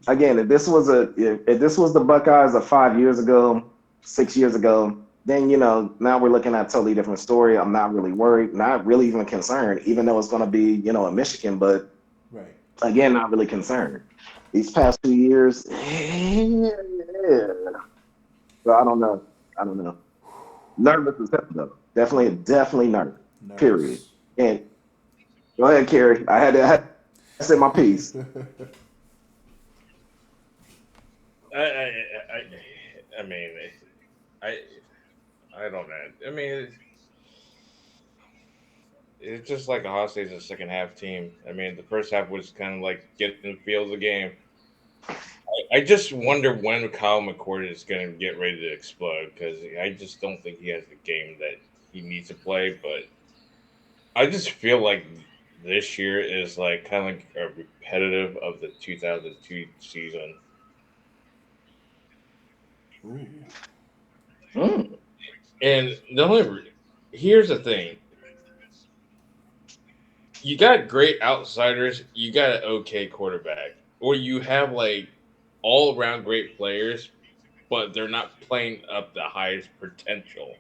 Again, if this was the Buckeyes of 5 years ago, 6 years ago, then now we're looking at a totally different story. I'm not really worried, not really even concerned, even though it's going to be in Michigan. But Right. again, not really concerned. These past 2 years, yeah. So I don't know. I don't know. Nervous as hell though. Definitely nervous. Period. Nervous. And go ahead, Kerry. I had to say my piece. I mean, I I don't know. I mean, it's just like Ohio State's a second half team. I mean, the first half was kind of like getting the feel of the game. I just wonder when Kyle McCord is going to get ready to explode because I just don't think he has the game that he needs to play. But I just feel like this year is like kind of like a repetitive of the 2002 season. Ooh. Mm. And here's the thing: you got great outsiders, you got an okay quarterback, or you have like all around great players, but they're not playing up the highest potential.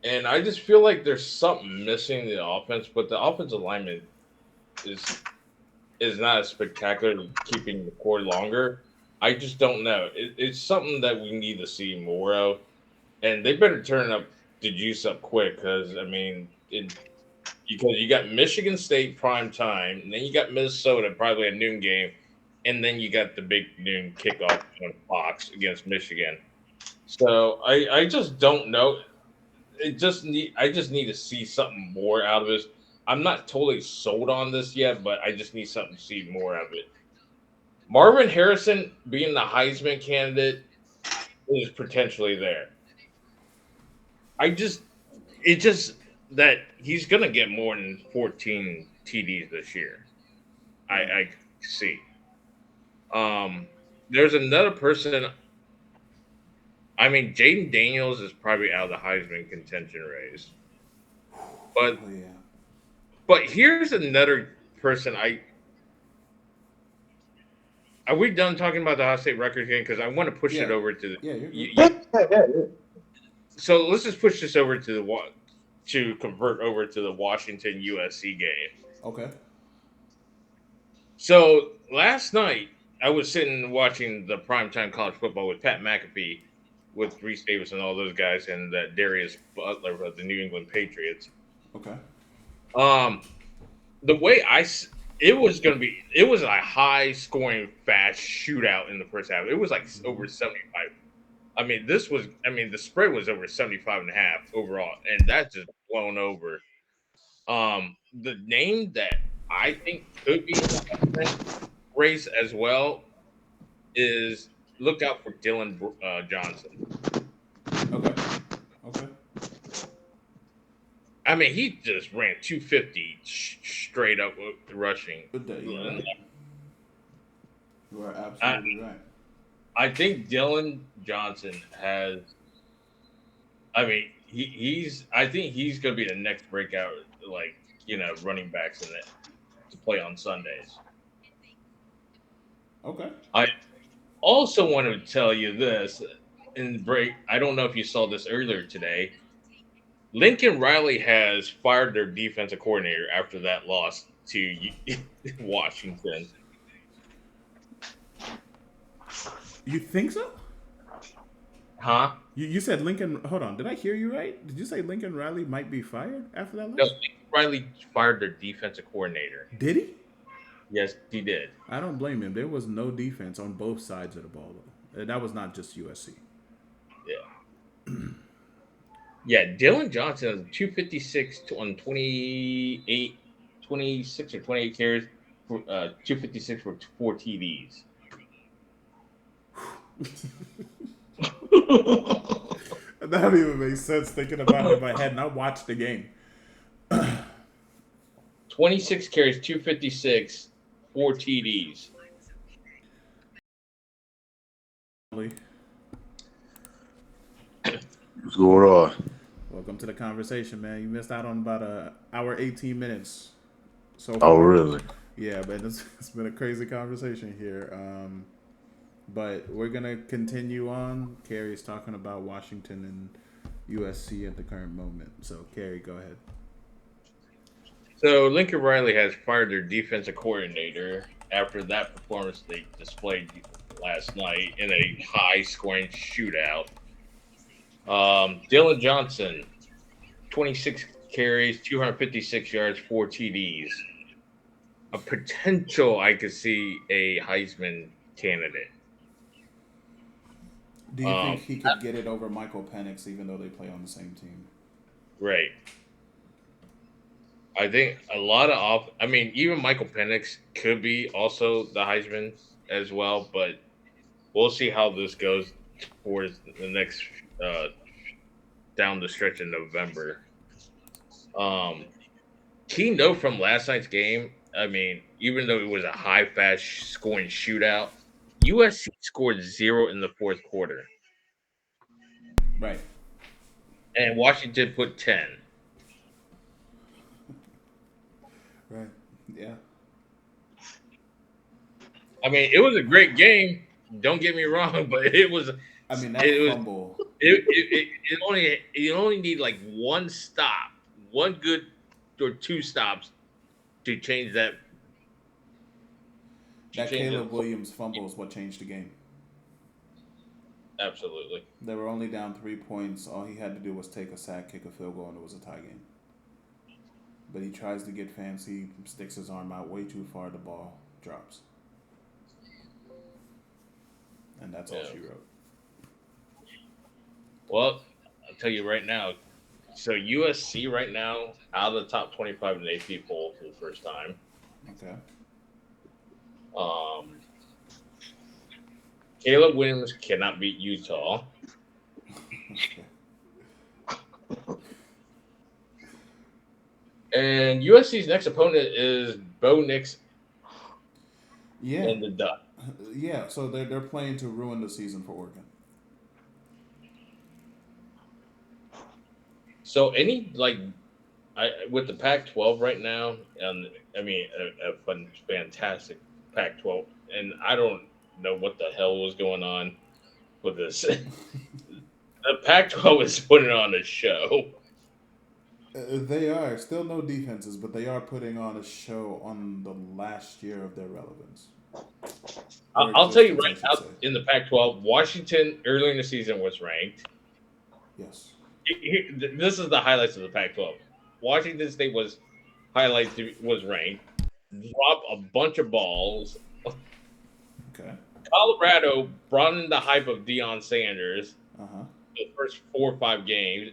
And I just feel like there's something missing in the offense, but the offensive alignment is is not as spectacular in keeping the core longer. I just don't know. It's something that we need to see more of, and they better turn up the juice up quick because I mean, because you got Michigan State prime time, and then you got Minnesota probably a noon game, and then you got the big noon kickoff on Fox against Michigan. So I just don't know. I just need to see something more out of this. I'm not totally sold on this yet, but I just need something to see more of it. Marvin Harrison being the Heisman candidate is potentially there. I just it just that he's gonna get more than 14 TDs this year. Right. I see. Um, there's another person. I mean, Jaden Daniels is probably out of the Heisman contention race, but Oh yeah. here's another person. I Are we done talking about the Ohio State record game? Because I want to push it Yeah. over to the. Yeah. You're good. Yeah. So let's just push this over to to convert over to the Washington USC game. Okay. So last night I was sitting watching the primetime college football with Pat McAfee, with Reese Davis and all those guys, and Darius Butler of the New England Patriots. Okay. Um, the way it was a high scoring fast shootout in the first half. It was like Hmm. over 75. I mean, the spread was over 75 and a half overall, and that's just blown over. The name that I think could be in the Heisman race as well is look out for Dylan Johnson. Okay. Okay. I mean, he just ran 250 straight up rushing. Good day. You're right. You are I, absolutely right. I think Dylan Johnson has. I mean, I think he's going to be the next breakout, like running backs in it to play on Sundays. Okay. I also want to tell you this in the break. I don't know if you saw this earlier today. Lincoln Riley has fired their defensive coordinator after that loss to Washington. You think so? Huh? You said Lincoln. Hold on. Did I hear you right? Did you say Lincoln Riley might be fired after that No, loss? Lincoln Riley fired their defensive coordinator. Did he? Yes, he did. I don't blame him. There was no defense on both sides of the ball, though. That was not just USC. Yeah. Yeah, Dylan Johnson has 256 on 26 or 28 carries for 256 for 4 TDs. That don't even make sense thinking about it in my head, and I watched the game. 26 carries, 256, 4 TDs. What's going on? Welcome to the conversation, man. You missed out on about a hour 18 minutes so Oh, far. really? Yeah, but it's been a crazy conversation here. But we're gonna continue on. Carrie's talking about Washington and USC at the current moment. So Carrie, go ahead. So Lincoln Riley has fired their defensive coordinator after that performance they displayed last night in a high-scoring shootout. Dylan Johnson, 26 carries, 256 yards, 4 TDs. A potential I could see a Heisman candidate. Do you think he could get it over Michael Penix, even though they play on the same team? Right. I think a lot of off. I mean, even Michael Penix could be also the Heisman as well, but we'll see how this goes towards the next uh, down the stretch in November. Um, Key note from last night's game. I mean, even though it was a high fast scoring shootout, USC scored zero in the fourth quarter, Right. and Washington put 10. Right. Yeah. I mean, it was a great game. Don't get me wrong, but I mean that it was fumble. it only you only need like one stop, one good or two stops to change that. To That change it. Caleb Williams fumble is what changed the game. Absolutely. They were only down 3 points. All he had to do was take a sack, kick a field goal, and it was a tie game. But he tries to get fancy, sticks his arm out way too far, the ball drops. And that's all Yeah. she wrote. Well, I'll tell you right now. So USC right now out of the top 25 in the AP poll for the first time. Okay. Um, Caleb Williams cannot beat Utah. Okay. And USC's next opponent is Bo Nix Yeah. and the Duck. Yeah, so they're playing to ruin the season for Oregon. So any with the Pac-12 right now, and I mean a fantastic Pac-12, and I don't know what the hell was going on with this. The Pac-12 is putting on a show. They are still no defenses, but they are putting on a show on the last year of their relevance. I'll tell you Existence, I right should now, say. in the Pac-12, Washington early in the season was ranked. Yes. This is the highlights of the Pac-12. Washington State was ranked, dropped a bunch of balls. Okay. Colorado brought in the hype of Deion Sanders Uh-huh. the first 4 or 5 games.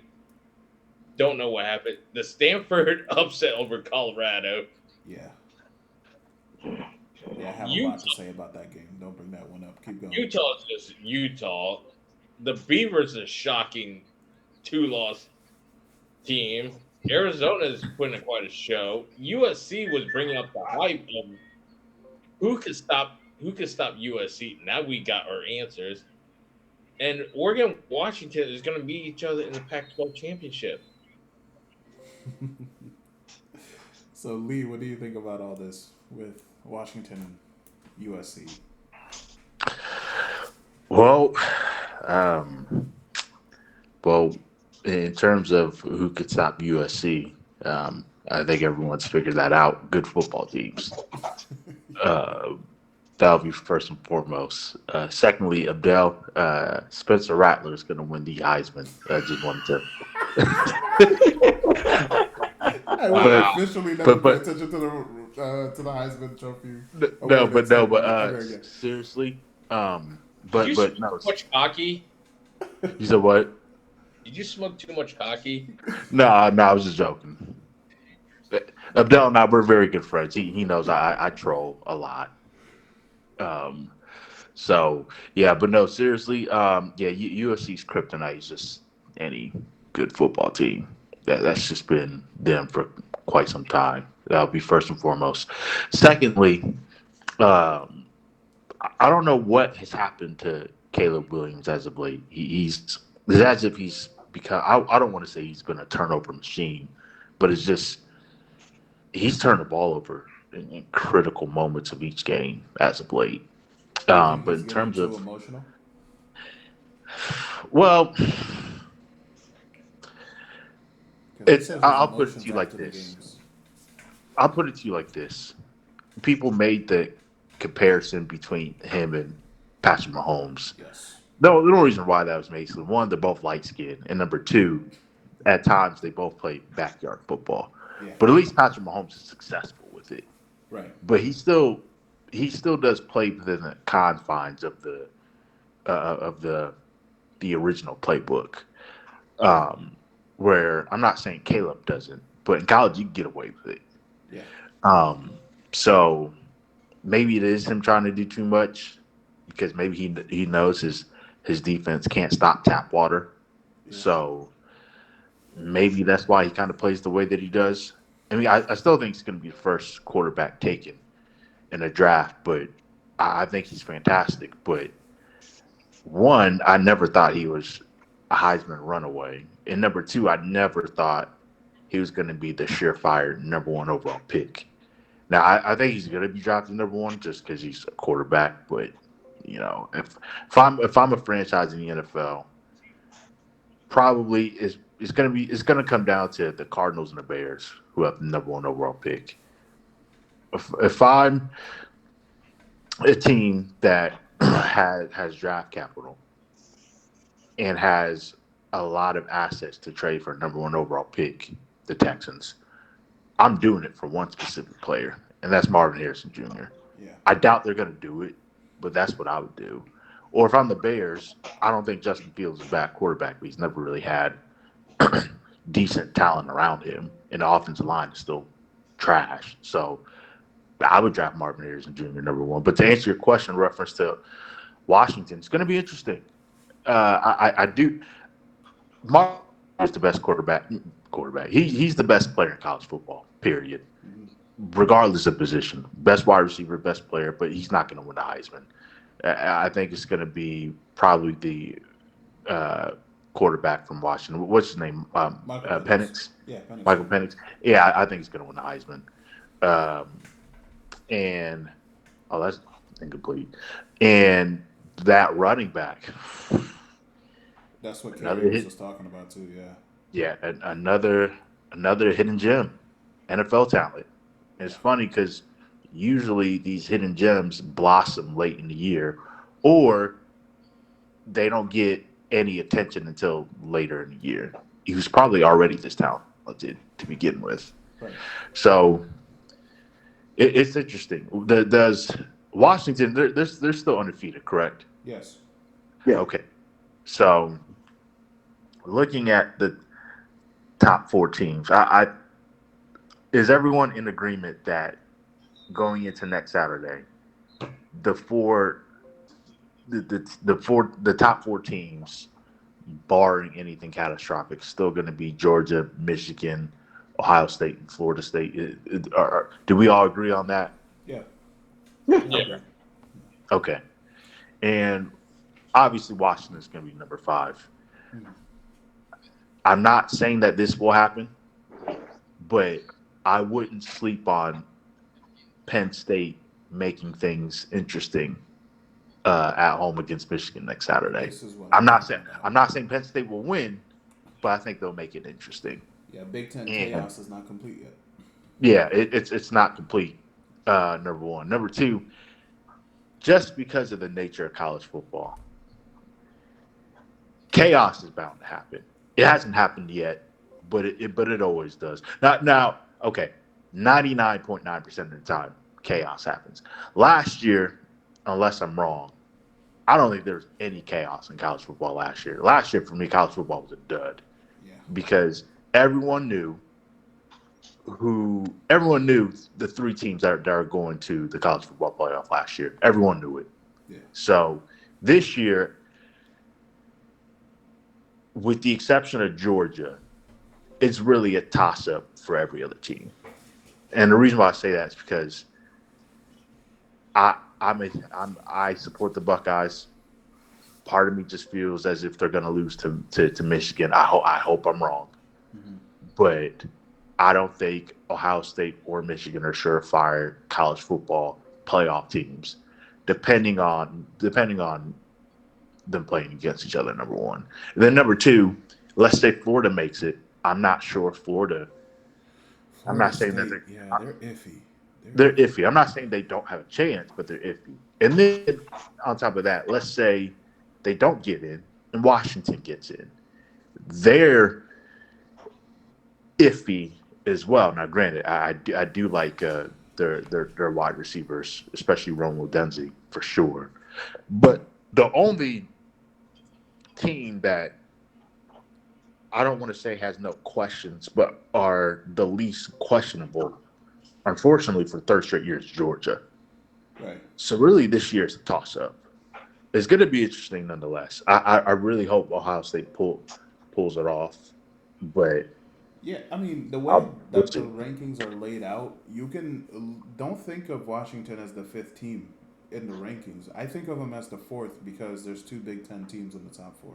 Don't know what happened. The Stanford upset over Colorado. Yeah. Yeah, I have a lot to say about that game. Don't bring that one up. Keep going. Utah is just Utah. The Beavers is shocking 2-loss team. Arizona is putting in quite a show. USC was bringing up the hype of who could stop USC. Now we got our answers. And Oregon, Washington is going to meet each other in the Pac-12 championship. So, Lee, what do you think about all this with Washington and USC? Well, well, in terms of who could stop USC, I think everyone's figured that out. Good football teams. That'll be first and foremost. Secondly, Abdel, Spencer Rattler is going to win the Heisman. I just wanted to. I Wow. would officially never But- pay attention to the Heisman Trophy. But seriously, Did you smoke no. too much cocky? You said what? Did you smoke too much cocky? No, I was just joking. Abdel and I, we're very good friends. He knows I troll a lot. So yeah, but no, seriously, USC's kryptonite is just any good football team. That's just been them for quite some time. That'll be first and foremost. Secondly, I don't know what has happened to Caleb Williams as of late. It's as if he's become. I don't want to say he's been a turnover machine, but it's just he's turned the ball over in critical moments of each game as of late. Do you think But he's in getting terms too of, emotional? well, Because he says his I'll put it to emotions you like after the this. games. I'll put it to you like this. People made the comparison between him and Patrick Mahomes. Yes. No, the only reason why that was made is one, they're both light skinned, and number two, at times they both play backyard football. Yeah. But at least Patrick Mahomes is successful with it. Right. But he still does play within the confines of the original playbook. Um, where I'm not saying Caleb doesn't, but in college you can get away with it. Yeah. So maybe it is him trying to do too much because maybe he knows his defense can't stop tap water. Yeah. So maybe that's why he kind of plays the way that he does. I mean, I still think he's going to be the first quarterback taken in a draft, but I think he's fantastic. But one, I never thought he was a Heisman runaway, and number two, I never thought he was going to be the surefire number one overall pick. Now, I think he's going to be drafted number one just because he's a quarterback. But if I'm a franchise in the NFL, probably it's going to come down to the Cardinals and the Bears who have the number one overall pick. If I'm a team that has draft capital and has a lot of assets to trade for a number one overall pick, the Texans, I'm doing it for one specific player, and that's Marvin Harrison Jr. Yeah. I doubt they're going to do it, but that's what I would do. Or if I'm the Bears, I don't think Justin Fields is a bad quarterback, but he's never really had decent talent around him, and the offensive line is still trash. So I would draft Marvin Harrison Jr. number one. But to answer your question in reference to Washington, it's going to be interesting. I do. Marvin is the best quarterback. He's the best player in college football. Period. Regardless of position, best wide receiver, best player, but he's not going to win the Heisman. I think it's going to be probably the quarterback from Washington. What's his name? Penix. Yeah, Penix. Michael Penix. Yeah, I think he's going to win the Heisman. And that's incomplete. And that running back. That's what Another Kerry hit. was talking about too. Yeah. Yeah, another hidden gem, NFL talent. And it's funny because usually these hidden gems blossom late in the year, or they don't get any attention until later in the year. He was probably already this talented to begin with. Right. So it's interesting. Does Washington? They're still undefeated, correct? Yes. Yeah. Okay. So looking at the top four teams, is everyone in agreement that going into next Saturday, the top four teams, barring anything catastrophic, still going to be Georgia, Michigan, Ohio State, and Florida State? Do we all agree on that? Yeah. Yeah. Okay. And obviously Washington is going to be number 5. I'm not saying that this will happen, but I wouldn't sleep on Penn State making things interesting at home against Michigan next Saturday. I'm not saying Penn State will win, but I think they'll make it interesting. Yeah, Big Ten chaos is not complete yet. Yeah, it's not complete. Number one. Number two, just because of the nature of college football, chaos is bound to happen. It hasn't happened yet, but it always does. Now, okay, 99.9% of the time, chaos happens. Last year, unless I'm wrong, I don't think there was any chaos in college football last year. Last year, for me, college football was a dud. Yeah. Because everyone knew the 3 teams that are going to the college football playoff last year. Everyone knew it. Yeah. So this year, with the exception of Georgia, it's really a toss-up for every other team. And the reason why I say that is because I support the Buckeyes. Part of me just feels as if they're going to lose to Michigan. I hope I'm wrong. Mm-hmm. But I don't think Ohio State or Michigan are surefire college football playoff teams. depending on them playing against each other. Number one, and then number two, let's say Florida makes it. I'm not sure Florida. I'm Florida not saying that State, yeah, they're iffy. they're iffy. I'm not saying they don't have a chance, but they're iffy. And then on top of that, let's say they don't get in and Washington gets in. They're iffy as well. Now, granted, I do like their wide receivers, especially Romo Denzi for sure. But the only team that I don't want to say has no questions, but are the least questionable, unfortunately, for the third straight year is Georgia. Right. So really, this year is a toss-up. It's going to be interesting nonetheless. I really hope Ohio State pulls it off, but Yeah, I mean, the way we'll that the see. rankings are laid out, you can don't think of Washington as the fifth team in the rankings. I think of them as the fourth because there's two Big Ten teams in the top four.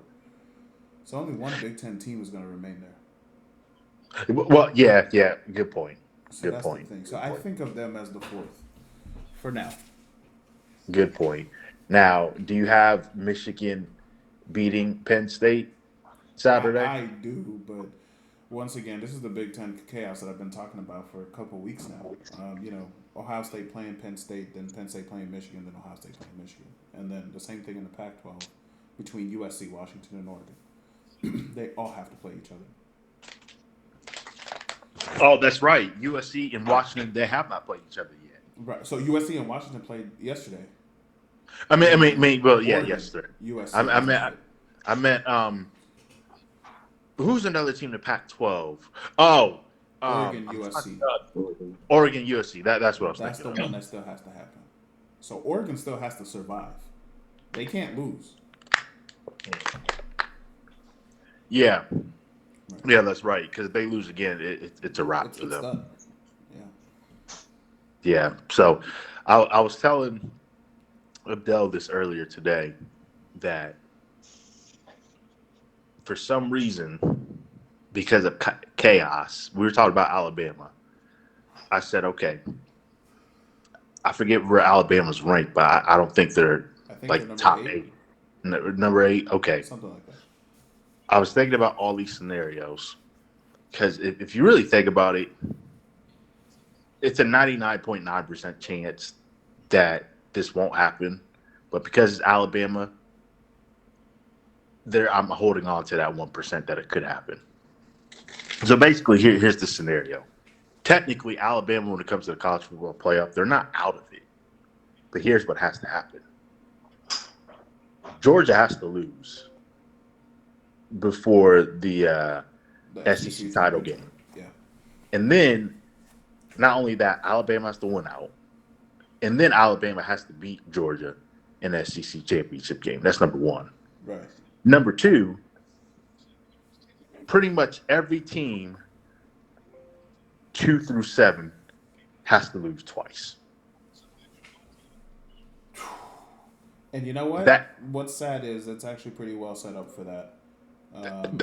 So only one Big Ten team is going to remain there. Well, yeah, good point. So Good that's point. the thing. So I think of them as the fourth for now. Good point. Now, do you have Michigan beating Penn State Saturday? I do, but once again, this is the Big Ten chaos that I've been talking about for a couple of weeks now. Ohio State playing Penn State, then Penn State playing Michigan, then Ohio State playing Michigan. And then the same thing in the Pac-12 between USC, Washington, and Oregon. They all have to play each other. Oh, that's right. USC and Washington, they have not played each other yet. Right. So USC and Washington played yesterday. Well, yeah, Oregon, yesterday. USC. I meant, who's another team in the Pac-12? Oh, Oregon, USC. Oregon, USC. That's what I was That's the thinking. one that still has to happen. So Oregon still has to survive. They can't lose. Yeah. Right. Yeah, that's right. Because if they lose again, it's a wrap for them. Done. Yeah. Yeah. So I was telling Abdel this earlier today that for some reason, because of chaos, we were talking about Alabama. I said, okay, I forget where Alabama's ranked, but I don't think they're like top 8. Number 8? Okay. Something like that. I was thinking about all these scenarios because if you really think about it, it's a 99.9% chance that this won't happen. But because it's Alabama, I'm holding on to that 1% that it could happen. So basically, here's the scenario. Technically, Alabama, when it comes to the college football playoff, they're not out of it. But here's what has to happen. Georgia has to lose before the SEC title game. Yeah. And then, not only that, Alabama has to win out. And then Alabama has to beat Georgia in the SEC championship game. That's number 1. Right. Number 2, pretty much every team 2 through 7 has to lose twice. And you know what? What's sad is it's actually pretty well set up for that.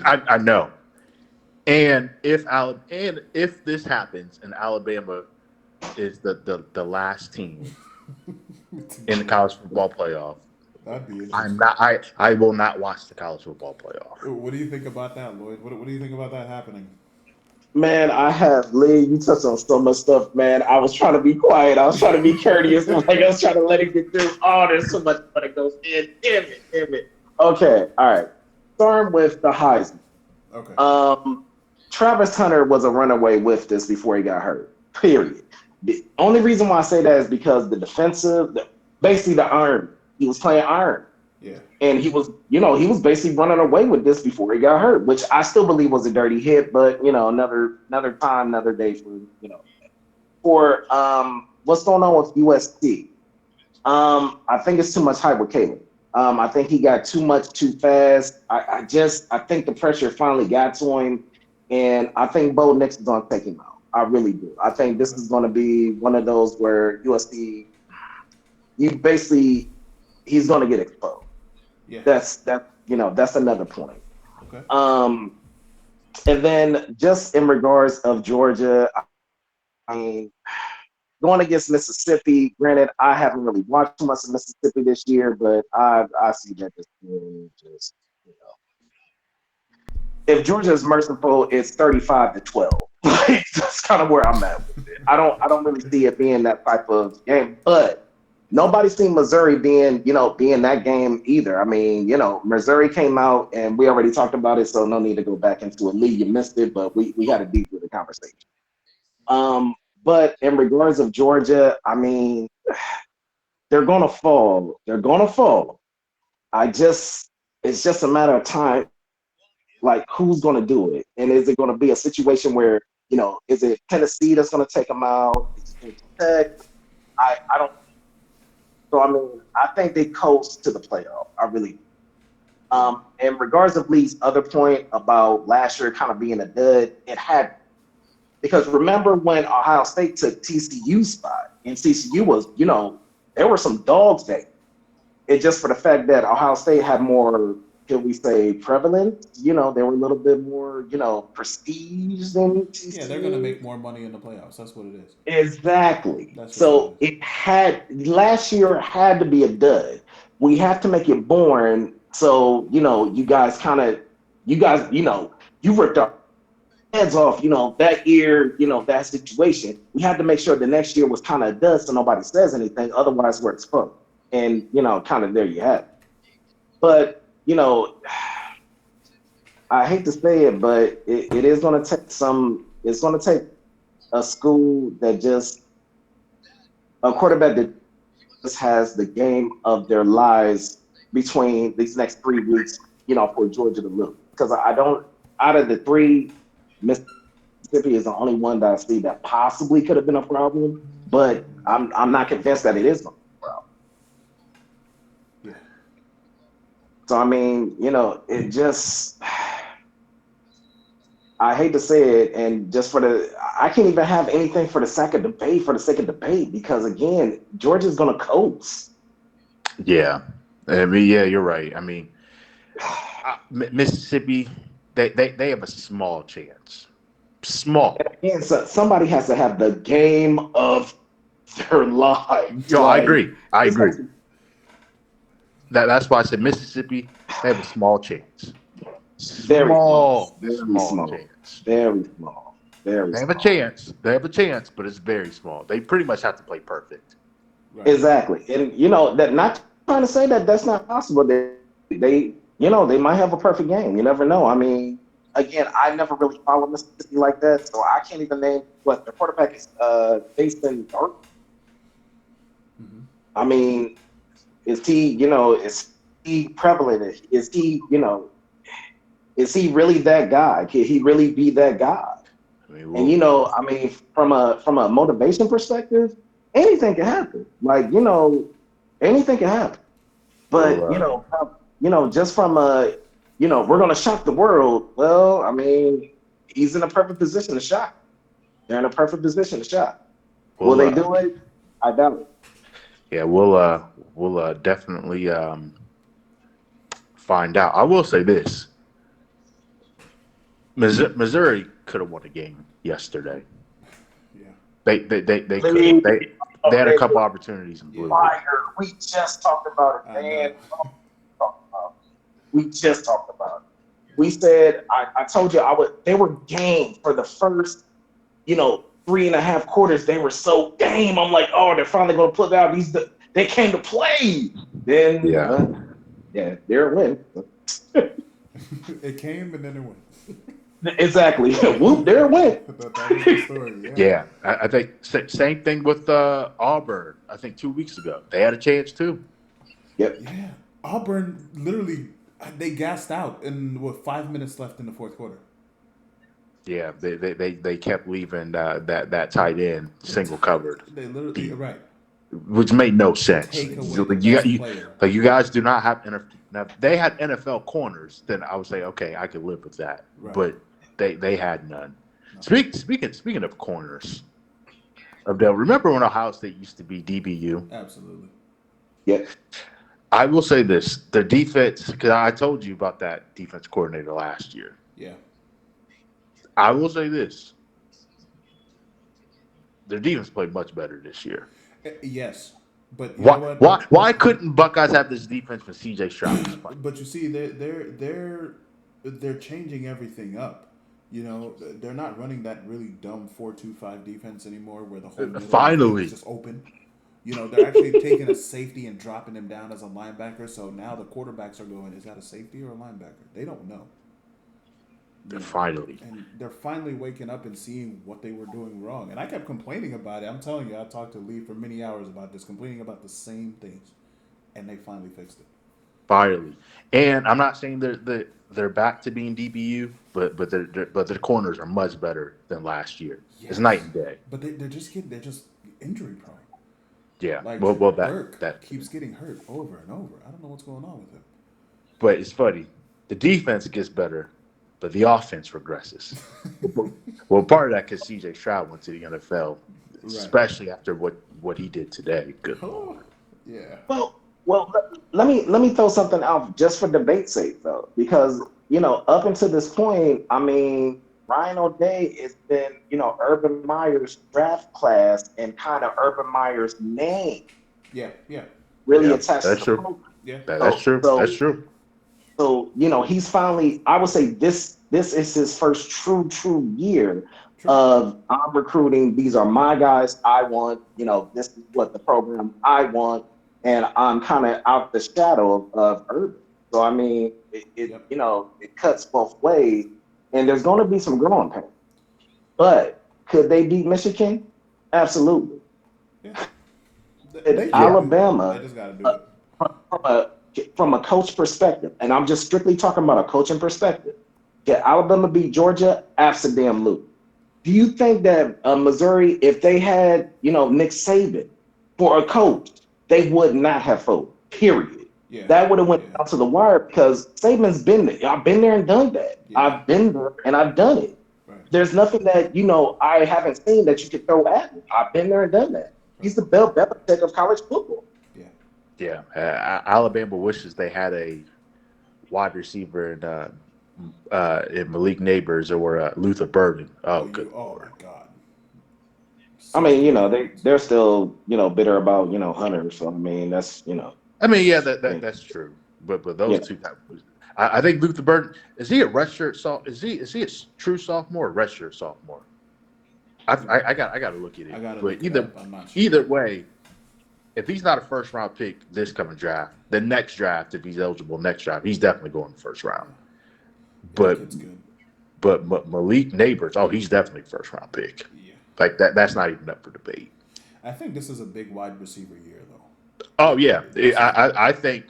I know. And if this happens and Alabama is the last team in the college football playoff, that'd be interesting. I will not watch the college football playoff. What do you think about that, Lloyd? What do you think about that happening? Man, Lee, you touched on so much stuff, man. I was trying to be quiet. I was trying to be courteous. I was trying to let it get through. Oh, there's so much that goes in. Damn it. Okay, all right. Starting with the Heisman. Okay. Travis Hunter was a runaway with this before he got hurt. Period. The only reason why I say that is because basically the iron. He was playing iron. Yeah. And he was basically running away with this before he got hurt, which I still believe was a dirty hit, but another time, another day for what's going on with USC. I think it's too much hype with Caleb. I think he got too much too fast. I think the pressure finally got to him, and I think Bo Nix is going to take him out. I really do. I think this is going to be one of those where USC, he's going to get exposed. Yeah. That's another point. Okay. And then just in regards of Georgia, I mean, going against Mississippi. Granted, I haven't really watched too much of Mississippi this year, but I see that this being just, you know, if Georgia is merciful, it's 35-12. Like, that's kind of where I'm at with it. I don't really see it being that type of game, but nobody's seen Missouri being that game either. I mean, Missouri came out and we already talked about it, so no need to go back into it. Lee, you missed it, but we had a deep with the conversation. But in regards of Georgia, I mean, they're gonna fall. They're gonna fall. It's just a matter of time. Like, who's gonna do it, and is it gonna be a situation where is it Tennessee that's gonna take them out? Is it Georgia Tech? I don't. So I mean, I think they coast to the playoff. I really. In regards of Lee's other point about last year kind of being a dud, it had. Because remember when Ohio State took TCU's spot, and TCU was, there were some dogs there. It just for the fact that Ohio State had more, could we say, prevalent? They were a little bit more, prestige than TCU. Yeah, they're going to make more money in the playoffs. That's what it is. Exactly. That's so last year had to be a dud. We have to make it boring. So, you guys, you ripped up heads off, that year, that situation. We had to make sure the next year was kind of dust so nobody says anything. Otherwise, we're exposed. And, kind of there you have it. But, I hate to say it, but it is going to take it's going to take a school that a quarterback that just has the game of their lives between these next 3 weeks, for Georgia to lose. Because out of the three, Mississippi is the only one that I see that possibly could have been a problem, but I'm not convinced that it is a problem. Yeah. So I mean, it just, I hate to say it, and just I can't even have anything for the sake of debate because again, Georgia's gonna coast. Yeah, I mean, yeah, you're right. I mean, Mississippi. They have a small chance. Small. And so somebody has to have the game of their lives. Yo, I agree. That's why I said Mississippi. They have a small chance. Small chance. Very small. They have a chance. They have a chance, but it's very small. They pretty much have to play perfect. Right. Exactly, and that not trying to say that that's not possible. They might have a perfect game. You never know. I mean, again, I never really followed Mississippi like that, so I can't even name what their quarterback is based in Dark. Mm-hmm. I mean, is he prevalent? Is he really that guy? Can he really be that guy? I mean, from a motivation perspective, anything can happen. Like, anything can happen. But just from we're gonna shock the world. Well, I mean, he's in a perfect position to shock. They're in a perfect position to shock. Will they do it? I doubt it. Yeah, we'll definitely find out. I will say this: Missouri could have won a game yesterday. Yeah, they could. They had a couple opportunities and blew it. We just talked about it, man. We just talked about it. We said, I told you they were game for the first, 3.5 quarters. They were so game. I'm like, oh, they're finally going to put out they came to play. Then, they're a win. It came and then it went. Exactly. Whoop, they're a win. That was the story, yeah. I think same thing with Auburn. I think 2 weeks ago. They had a chance too. Yep. Yeah. Auburn literally, they gassed out in 5 minutes left in the fourth quarter. Yeah, they kept leaving that tight end single covered. They literally right, which made no sense. You guys do not have NFL. Now, if they had NFL corners, then I would say okay, I could live with that. Right. But they had none. No. Speaking of corners, remember when Ohio State used to be DBU? Absolutely. Yeah. I will say this: the defense, because I told you about that defense coordinator last year. Yeah. I will say this: their defense played much better this year. Yes, but you know Why what? why couldn't Buckeyes have this defense when C.J. Stroud was playing? But you see, they're changing everything up. You know, they're not running that really dumb 4-2-5 defense anymore, where the whole middle of the field is Finally, just open. You know, they're actually taking a safety and dropping him down as a linebacker. So now the quarterbacks are going, is that a safety or a linebacker? They don't know. You know, finally. and they're finally waking up and seeing what they were doing wrong. And I kept complaining about it. I'm telling you, I talked to Lee for many hours about this, complaining about the same things, and they finally fixed it. Finally, and I'm not saying they're back to being DBU, but their corners are much better than last year. It's night Yes, and day. but they're just injury prone. Yeah. Like Well, Burke that. keeps getting hurt over and over. I don't know what's going on with him. But it's funny. The defense gets better, but the offense regresses. Well, part of that because C.J. Stroud went to the NFL, Right. especially after what he did today. Good Oh, Lord. yeah. Well, let me throw something out just for debate's sake, though, because up until this point, I mean, Ryan O'Day has been Urban Meyer's draft class and kind of Urban Meyer's name Yeah, yeah, really Yeah, attached to that's the true. program. yeah. That's true. That's So true. he's finally, I would say this is his first true year True. of I'm recruiting. These are my guys. I want. This is what the program I want, and I'm kind of out the shadow of Urban. So I mean, Yep. it cuts both ways, and there's going to be some growing pains. But could they beat Michigan? Absolutely. Yeah. They Could can do that. They Alabama, just got to do uh, it. from a from a coach perspective, and I'm just strictly talking about a coaching perspective. Can Alabama beat Georgia? Absolutely. Do you think that Missouri, if they had Nick Saban for a coach, they would not have folded? Period. Yeah, That would have went yeah, down to the wire because Saban's been there. I've been there and done that. yeah. I've been there and I've done it. Right, There's nothing that I haven't seen that you could throw at me. I've been there and done that. right. He's the Bill Belichick of college football. Yeah, Yeah. Alabama wishes they had a wide receiver in Malik Neighbors or Luther Burden. Oh, good Oh my Lord. God. I mean, 16 pounds. they're still bitter about Hunter. So I mean, that's I mean, yeah, thing. that's true. But Yeah. those two, I think Luther Burden is he a redshirt sophomore? Is he a true sophomore or redshirt sophomore? I got to look at it. I gotta But look it up. I'm not sure. either way, if he's not a first round pick this coming draft, the next draft, if he's eligible next draft, he's definitely going the first round. Yeah, But that kid's good. Malik Neighbors, oh, he's definitely a first round pick. Yeah, Like that's not even up for debate. I think this is a big wide receiver year, though. Oh yeah, I think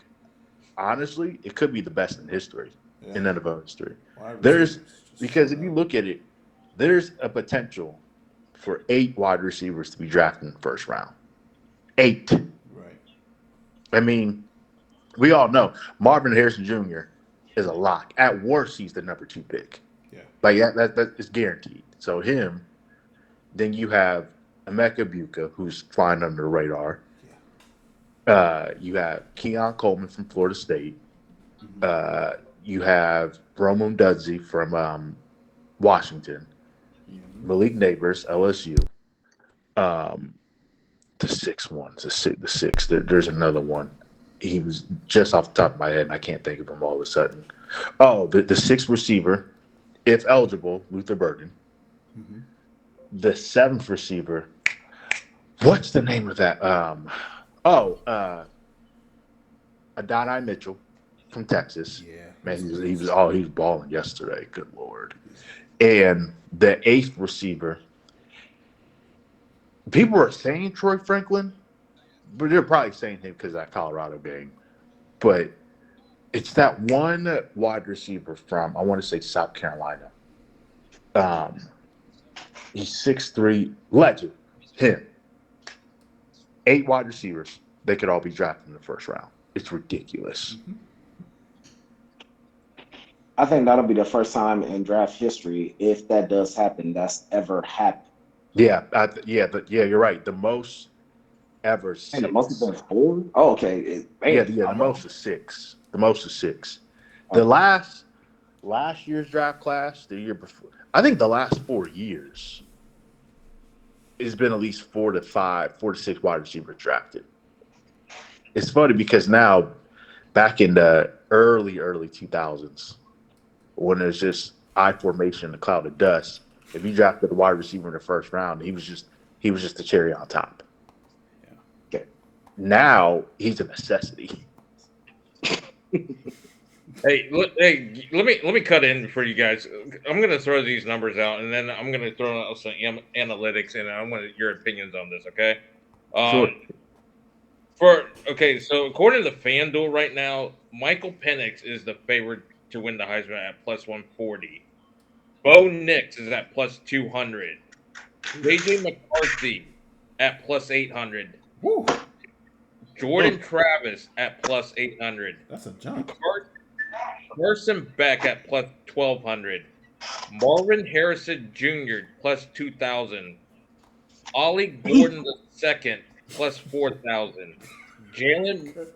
honestly it could be the best in history in Yeah, NFL history. wide There's receivers. Just because if showing you up. look at it, there's a potential for 8 wide receivers to be drafted in the first round. 8. Right. I mean, we all know Marvin Harrison Jr. is a lock. At worst, he's the number 2 pick. Yeah. Like that is guaranteed. So him, then you have Emeka Buka, who's flying under the radar. You have Keon Coleman from Florida State. You have Rome Odunze from Washington. Malik Neighbors, LSU. The 6th one, the sixth. There's another one. He was just off the top of my head, and I can't think of him all of a sudden. Oh, the 6th receiver, if eligible, Luther Burden. Mm-hmm. The 7th receiver, what's the name of that? Adonai Mitchell from Texas. Yeah. Man, he was balling yesterday. Good Lord. And the 8th receiver, people are saying Troy Franklin, but they're probably saying him because of that Colorado game. But it's that one wide receiver from, I want to say, South Carolina. He's 6'3", legend. Him. 8 wide receivers. They could all be drafted in the first round. It's ridiculous. Mm-hmm. I think that'll be the first time in draft history, if that does happen, that's ever happened. Yeah, you're right. The most ever 6. And the most has been 4? Oh, okay. The most is 6. The most is 6. The last year's draft class, the year before, I think the last 4 years, it's been at least 4 to 6 wide receivers drafted. It's funny because now, back in the early 2000s, when there's just I formation, a cloud of dust, if you drafted a wide receiver in the first round, he was just the cherry on top. Okay. Now he's a necessity. Hey, let me cut in for you guys. I'm gonna throw these numbers out, and then I'm gonna throw out some analytics, and I want your opinions on this. Okay. Sure. So according to FanDuel right now, Michael Penix is the favorite to win the Heisman at plus 140. Bo Nix is at plus 200. JJ McCarthy at plus 800. Woo, Jordan Travis at plus 800. that's a jump. Carson Beck at plus 1200. Marvin Harrison Jr. plus 2000. Ollie Gordon II plus 4,000. Jalen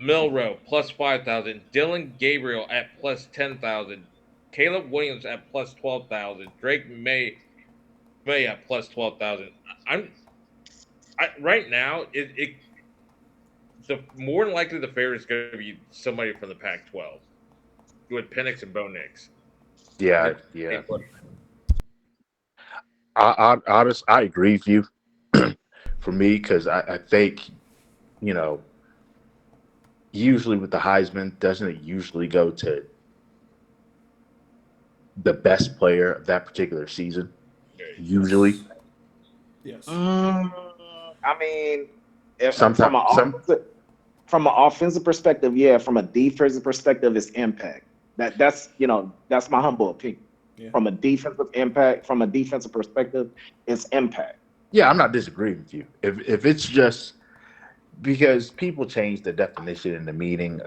Milrow plus 5,000. Dylan Gabriel at plus 10,000. Caleb Williams at plus 12,000. Drake May at plus 12,000. Right now the more than likely the favorite is going to be somebody from the Pac-12 with Penix and Bo Nix. Yeah. I agree with you. For me, because I think, usually with the Heisman, doesn't it usually go to the best player of that particular season? Usually. Yes. I mean, if Sometimes. from an offensive perspective, yeah. From a defensive perspective, it's impact. That's my humble opinion. Yeah. From a defensive perspective, it's impact. Yeah, I'm not disagreeing with you. If it's just because people change the definition in the meaning,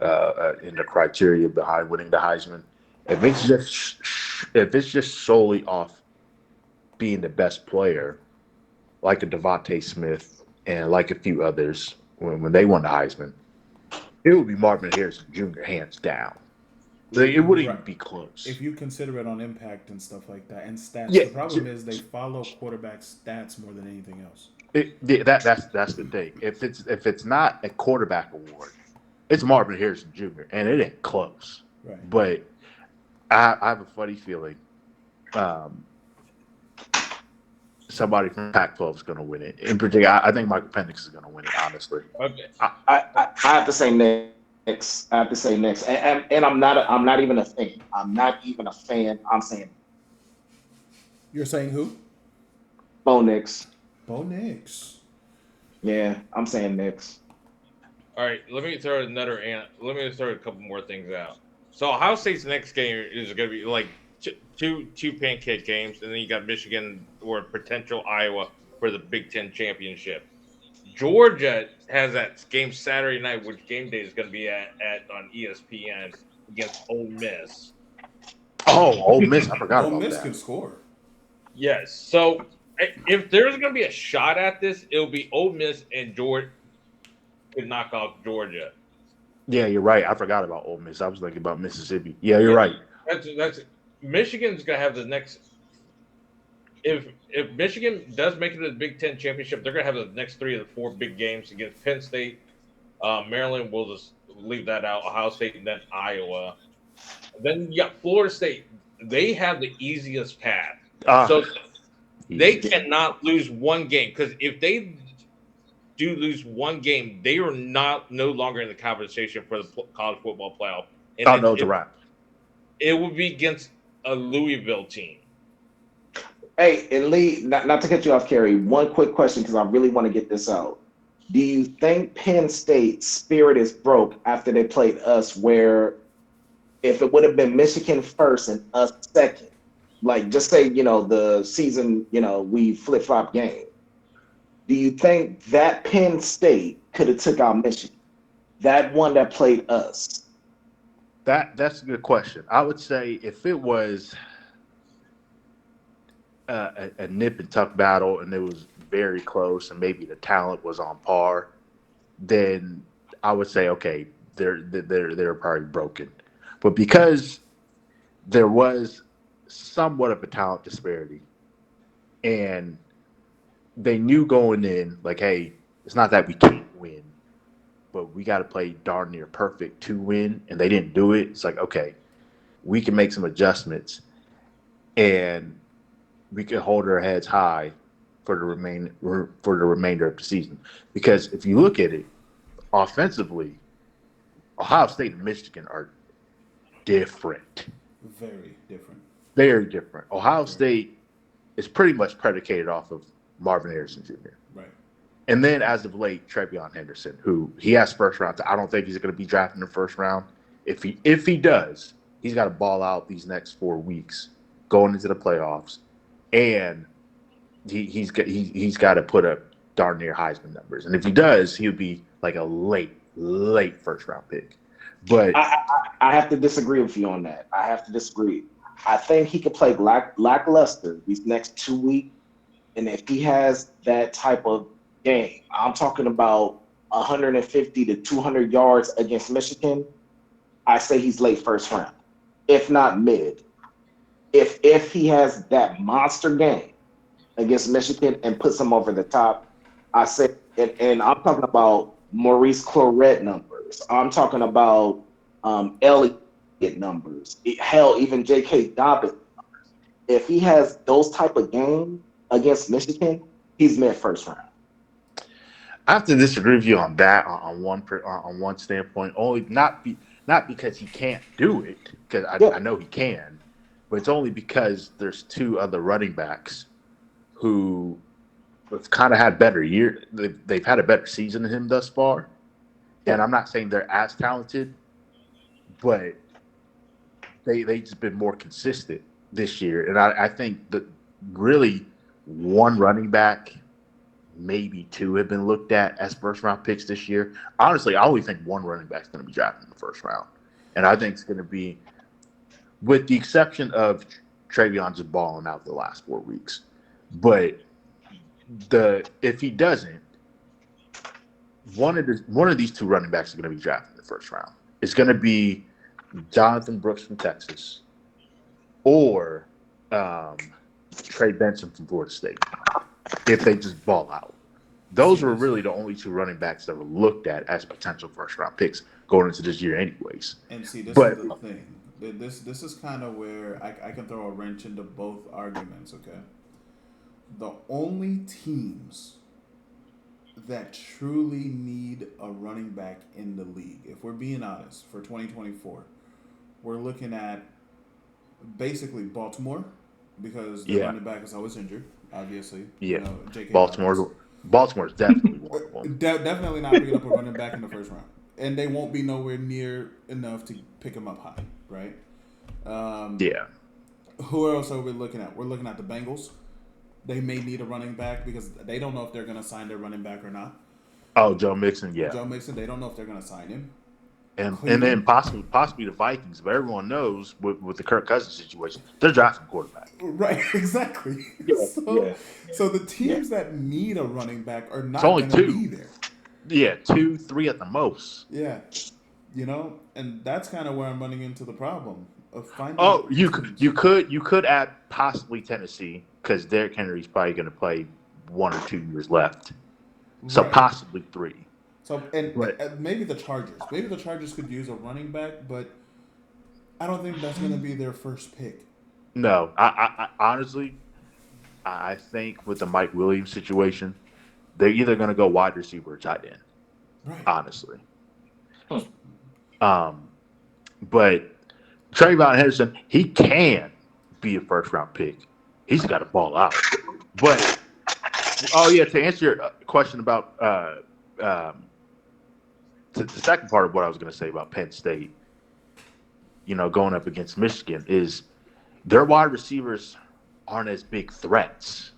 in the criteria behind winning the Heisman. If it's just solely off being the best player, like a Devontae Smith and like a few others when they won the Heisman, it would be Marvin Harrison Jr. hands down. Like, it wouldn't even be close. If you consider it on impact and stuff like that and stats, Yeah, the problem is they follow quarterback stats more than anything else. That's the thing. If it's not a quarterback award, it's Marvin Harrison Jr. and it ain't close. Right. But I have a funny feeling somebody from Pac-12 is going to win it. In particular, I think Michael Penix is going to win it. Honestly, Okay. I have to say next. And I'm not even a fan. I'm not even a fan. I'm saying You're saying who? Bo Nix. Bo Nix. Yeah, I'm saying Nix. All right, let me throw a couple more things out. So Ohio State's next game is going to be like two pancake games, and then you got Michigan or potential Iowa for the Big Ten championship. Georgia has that game Saturday night, which game day is going to be at on ESPN against Ole Miss. Oh, Ole Miss! I forgot Ole about Miss that. can score. Yes. So if there's going to be a shot at this, it'll be Ole Miss and Georgia could knock off Georgia. Yeah, you're right. I forgot about Ole Miss. I was thinking about Mississippi. Yeah, you're right. That's Michigan's going to have the next. If Michigan does make it to the Big Ten championship, they're going to have the next 3 of the 4 big games against Penn State, Maryland. We'll just leave that out. Ohio State and then Iowa. Then you got Florida State. They have the easiest path, so they cannot lose one game. Because if they do lose one game, they are no longer in the conversation for the college football playoff. And no, it's a wrap. It would be against a Louisville team. Hey, and Lee, not to cut you off, Kerry, one quick question because I really want to get this out. Do you think Penn State's spirit is broke after they played us, where if it would have been Michigan first and us second, like just say, the season, we flip-flop game, do you think that Penn State could have took out Michigan? That one that played us? That's a good question. I would say if it was a nip and tuck battle and it was very close and maybe the talent was on par, then I would say, okay, they're probably broken. But because there was somewhat of a talent disparity And they knew going in, like, hey, it's not that we can't win, but we got to play darn near perfect to win. And they didn't do it. It's like, okay, we can make some adjustments and we can hold our heads high for the remainder of the season. Because if you look at it offensively, Ohio State and Michigan are different. Very different. Very different. Ohio State is pretty much predicated off of Marvin Harrison Jr. Right. And then as of late, Trevion Henderson, who he has first round. I don't think he's going to be drafted in the first round. If he does, he's got to ball out these next 4 weeks going into the playoffs, and he's got to put up darn near Heisman numbers. And if he does, he would be like a late first round pick. But I have to disagree with you on that. I have to disagree. I think he could play lackluster these next 2 weeks, and if he has that type of game, I'm talking about 150 to 200 yards against Michigan, I say he's late first round, if not mid. If he has that monster game against Michigan and puts them over the top, I say, and I'm talking about Maurice Claret numbers. I'm talking about Elliott numbers. Hell, even J.K. Dobbins numbers. If he has those type of games against Michigan, he's mid first round. I have to disagree with you on that on one standpoint. Only not because he can't do it, because I know he can, but it's only because there's 2 other running backs who have kind of had better year. They've had a better season than him thus far, and I'm not saying they're as talented, but they just been more consistent this year. And I think that really one running back, maybe 2, have been looked at as first round picks this year. Honestly, I only think one running back is going to be drafted in the first round, and I think it's going to be, with the exception of Trevion just balling out the last 4 weeks. But if he doesn't, one of these 2 running backs is going to be drafted in the first round. It's going to be Jonathan Brooks from Texas or Trey Benson from Florida State, if they just ball out. Those were really the only 2 running backs that were looked at as potential first-round picks going into this year anyways. And see, this is the thing. This is kind of where I can throw a wrench into both arguments, okay? The only teams that truly need a running back in the league, if we're being honest, for 2024, we're looking at basically Baltimore, because the running back is always injured, obviously. Yeah. You know, J.K. Baltimore's definitely one of them. Definitely not picking up a running back in the first round. And they won't be nowhere near enough to pick him up high, right? Yeah. Who else are we looking at? We're looking at the Bengals. They may need a running back because they don't know if they're going to sign their running back or not. Oh, Joe Mixon, yeah. Joe Mixon, they don't know if they're going to sign him. And then possibly the Vikings, but everyone knows with the Kirk Cousins situation, they're drafting quarterback. Right, exactly. So the teams that need a running back are not going to be there. Yeah, 2, 3 at the most. Yeah, and that's kind of where I'm running into the problem of finding. Oh, you could add possibly Tennessee, because Derrick Henry's probably going to play 1 or 2 years left, so possibly 3. So and maybe the Chargers. Maybe the Chargers could use a running back, but I don't think that's going to be their first pick. No, I honestly, I think with the Mike Williams situation, they're either going to go wide receiver or tight end. Right. Honestly. But Trevion Henderson, he can be a first round pick. He's got to ball out. But to answer your question about the second part of what I was going to say about Penn State, going up against Michigan, is their wide receivers aren't as big threats.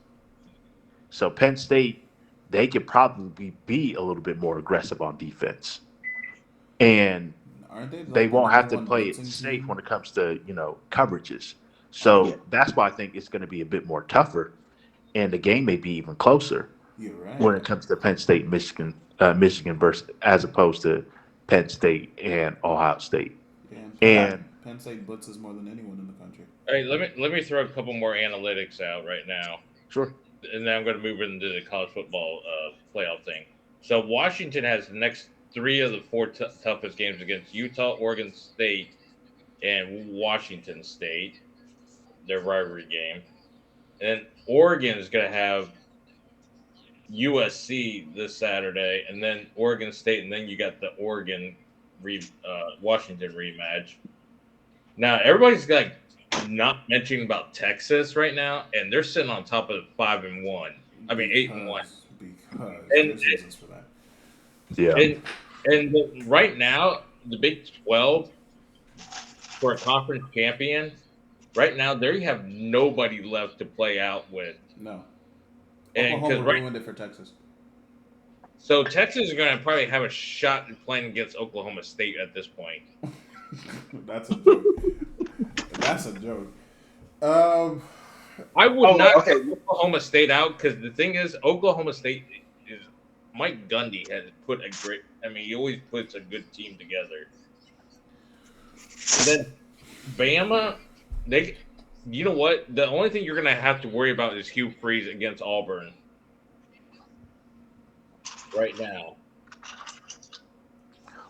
So Penn State, they could probably be a little bit more aggressive on defense. And they won't have to play it safe when it comes to, coverages. So that's why I think it's going to be a bit more tougher, and the game may be even closer when it comes to Penn State, Michigan versus, as opposed to Penn State and Ohio State. And Penn State blitzes more than anyone in the country. All right, let me throw a couple more analytics out right now. Sure. And then I'm going to move into the college football playoff thing. So Washington has the next three of the four toughest games against Utah, Oregon State, and Washington State, their rivalry game. And then Oregon is going to have USC this Saturday, and then Oregon State, and then you got the Washington rematch. Now everybody's like not mentioning about Texas right now, and they're sitting on top of 5-1. I mean 8-1. Because And there's reasons for that. Yeah. right now the Big 12 for a conference champion. Right now, they have nobody left to play out with. No. And Oklahoma because ruined it for Texas. so Texas is going to probably have a shot at playing against Oklahoma State at this point. That's a joke. That's a joke. I would not okay. put Oklahoma State out because the thing is, Oklahoma State is Mike Gundy has put a great. I mean, he always puts a good team together. And then Bama, you know what? The only thing you're going to have to worry about is Hugh Freeze against Auburn right now.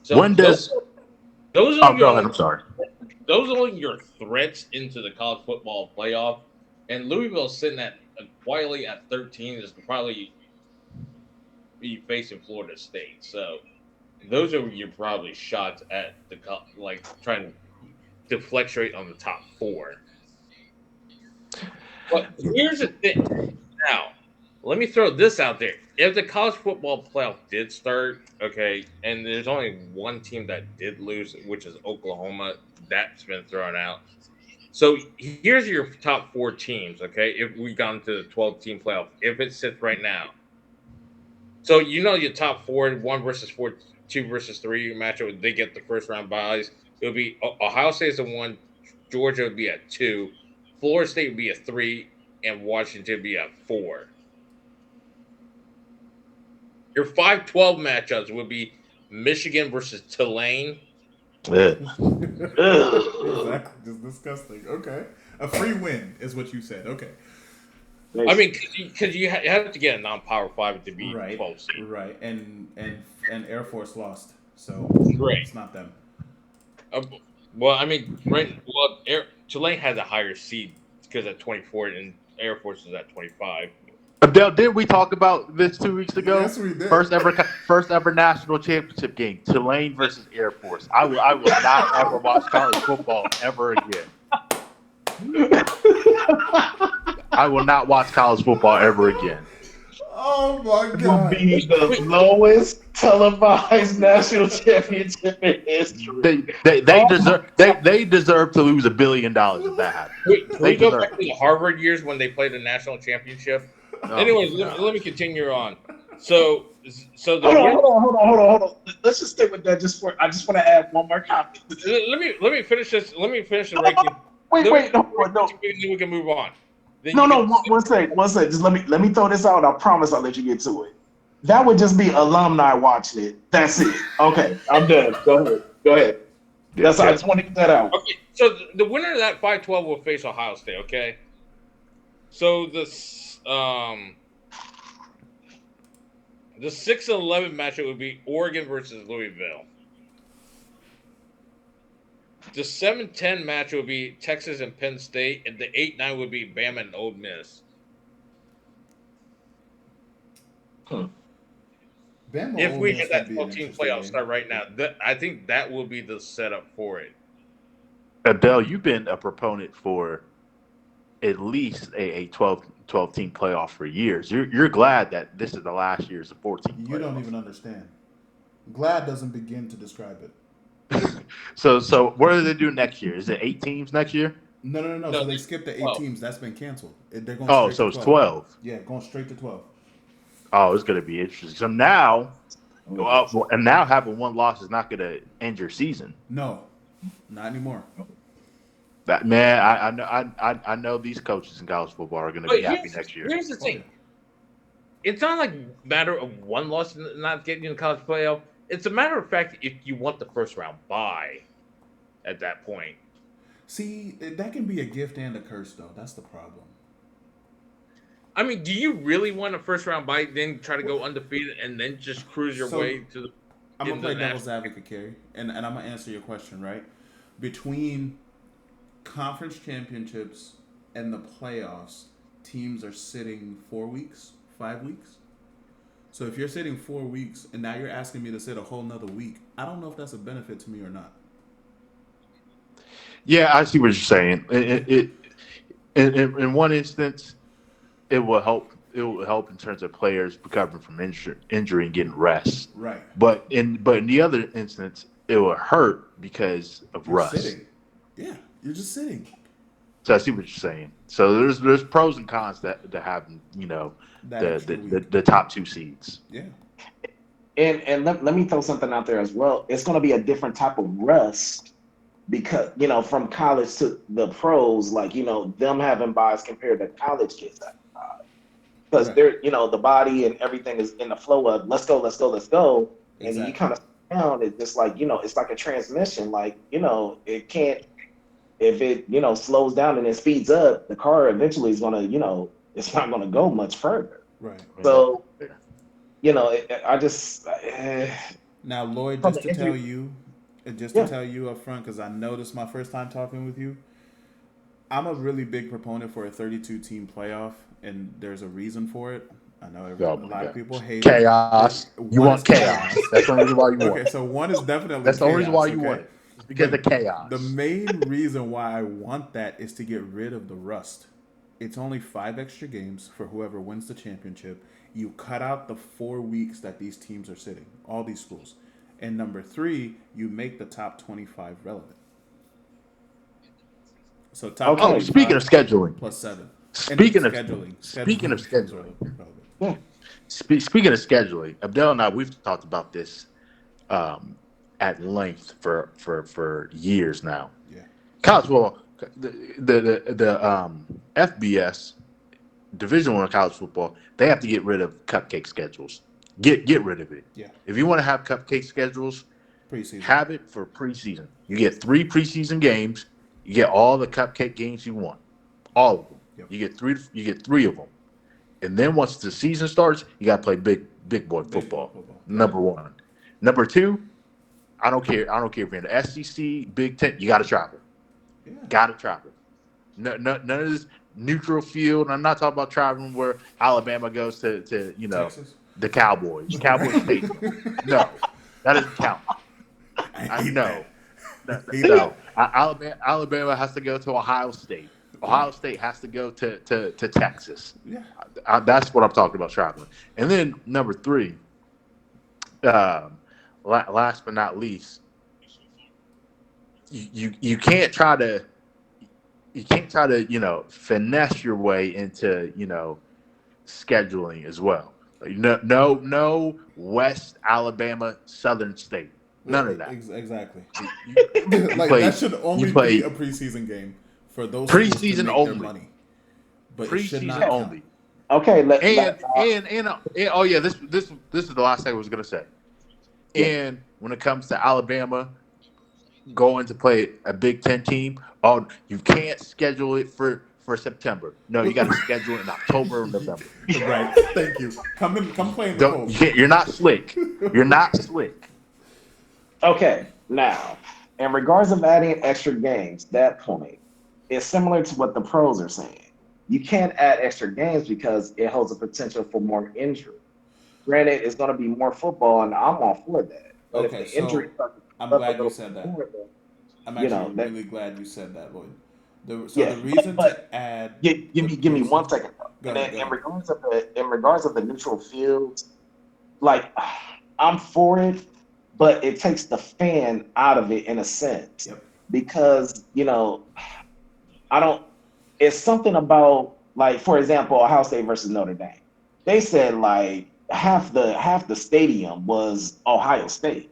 So When does? those are Go ahead. I'm sorry. those are your threats into the college football playoff. And Louisville sitting at quietly at 13 is probably be facing Florida State. So those are your probably shots at the trying to fluctuate on the top four. But here's the thing. Now, let me throw this out there. If the college football playoff did start, okay, and there's only one team that did lose, which is Oklahoma, that's been thrown out. So here's your top four teams, okay? If we got into the 12-team playoff, if it sits right now. So your top four, 1 versus 4, 2 versus 3 matchup, they get the first round buys. It would be Ohio State is a 1, Georgia would be at 2, Florida State would be a 3, and Washington would be at 4. Your 5-12 matchups would be Michigan versus Tulane. Exactly. Just disgusting. Okay. A free win is what you said. Okay. I mean, because you have to get a non-power 5 to be Right. 12 seed. Right. And Air Force lost. So Right. it's not them. Well, I mean, Tulane has a higher seed because at 24 and Air Force is at 25. Abdel, didn't we talk about this 2 weeks ago? Yes, we did. First ever national championship game, Tulane versus Air Force. I will not ever watch college football ever again. I will not watch college football ever again. Oh my It will God. be the lowest televised national championship in history. They deserve to lose $1 billion if that happens. Wait, can we go back to the Harvard years when they played the national championship? Oh, Anyways, let me continue on. So the Hold on. Let's just stick with that. I just want to add one more comment. let me finish this. Let me finish the ranking. Wait, no. Then we can move on. One second. Just let me throw this out. I promise I'll let you get to it. That would just be alumni watching it. That's it. Okay, I'm done. Go ahead. I just want to get that out. Okay, so the winner of that 5-12 will face Ohio State. Okay, so the 6-11 matchup would be Oregon versus Louisville. The 7-10 match would be Texas and Penn State, and the 8-9 would be Bama and Ole Miss. Bama, If Ole we Miss get that would be an 12-team interesting playoff game. start right now, I think that will be the setup for it. Adele, you've been a proponent for at least a 12-team playoff for years. You're glad that this is the last year's 14 You don't even understand. Glad doesn't begin to describe it. So what do they do next year? Is it 8 teams next year? No. So they skipped the 8 12. teams. That's been canceled. They're going Oh, straight so to it's 12. 12. Yeah, going straight to 12. Oh, it's going to be interesting. So now, having one loss is not going to end your season. No, not anymore. That man, I know these coaches in college football are going to be happy next year. Here's the thing. It's not like a matter of one loss not getting in the college playoff. It's a matter of fact if you want the first round bye at that point. See, that can be a gift and a curse, though. That's the problem. I mean, do you really want a first round bye, then try to go undefeated, and then just cruise your So way to the I'm gonna in the play devil's national? advocate, Kerry, and I'm gonna answer your question, right? Between conference championships and the playoffs, teams are sitting 4 weeks, 5 weeks. So if you're sitting 4 weeks and now you're asking me to sit a whole nother week, I don't know if that's a benefit to me or not. Yeah, I see what you're saying. In one instance, it will help. It will help in terms of players recovering from injury and getting rest. Right. But in the other instance, it will hurt because of You're rust. sitting. Yeah, you're just sitting. So I see what you're saying. So there's pros and cons to having That the extra the, the, week. the top two seeds. Yeah. And let me throw something out there as well. It's going to be a different type of rust because from college to the pros, like them having buys compared to college kids having buys. Because Right. they're the body and everything is in the flow of let's go, let's go, let's go, and then you Exactly. kind of down. It's just like it's like a transmission. Like it can't if it slows down and it speeds up, the car eventually is gonna it's not gonna go much further. Right. Yeah. So I just Now, Lloyd, from just the to tell injury, you, just to yeah. tell you up front, because I know this is my first time talking with you. I'm a really big proponent for a 32 team playoff, and there's a reason for it. I know Oh a my lot of God. people hate it. Chaos. You One is want chaos. chaos. That's the only reason why you want Okay, it. so one is definitely That's the only reason why chaos. you want Okay, it. It's because of but the chaos. main reason why I want that is to get rid of the rust. It's only 5 extra games for whoever wins the championship. You cut out the 4 weeks that these teams are sitting, all these schools. And number three, you make the top 25 relevant. So top Oh, Okay, speaking of 25 scheduling. plus 7. And Speaking of speaking of scheduling becomes scheduling. relevant. yeah. Speaking of scheduling, Abdel and I we've talked about this um, at length for years now. Yeah. College football, the FBS Division One college football, they have to get rid of cupcake schedules. Get rid of it. Yeah. If you want to have cupcake schedules, Preseason. have it for preseason. You get 3 preseason games. You get all the cupcake games you want, all of them. Yep. You get three. You get three of them, and then once the season starts, you got to play big boy Big boy football. football. Number one. Number two, I don't care. I don't care if you're in the SEC, Big Ten. You got to travel. Yeah. Got to travel. None of this neutral field. I'm not talking about traveling where Alabama goes to Texas. the Cowboys, Cowboy Stadium. No, that doesn't count. I hate know. that. No, no. Alabama has to go to Ohio State. Ohio State has to go to Texas. Yeah. That's what I'm talking about traveling. And then number three, last but not least, you can't try to finesse your way into scheduling as well. No West Alabama Southern State. None of that. Exactly. You Like play that should only be play a preseason game for those schools to preseason make only. their money. But it should not Preseason count. only. Okay, And oh yeah, this is the last thing I was gonna say. Yeah. And when it comes to Alabama going to play a Big Ten team, oh, you can't schedule it for September. No, you got to schedule it in October or November. Right. Thank you. Come play in the Don't cold. you're not slick. You're not slick. Okay, now, in regards of adding extra games, that point is similar to what the pros are saying. You can't add extra games because it holds a potential for more injury. Granted, it's going to be more football, and I'm all for that. But Okay, if the injury so starts to I'm come up a glad you little said bit that. more, then, I'm you actually know that. really glad you said that, Lloyd. Yeah, The reason but to add give the me 1 preseason. second. Bro. Go And ahead. then in regards of the neutral fields, like I'm for it, but it takes the fan out of it in a sense Yep. because I don't. It's something about like, for example, Ohio State versus Notre Dame. They said like half the stadium was Ohio State,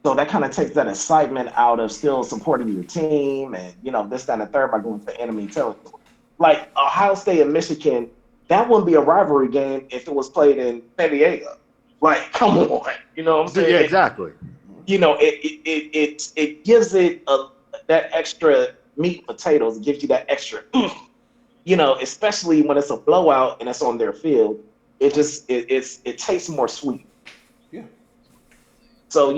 so that kind of takes that excitement out of still supporting your team and this, that, and the third by going to enemy territory. Like Ohio State and Michigan, that wouldn't be a rivalry game if it was played in San Diego. Like, come on, you know what I'm saying? Yeah, exactly. It gives it that extra meat and potatoes. It gives you that extra. especially when it's a blowout and it's on their field, it tastes more sweet. Yeah. So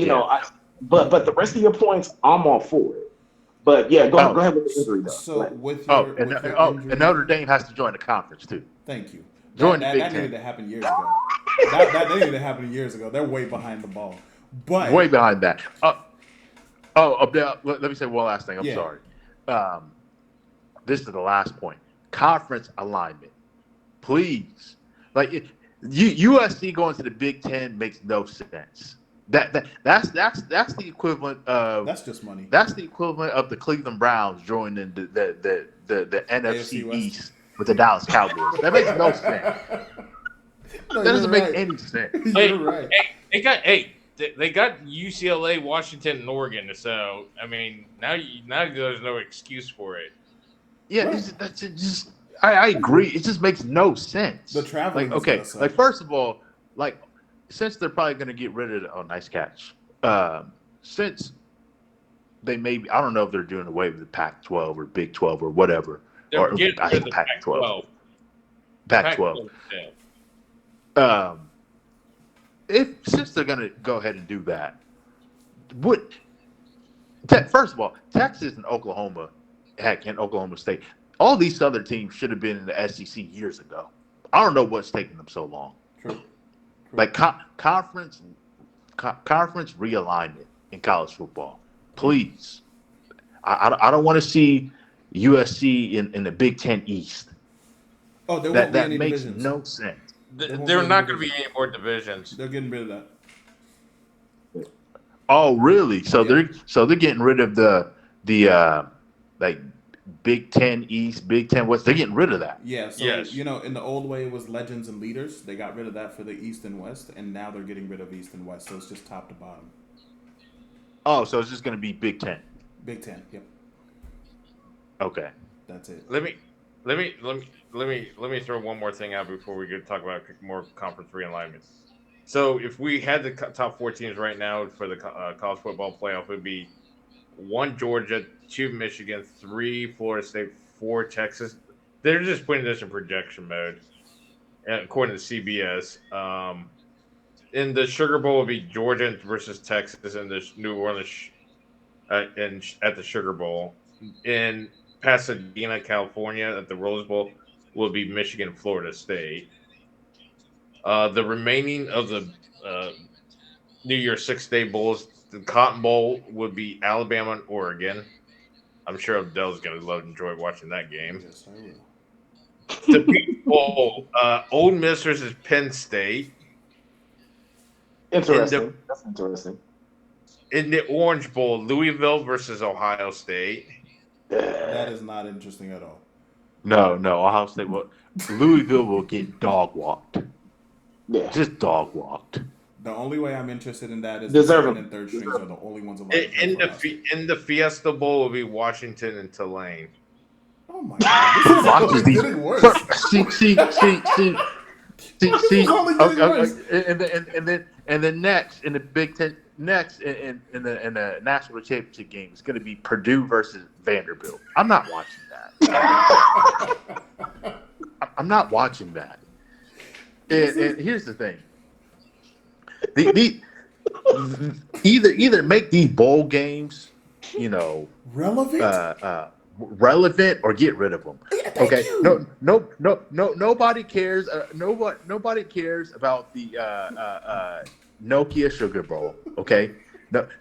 but the rest of your points, I'm all for it. But yeah, go ahead with the injury though. So with your injury, and Notre Dame has to join the conference too. Thank you. Join the Big that Ten. needed to happen years ago. that needed to happen years ago. They're way behind the ball. But way behind that. Let me say one last thing. I'm sorry. This is the last point. Conference alignment, please. Like USC going to the Big Ten makes no sense. That's the equivalent of that's just money. That's the equivalent of the Cleveland Browns joining the NFC East with the Dallas Cowboys. That makes no sense. No, that doesn't make any sense. You're right. They got UCLA, Washington, and Oregon. So I mean, now there's no excuse for it. Yeah, right. I agree. It just makes no sense. The traveling. First of all, since they're probably going to get rid of nice catch. Since they maybe, I don't know if they're doing away with the Pac-12 or Big 12 or whatever. They're getting rid of the Pac-12. Pac-12. Since they're going to go ahead and do that, first of all, Texas and Oklahoma, and Oklahoma State, all these other teams should have been in the SEC years ago. I don't know what's taking them so long. True. Like conference realignment in college football, please. I don't want to see USC in the Big Ten East. Oh, there won't be any makes divisions. No sense. There are not going to be any more divisions. They're getting rid of that. Oh, really? So they're getting rid of the Big Ten East, Big Ten West. They're getting rid of that. Yeah. So yes. In the old way it was legends and leaders. They got rid of that for the East and West, and now they're getting rid of East and West. So it's just top to bottom. Oh, so it's just going to be Big Ten. Big Ten. Yep. Okay. That's it. Let me throw one more thing out before we go talk about more conference realignment. So if we had the top 4 teams right now for the college football playoff, it would be 1 Georgia, 2 Michigan, 3 Florida State, 4 Texas. They're just putting this in projection mode, according to CBS. In the Sugar Bowl would be Georgia versus Texas in the New Orleans at the Sugar Bowl. In Pasadena, California, at the Rose Bowl will be Michigan, Florida State. The remaining of the New Year's 6-day bowls, the Cotton Bowl would be Alabama and Oregon. I'm sure Odell's going to enjoy watching that game. Yes, I will. The Peach Bowl, Ole Miss versus Penn State. Interesting. That's interesting. In the Orange Bowl, Louisville versus Ohio State. That is not interesting at all. No. Ohio State Louisville will get dog walked. Yeah. Just dog walked. The only way I'm interested in that is Deserve the 2nd and 3rd strings are the only ones allowed. In the Fiesta Bowl will be Washington and Tulane. Oh my God! This is getting worse. See. And then next in the Big Ten, next in the national championship game is going to be Purdue versus Vanderbilt. I'm not watching that. I'm not watching that. And here's the thing. Either make these bowl games, relevant or get rid of them. Yeah, okay. No. Nobody cares. Nobody cares about the Nokia Sugar Bowl. Okay.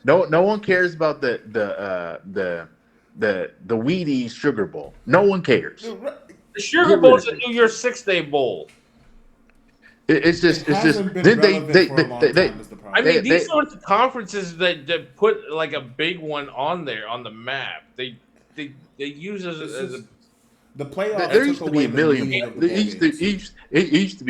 No one cares about the Wheaties Sugar Bowl. No one cares. The Sugar Bowl is a New Year's 6-day bowl. It's just. Then these sorts of conferences that put like a big one on there on the map. They use as a the playoffs. There used to be a million. It used to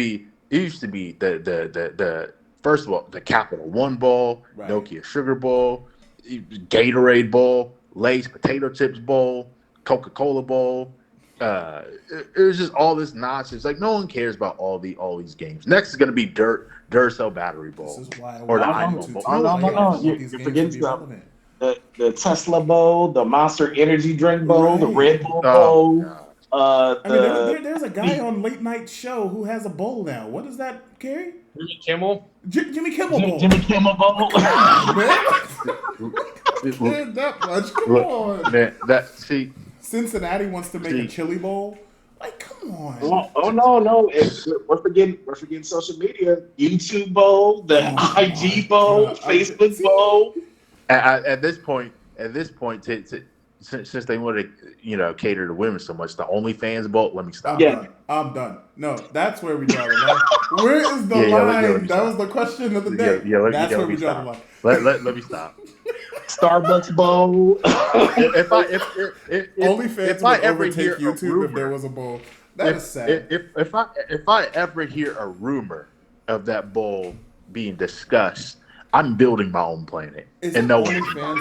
be the first of all the Capital One Bowl, right. Nokia Sugar Bowl, Gatorade Bowl, Lay's Potato Chips Bowl, Coca-Cola Bowl. It was just all this nonsense. Like no one cares about all these games. Next is going to be Duracell Battery Bowl or the Iron Bowl. No. You're forgetting about the Tesla Bowl, the Monster Energy Drink Bowl, right. The Red Bull Bowl. I mean, there's a guy on late night show who has a bowl now. What is that, Kerry? Jimmy Kimmel. Jimmy Kimmel bowl. Jimmy Kimmel bowl. Man, that much. Come on. Man, Cincinnati wants to make a chili bowl. Like, come on. Oh no! We're forgetting social media. YouTube bowl, the IG bowl, Facebook bowl. At this point, since they want to, cater to women so much, the OnlyFans bowl. Let me stop. I'm done. No, that's where we draw the line. Where is the line? That was the question of the day. That's where we draw the line. Let me stop. Starbucks bowl. if OnlyFans would overtake YouTube if there was a bowl. That is sad. If I ever hear a rumor of that bowl being discussed, I'm building my own planet. Isn't OnlyFans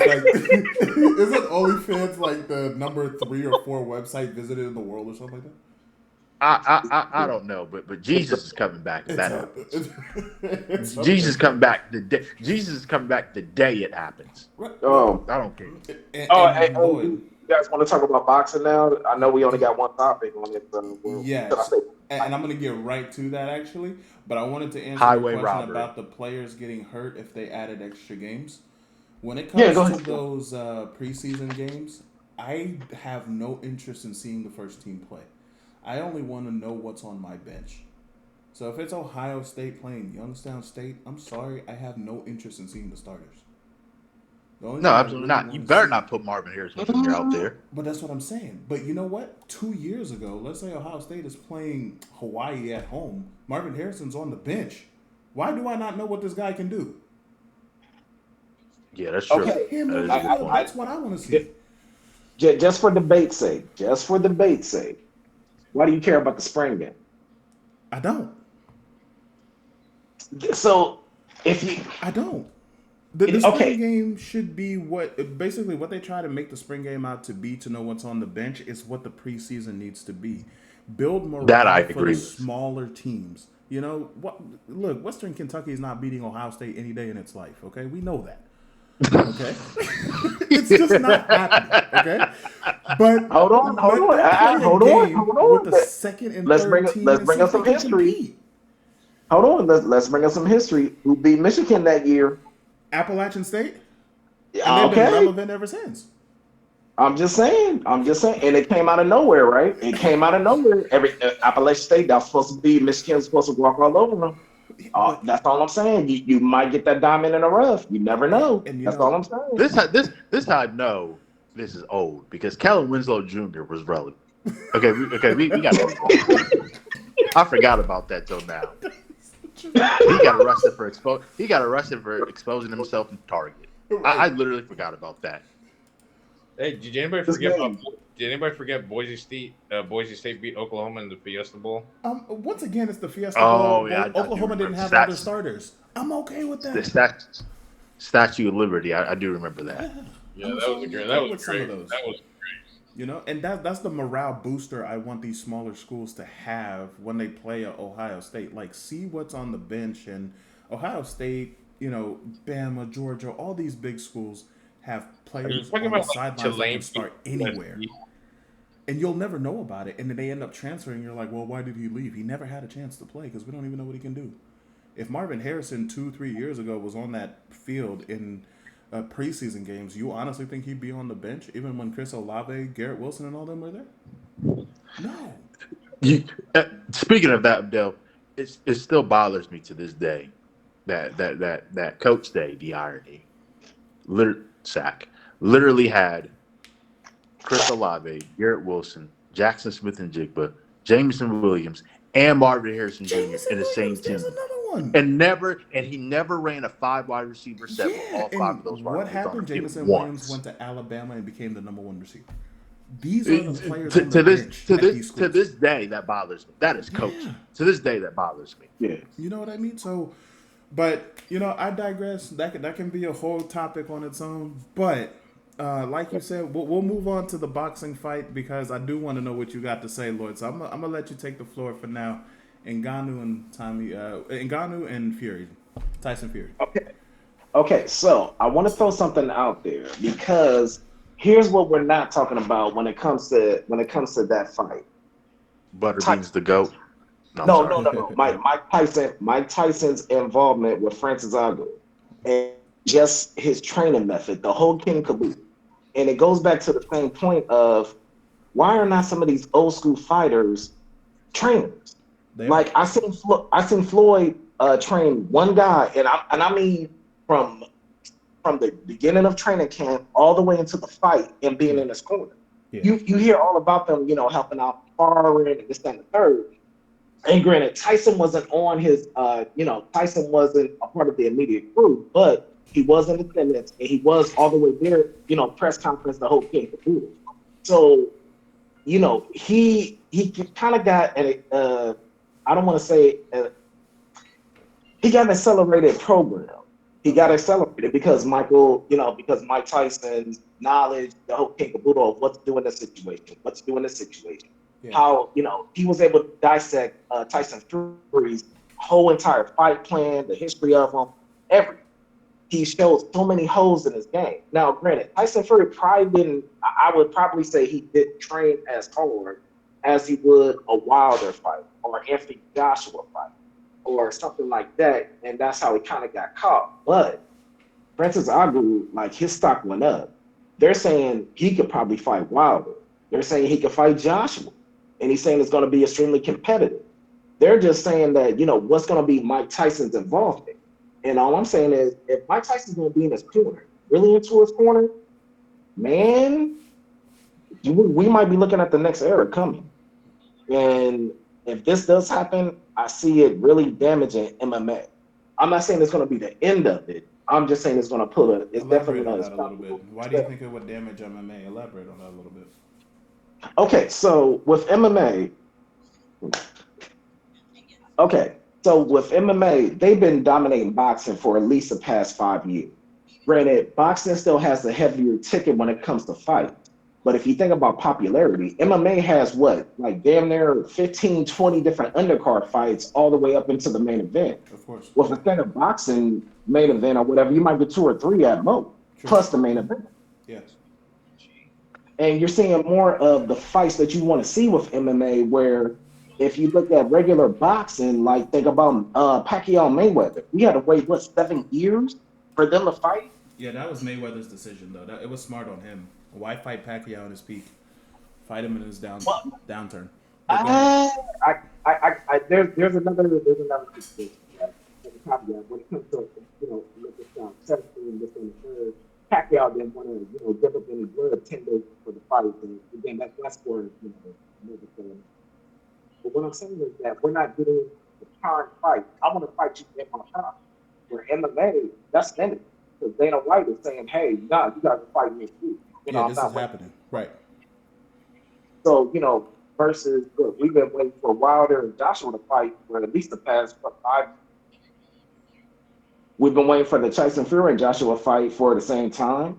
like the number 3 or 4 website visited in the world or something like that? I don't know, but Jesus is coming back. That happens. Jesus is coming back the day. Jesus is coming back the day it happens. Oh, I don't care. You guys want to talk about boxing now? I know we only got one topic on it. Yes, and I'm going to get right to that actually. But I wanted to answer your question about the players getting hurt if they added extra games. When it comes to those preseason games, I have no interest in seeing the first team play. I only want to know what's on my bench. So if it's Ohio State playing Youngstown State, I'm sorry, I have no interest in seeing the starters. No, absolutely not. You better not put Marvin Harrison Jr. out there. But that's what I'm saying. But you know what? 2 years ago, let's say Ohio State is playing Hawaii at home. Marvin Harrison's on the bench. Why do I not know what this guy can do? Yeah, that's true. Okay. That's what I want to see. Just for debate's sake. Why do you care about the spring game? I don't. So, I don't. The spring game should be what they try to make the spring game out to be, to know what's on the bench, is what the preseason needs to be. Build morale for the smaller teams. You know what? Look, Western Kentucky is not beating Ohio State any day in its life. Okay, we know that. Okay, it's just not happening. Okay, but hold on. With the second and third team, let's bring up some history. Hold on, let's bring up some history. Who beat Michigan that year? Appalachian State. And they've been relevant ever since. I'm just saying, and it came out of nowhere, right? It came out of nowhere. Appalachian State, that's supposed to be Michigan's supposed to walk all over them. That's all I'm saying. You might get that diamond in the rough. You never know. That's all I'm saying. This how I know this is old, because Kellen Winslow Jr. was relevant. We got to. I forgot about that till now. He got arrested for exposing himself in Target. I literally forgot about that. Hey, did anybody forget Boise State beat Oklahoma in the Fiesta Bowl? Once again, it's the Fiesta Bowl. Yeah, Oklahoma didn't have other starters. I'm okay with that. The Statue of Liberty. I do remember that. Yeah, that was great. That was great. You know, and that's the morale booster I want these smaller schools to have when they play at Ohio State. Like, see what's on the bench. And Ohio State, Bama, Georgia, all these big schools have players on the sidelines that can start anywhere. And you'll never know about it. And then they end up transferring. You're like, well, why did he leave? He never had a chance to play because we don't even know what he can do. If Marvin Harrison 2-3 years ago was on that field in preseason games, you honestly think he'd be on the bench even when Chris Olave, Garrett Wilson, and all them were there? No. Speaking of that, Abdel, it still bothers me to this day that Coach Day, the irony, literally had Chris Olave, Garrett Wilson, Jackson Smith and Jigba, Jameson Williams, and Marvin Harrison Jr. in the same team. And he never ran a 5 wide receiver set with all 5 of those wide receivers. What happened? Jameson Williams went to Alabama and became the number 1 receiver. These are the players on the bench to this day that bothers me. That is coaching. Yeah. To this day that bothers me. Yeah. You know what I mean? So, but I digress. That can be a whole topic on its own. But like you said, we'll move on to the boxing fight because I do want to know what you got to say, Lloyd. So I'm gonna let you take the floor for now. Ngannou and Fury, Tyson Fury. Okay. So I want to throw something out there because here's what we're not talking about when it comes to that fight. Butterbean's the GOAT. No, I'm No, sorry. no, no, no. Mike Tyson's involvement with Francis Ngannou and just his training method, the whole king caboodle. And it goes back to the same point of why are not some of these old school fighters trainers? They are. Like I seen Floyd train one guy, and I mean from the beginning of training camp all the way into the fight and being Yeah. in his corner. Yeah. You hear all about them, helping out sparring and this, that, and the third. And granted, Tyson wasn't on his, Tyson wasn't a part of the immediate crew, but he was in attendance and he was all the way there, press conference, the whole king caboodle. So, he kind of got I don't want to say, he got an accelerated program. He got accelerated because because Mike Tyson's knowledge, the whole king caboodle of what to do in this situation, Yeah. how he was able to dissect Tyson Fury's whole entire fight plan, the history of him, everything. He showed so many holes in his game. Now, granted, Tyson Fury probably didn't. I would probably say he didn't train as hard as he would a Wilder fight or Anthony Joshua fight or something like that, and that's how he kind of got caught. But Francis Ngannou, like his stock went up. They're saying he could probably fight Wilder. They're saying he could fight Joshua, and he's saying it's going to be extremely competitive. They're just saying that what's going to be Mike Tyson's involvement, and all I'm saying is if Mike Tyson's going to be in his corner, really into his corner, man, we might be looking at the next era coming. And if this does happen, I see it really damaging MMA. I'm not saying it's going to be the end of it. I'm just saying it's going to put it's definitely Elaborate on going that a little bit. Why do you think it would damage MMA? Elaborate on that a little bit. Okay, so with MMA, they've been dominating boxing for at least the past 5 years. Granted, boxing still has the heavier ticket when it comes to fights. But if you think about popularity, MMA has like damn near 15, 20 different undercard fights all the way up into the main event. Of course. With a standard boxing main event or whatever, you might get 2 or 3 at most, True. plus the main event. Yes. And you're seeing more of the fights that you want to see with MMA, where if you look at regular boxing, like think about Pacquiao Mayweather, we had to wait 7 years for them to fight. Yeah, that was Mayweather's decision though. It was smart on him. Why fight Pacquiao in his peak? Fight him in his downturn. There's another situation. When it comes to testing this and the third, Pacquiao didn't want to give up any blood 10 days for the fight, and again that's where another thing. But what I'm saying is that we're not getting the current fight. I want to fight you in my time. Where MMA, that's standard. Because Dana White is saying, hey, nah, you got to fight me too. This is happening. Right. So, versus, look, we've been waiting for Wilder and Joshua to fight for at least the past 5 years. We've been waiting for the Tyson Fury and Joshua fight for the same time.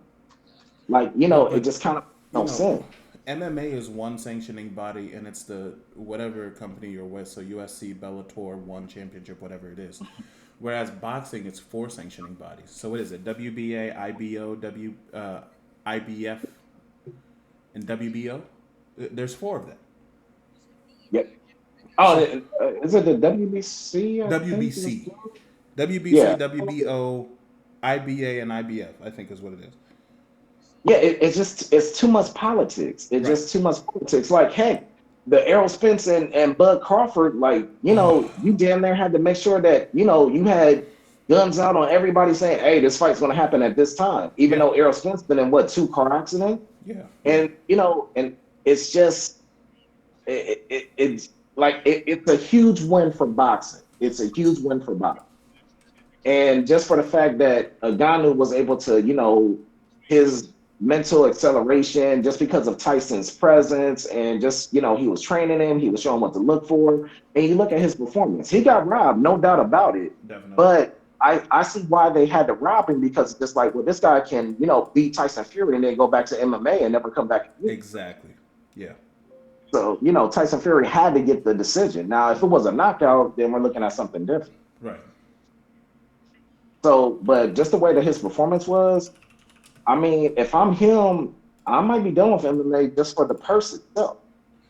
Like, it just kind of no sense. MMA is one sanctioning body, and it's the whatever company you're with. So USC, Bellator, One Championship, whatever it is. Whereas boxing, it's 4 sanctioning bodies. So what is it? WBA, IBO, IBF, and WBO? There's 4 of them. Yep. Oh, is it the WBC? WBC. WBC, Yeah. WBO, IBA, and IBF, I think is what it is. Yeah, it's too much politics. It's just too much politics. Like, hey, the Errol Spence and Bud Crawford, like, you damn near had to make sure that, you had guns out on everybody saying, hey, this fight's going to happen at this time. Even though Errol Spence been in, 2 car accidents? Yeah. And, and it's just, it's a huge win for boxing. It's a huge win for boxing. And just for the fact that Ngannou was able to, his mental acceleration, just because of Tyson's presence and just, he was training him, he was showing what to look for. And you look at his performance, he got robbed, no doubt about it. Definitely. But I see why they had to rob him, because it's just like, well, this guy can, beat Tyson Fury and then go back to MMA and never come back again. Exactly. Yeah. So, Tyson Fury had to get the decision. Now, if it was a knockout, then we're looking at something different. Right. So, but just the way that his performance was, I mean, if I'm him, I might be done with MMA just for the purse itself.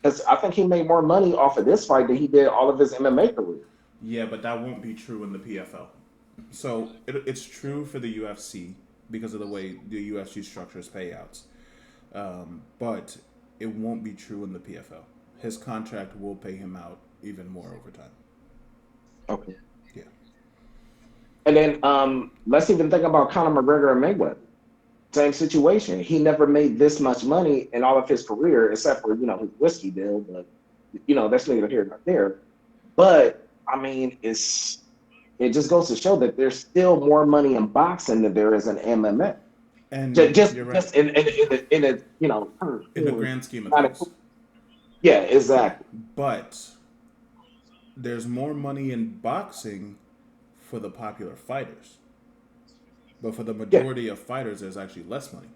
because I think he made more money off of this fight than he did all of his MMA career. Yeah, but that won't be true in the PFL. So it's true for the UFC because of the way the UFC structures payouts, but it won't be true in the PFL. His contract will pay him out even more over time. Okay. Yeah. And then let's even think about Conor McGregor and Mayweather. Same situation. He never made this much money in all of his career, except for his whiskey deal. But that's neither here nor there. But I mean, it just goes to show that there's still more money in boxing than there is in MMA. And Just you're right. just in a In the grand scheme of not a- things. yeah, exactly. But there's more money in boxing for the popular fighters. But for the Yeah, majority of fighters, there's actually less money.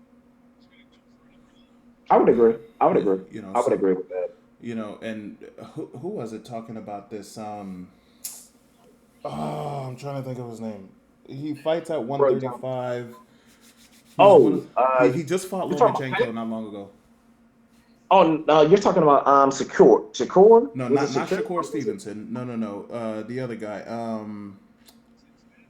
I would agree. I would Yeah, agree. I would so agree with that. and who was it talking about this? Oh, I'm trying to think of his name. He fights at Roy Jones. 135. He's one Oh, of he just fought you talking about Lomachenko not long ago. Oh, no, you're talking about Shakur. Shakur? No, Was it not Shakur? Shakur Stevenson. No. The other guy.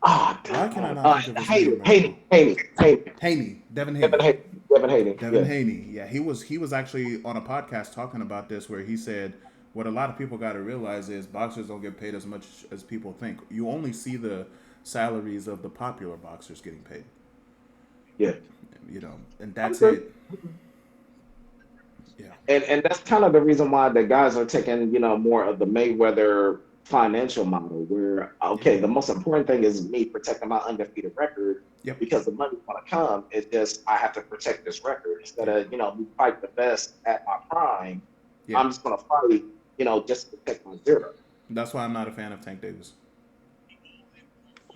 Ah, Why can I God. not think of his Haney, name right Haney, now? Haney. Haney, Devin Devin Haney. Haney. Devin Haney. Devin Yeah. Haney. Yeah, he was actually on a podcast talking about this where he said what a lot of people got to realize is boxers don't get paid as much as people think. You only see the salaries of the popular boxers getting paid. Yeah. And that's Okay. it. Yeah. And that's kind of the reason why the guys are taking, more of the Mayweather financial model where, okay, the most important thing is me protecting my undefeated record Yep. because the money's going to come. It's just, I have to protect this record instead Yeah. of, me fight the best at my prime. Yeah. I'm just going to fight, just to protect my zero. That's why I'm not a fan of Tank Davis.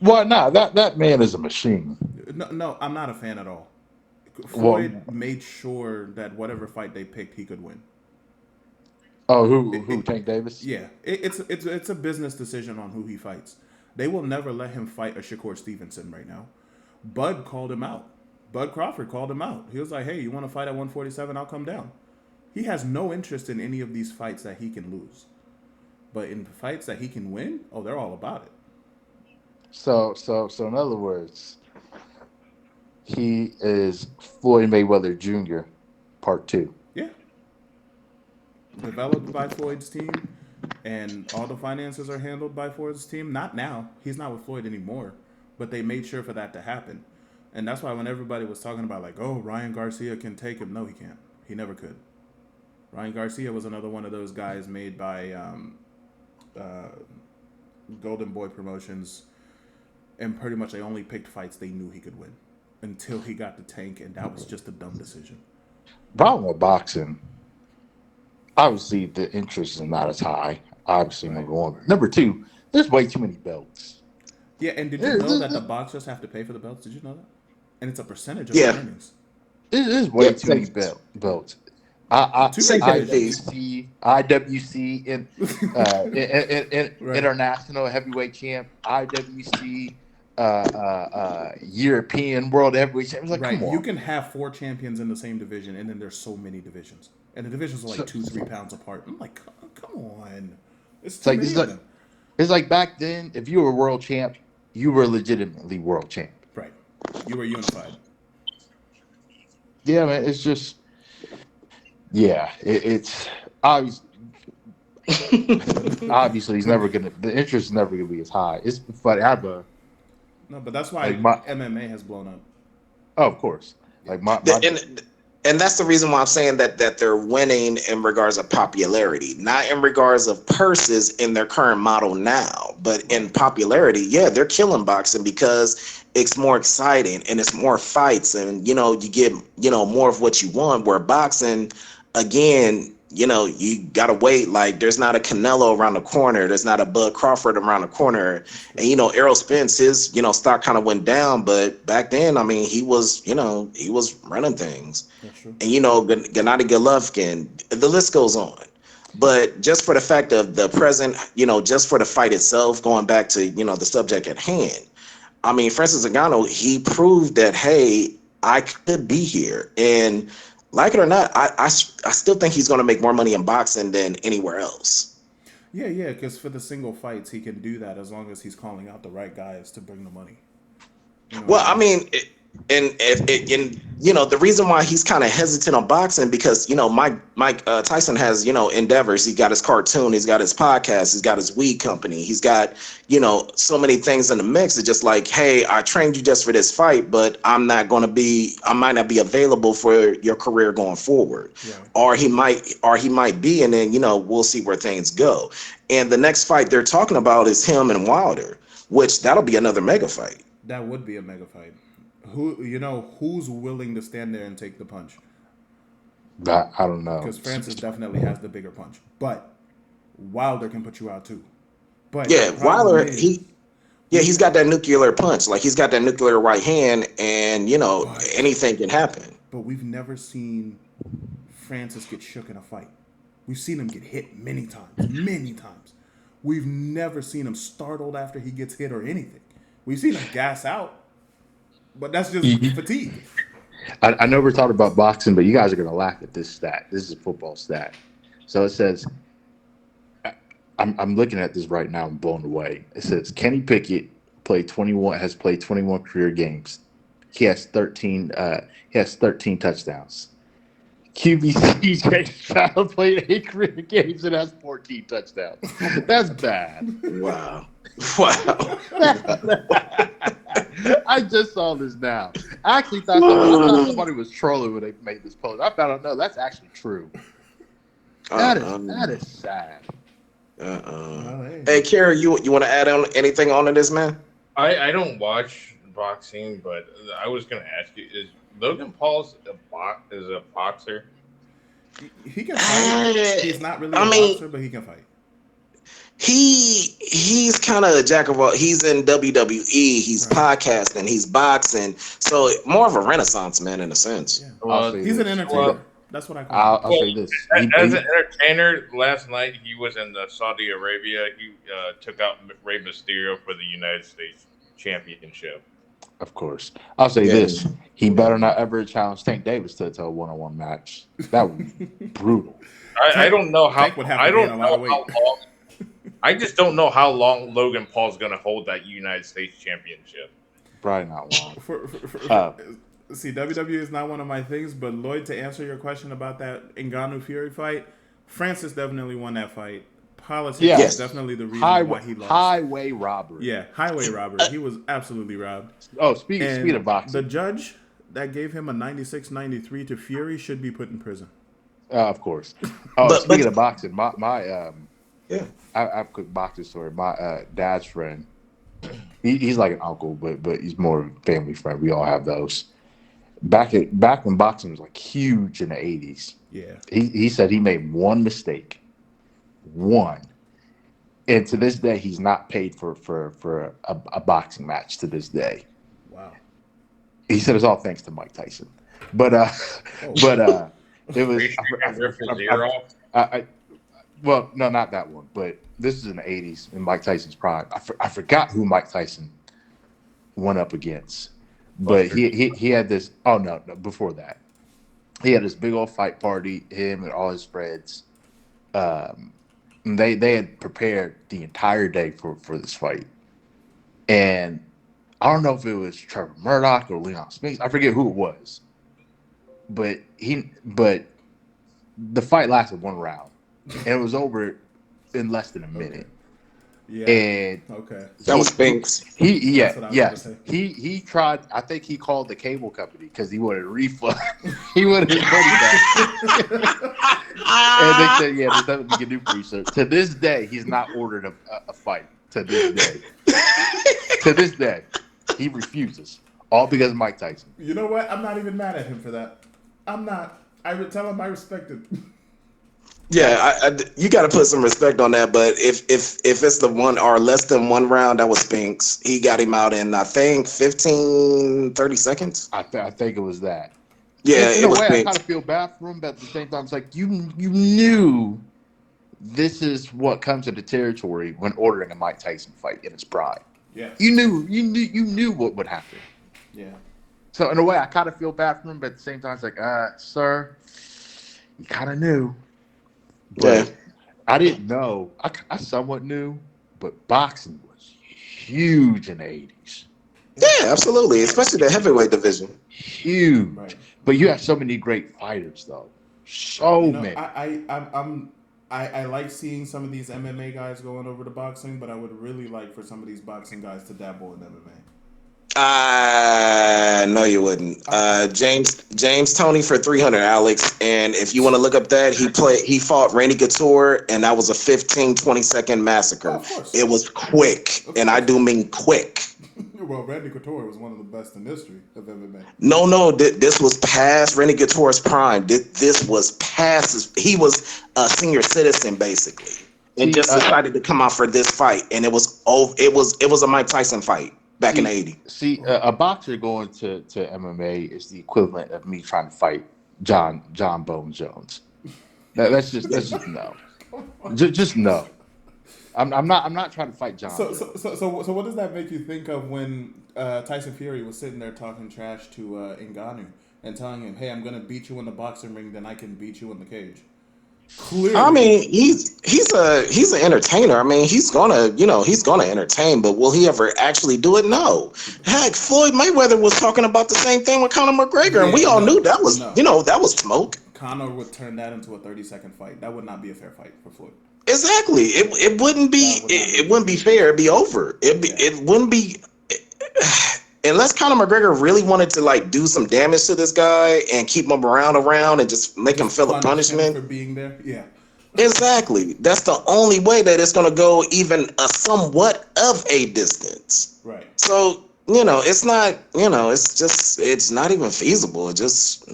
Well, no, that man is a machine. No, I'm not a fan at all. Well, Floyd made sure that whatever fight they picked, he could win. oh, who Tank Davis? Yeah, it's a business decision on who he fights. They will never let him fight a Shakur Stevenson right now. Bud called him out. Bud Crawford called him out. He was like, "Hey, you want to fight at 147? I'll come down." He has no interest in any of these fights that he can lose, but in fights that he can win, oh, they're all about it. So in other words, he is Floyd Mayweather Jr. Part 2. Yeah, developed by Floyd's team, and all the finances are handled by Floyd's team. Not now. He's not with Floyd anymore, but they made sure for that to happen. And that's why when everybody was talking about like, oh, Ryan Garcia can take him, no, he can't. He never could. Ryan Garcia was another one of those guys made by Golden Boy Promotions, and pretty much they only picked fights they knew he could win until he got the Tank, and that was just a dumb decision. Problem with boxing, obviously the interest is not as high. Obviously, number one. Number two, there's way too many belts. Yeah, and did you know that the boxers have to pay for the belts? Did you know that? And it's a percentage of Yeah. their earnings. There's way Yeah, too many belts. IWC, Right. international heavyweight champ, IWC, European world heavyweight champ. It's like, Right. come on. You can have 4 champions in the same division, and then there's so many divisions. And the divisions are like 2-3 pounds apart. I'm like, come on. It's too many of them. It's like back then, if you were world champ, you were legitimately world champ. Right. You were unified. Yeah, man. It's just, yeah. It's obvious. Obviously, the interest is never gonna be as high. It's funny. I have a. No, but that's why Like MMA has blown up. Oh, of course. Like my And that's the reason why I'm saying that they're winning in regards of popularity, not in regards of purses in their current model now, but in popularity. Yeah, they're killing boxing because it's more exciting and it's more fights, and you get more of what you want. Where boxing, again, you gotta wait. Like there's not a Canelo around the corner, there's not a Bud Crawford around the corner, and Errol Spence, his stock kind of went down, but back then, I mean, he was running things. That's true. And Gennady Golovkin, the list goes on. But just for the fact of the present, just for the fight itself, going back to the subject at hand, I mean, Francis Ngannou, he proved that, hey, I could be here. And like it or not, I still think he's going to make more money in boxing than anywhere else. Yeah, because for the single fights, he can do that as long as he's calling out the right guys to bring the money. You know Well, what I I mean? mean, the reason why he's kind of hesitant on boxing because Mike Tyson has endeavors. He got his cartoon, he's got his podcast, he's got his weed company, he's got so many things in the mix. It's just like, hey, I trained you just for this fight, but I might not be available for your career going forward, Right. or he might be, and then we'll see where things go. And the next fight they're talking about is him and Wilder, which that'll be another mega fight. That would be a mega fight. Who's willing to stand there and take the punch? I don't know. Because Francis definitely has the bigger punch, but Wilder can put you out too. But Yeah, the problem Wilder, is, he's got that nuclear punch. Like he's got that nuclear right hand, and anything can happen. but we've never seen Francis get shook in a fight. We've seen him get hit many times, many times. We've never seen him startled after he gets hit or anything. We've seen him gas out, but that's just fatigue. I know we're talking about boxing, but you guys are going to laugh at this stat. This is a football stat. So it says, I'm looking at this right now and blown away. It says Kenny Pickett has played 21 career games. He has 13 touchdowns. QB Stroud played 8 career games and has 14 touchdowns. That's bad. Wow. I just saw this now. I actually thought somebody was trolling when they made this post. I found out, no, that's actually true. That is sad. Hey, Kerry, you want to add on anything onto this, man? I don't watch boxing, but I was going to ask you: is Logan Paul is a boxer? He can fight. He's not really a boxer, but he can fight. He's kind of a jack of all. He's in WWE. He's podcasting. He's boxing. So more of a renaissance man in a sense. Yeah. Well, He's an entertainer. That's what I call him. I'll say this. As an entertainer, last night he was in Saudi Arabia. He took out Rey Mysterio for the United States Championship. Of course. I'll say this. He better not ever challenge Tank Davis to a one-on-one match. That would be brutal. I don't know how. Tank would have to gain a lot of weight. How long. I just don't know how long Logan Paul's going to hold that United States Championship. Probably not long. See, WWE is not one of my things, but Lloyd, to answer your question about that Ngannou Fury fight, Francis definitely won that fight. Politics is definitely the reason why he lost. Highway robbery. Yeah, highway robbery. He was absolutely robbed. Oh, speed of boxing. The judge that gave him a 96-93 to Fury should be put in prison. Of course. Oh, speaking of boxing, I have a quick boxing story. My dad's friend, he's like an uncle, but he's more of a family friend. We all have those. Back when boxing was like huge in the 80s. Yeah. He said he made one mistake. One. And to this day, he's not paid for a boxing match to this day. Wow. He said it's all thanks to Mike Tyson. But it was well, no, not that one. But this is in the 80s in Mike Tyson's prime. I forgot who Mike Tyson went up against. But he had this. Oh no, before that, he had this big old fight party. Him and all his friends. They had prepared the entire day for this fight, and I don't know if it was Trevor Murdoch or Leon Spinks. I forget who it was, but the fight lasted one round, and it was over in less than a minute. Yeah. And that was Spinks. He tried. I think he called the cable company because he wanted a refund. He wanted his money back. And they said, "Yeah, there's nothing we can do for you, sir." To this day, he's not ordered a fight. To this day, he refuses. All because of Mike Tyson. You know what? I'm not even mad at him for that. I'm not. I would tell him I respect it. Yeah, you got to put some respect on that. But if it's the one or less than one round, that was Spinks. He got him out in, I think, 15, 30 seconds. I think it was that. Yeah, in a way, I kind of feel bad for him, but at the same time, it's like you knew this is what comes to the territory when ordering a Mike Tyson fight in his prime. Yeah, you knew what would happen. Yeah. So in a way, I kind of feel bad for him, but at the same time, it's like, sir, you kind of knew, but I didn't know. I somewhat knew, but boxing was huge in the 80s. Yeah, absolutely. Especially the heavyweight division. Huge. Right. But you have so many great fighters, though. So many. I like seeing some of these MMA guys going over to boxing, but I would really like for some of these boxing guys to dabble in MMA. No, you wouldn't. James Toney for 300, Alex. And if you want to look up that, he fought Randy Couture, and that was a 20-second massacre. Oh, of course. It was quick, and I do mean quick. Well, Randy Couture was one of the best in history of MMA. No, this was past Randy Couture's prime. This was past. He was a senior citizen basically, and just decided to come out for this fight, and it was a Mike Tyson fight back in the 80s. See, a boxer going to MMA is the equivalent of me trying to fight John Bone Jones. That's just no. Just no. I'm not trying to fight John. So what does that make you think of when Tyson Fury was sitting there talking trash to Ngannou and telling him, "Hey, I'm gonna beat you in the boxing ring, then I can beat you in the cage." Clearly, I mean, he's an entertainer. I mean, he's gonna entertain, but will he ever actually do it? No. Heck, Floyd Mayweather was talking about the same thing with Conor McGregor, and we all knew that was that was smoke. Conor would turn that into a 30-second fight. That would not be a fair fight for Floyd. Exactly. It wouldn't be it wouldn't be fair. It'd be over. It wouldn't be unless Conor McGregor really wanted to like do some damage to this guy and keep him around and just make him feel a punishment for being there. Yeah. Exactly. That's the only way that it's going to go even a somewhat of a distance. Right. So, it's not, it's not even feasible. It just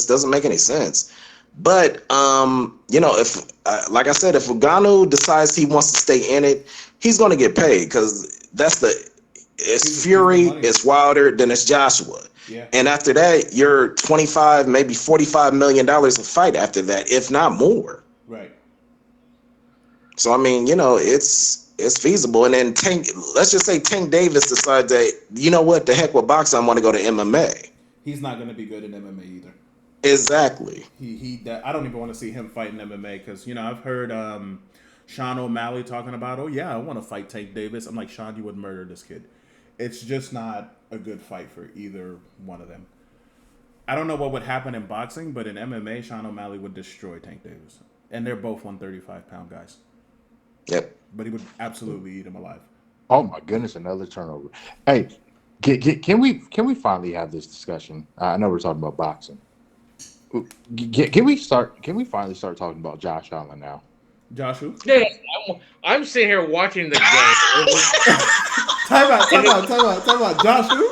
doesn't make any sense. But, if, like I said, if Ngannou decides he wants to stay in it, he's going to get paid because it's Fury, it's Wilder, then it's Joshua. Yeah. And after that, you're $25, maybe $45 million a fight after that, if not more. Right. So, I mean, it's feasible. And then let's just say Tank Davis decides that, you know what, the heck with boxing, I want to go to MMA. He's not going to be good in MMA either. Exactly. I don't even want to see him fight in MMA because, I've heard Sean O'Malley talking about, I want to fight Tank Davis. I'm like, Sean, you would murder this kid. It's just not a good fight for either one of them. I don't know what would happen in boxing, but in MMA, Sean O'Malley would destroy Tank Davis. And they're both 135-pound guys. Yep. But he would absolutely eat him alive. Oh my goodness, another turnover. Hey, can we finally have this discussion? I know we're talking about boxing. Can we finally start talking about Josh Allen now? Josh who? Yeah, I'm sitting here watching the game. Time out. Josh who?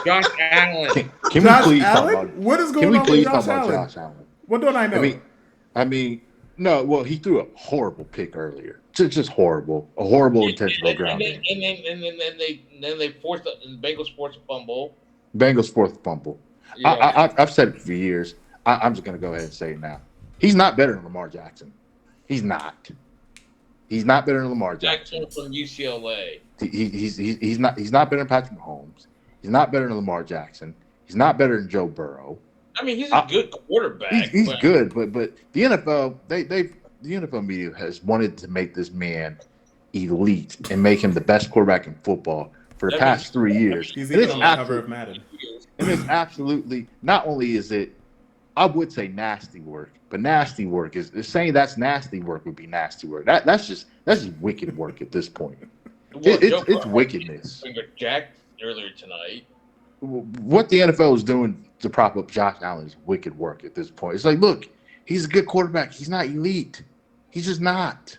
Josh Allen. Can Josh we please Allen? talk about? What is going Can we on please with talk Josh about Allen? Josh Allen? What don't I know? I mean, no. Well, he threw a horrible pick earlier. Just horrible. A horrible intentional ground game. And then they forced the Bengals forced a fumble. Bengals fourth fumble. Yeah. I've said it for years. I'm just gonna go ahead and say it now. He's not better than Lamar Jackson. He's not. He's not better than Lamar Jackson. Jackson from UCLA. He's not better than Patrick Mahomes. He's not better than Lamar Jackson. He's not better than Joe Burrow. I mean, he's a good quarterback. He's good, but the NFL the NFL media has wanted to make this man elite and make him the best quarterback in football for the past 3 years. He's even on the cover of Madden. And it's absolutely, not only is it, I would say nasty work, but nasty work is saying that's nasty work would be nasty work. That's just wicked work at this point. It's wickedness. Jack earlier tonight. What the NFL is doing to prop up Josh Allen is wicked work at this point. It's like, look, he's a good quarterback. He's not elite. He's just not.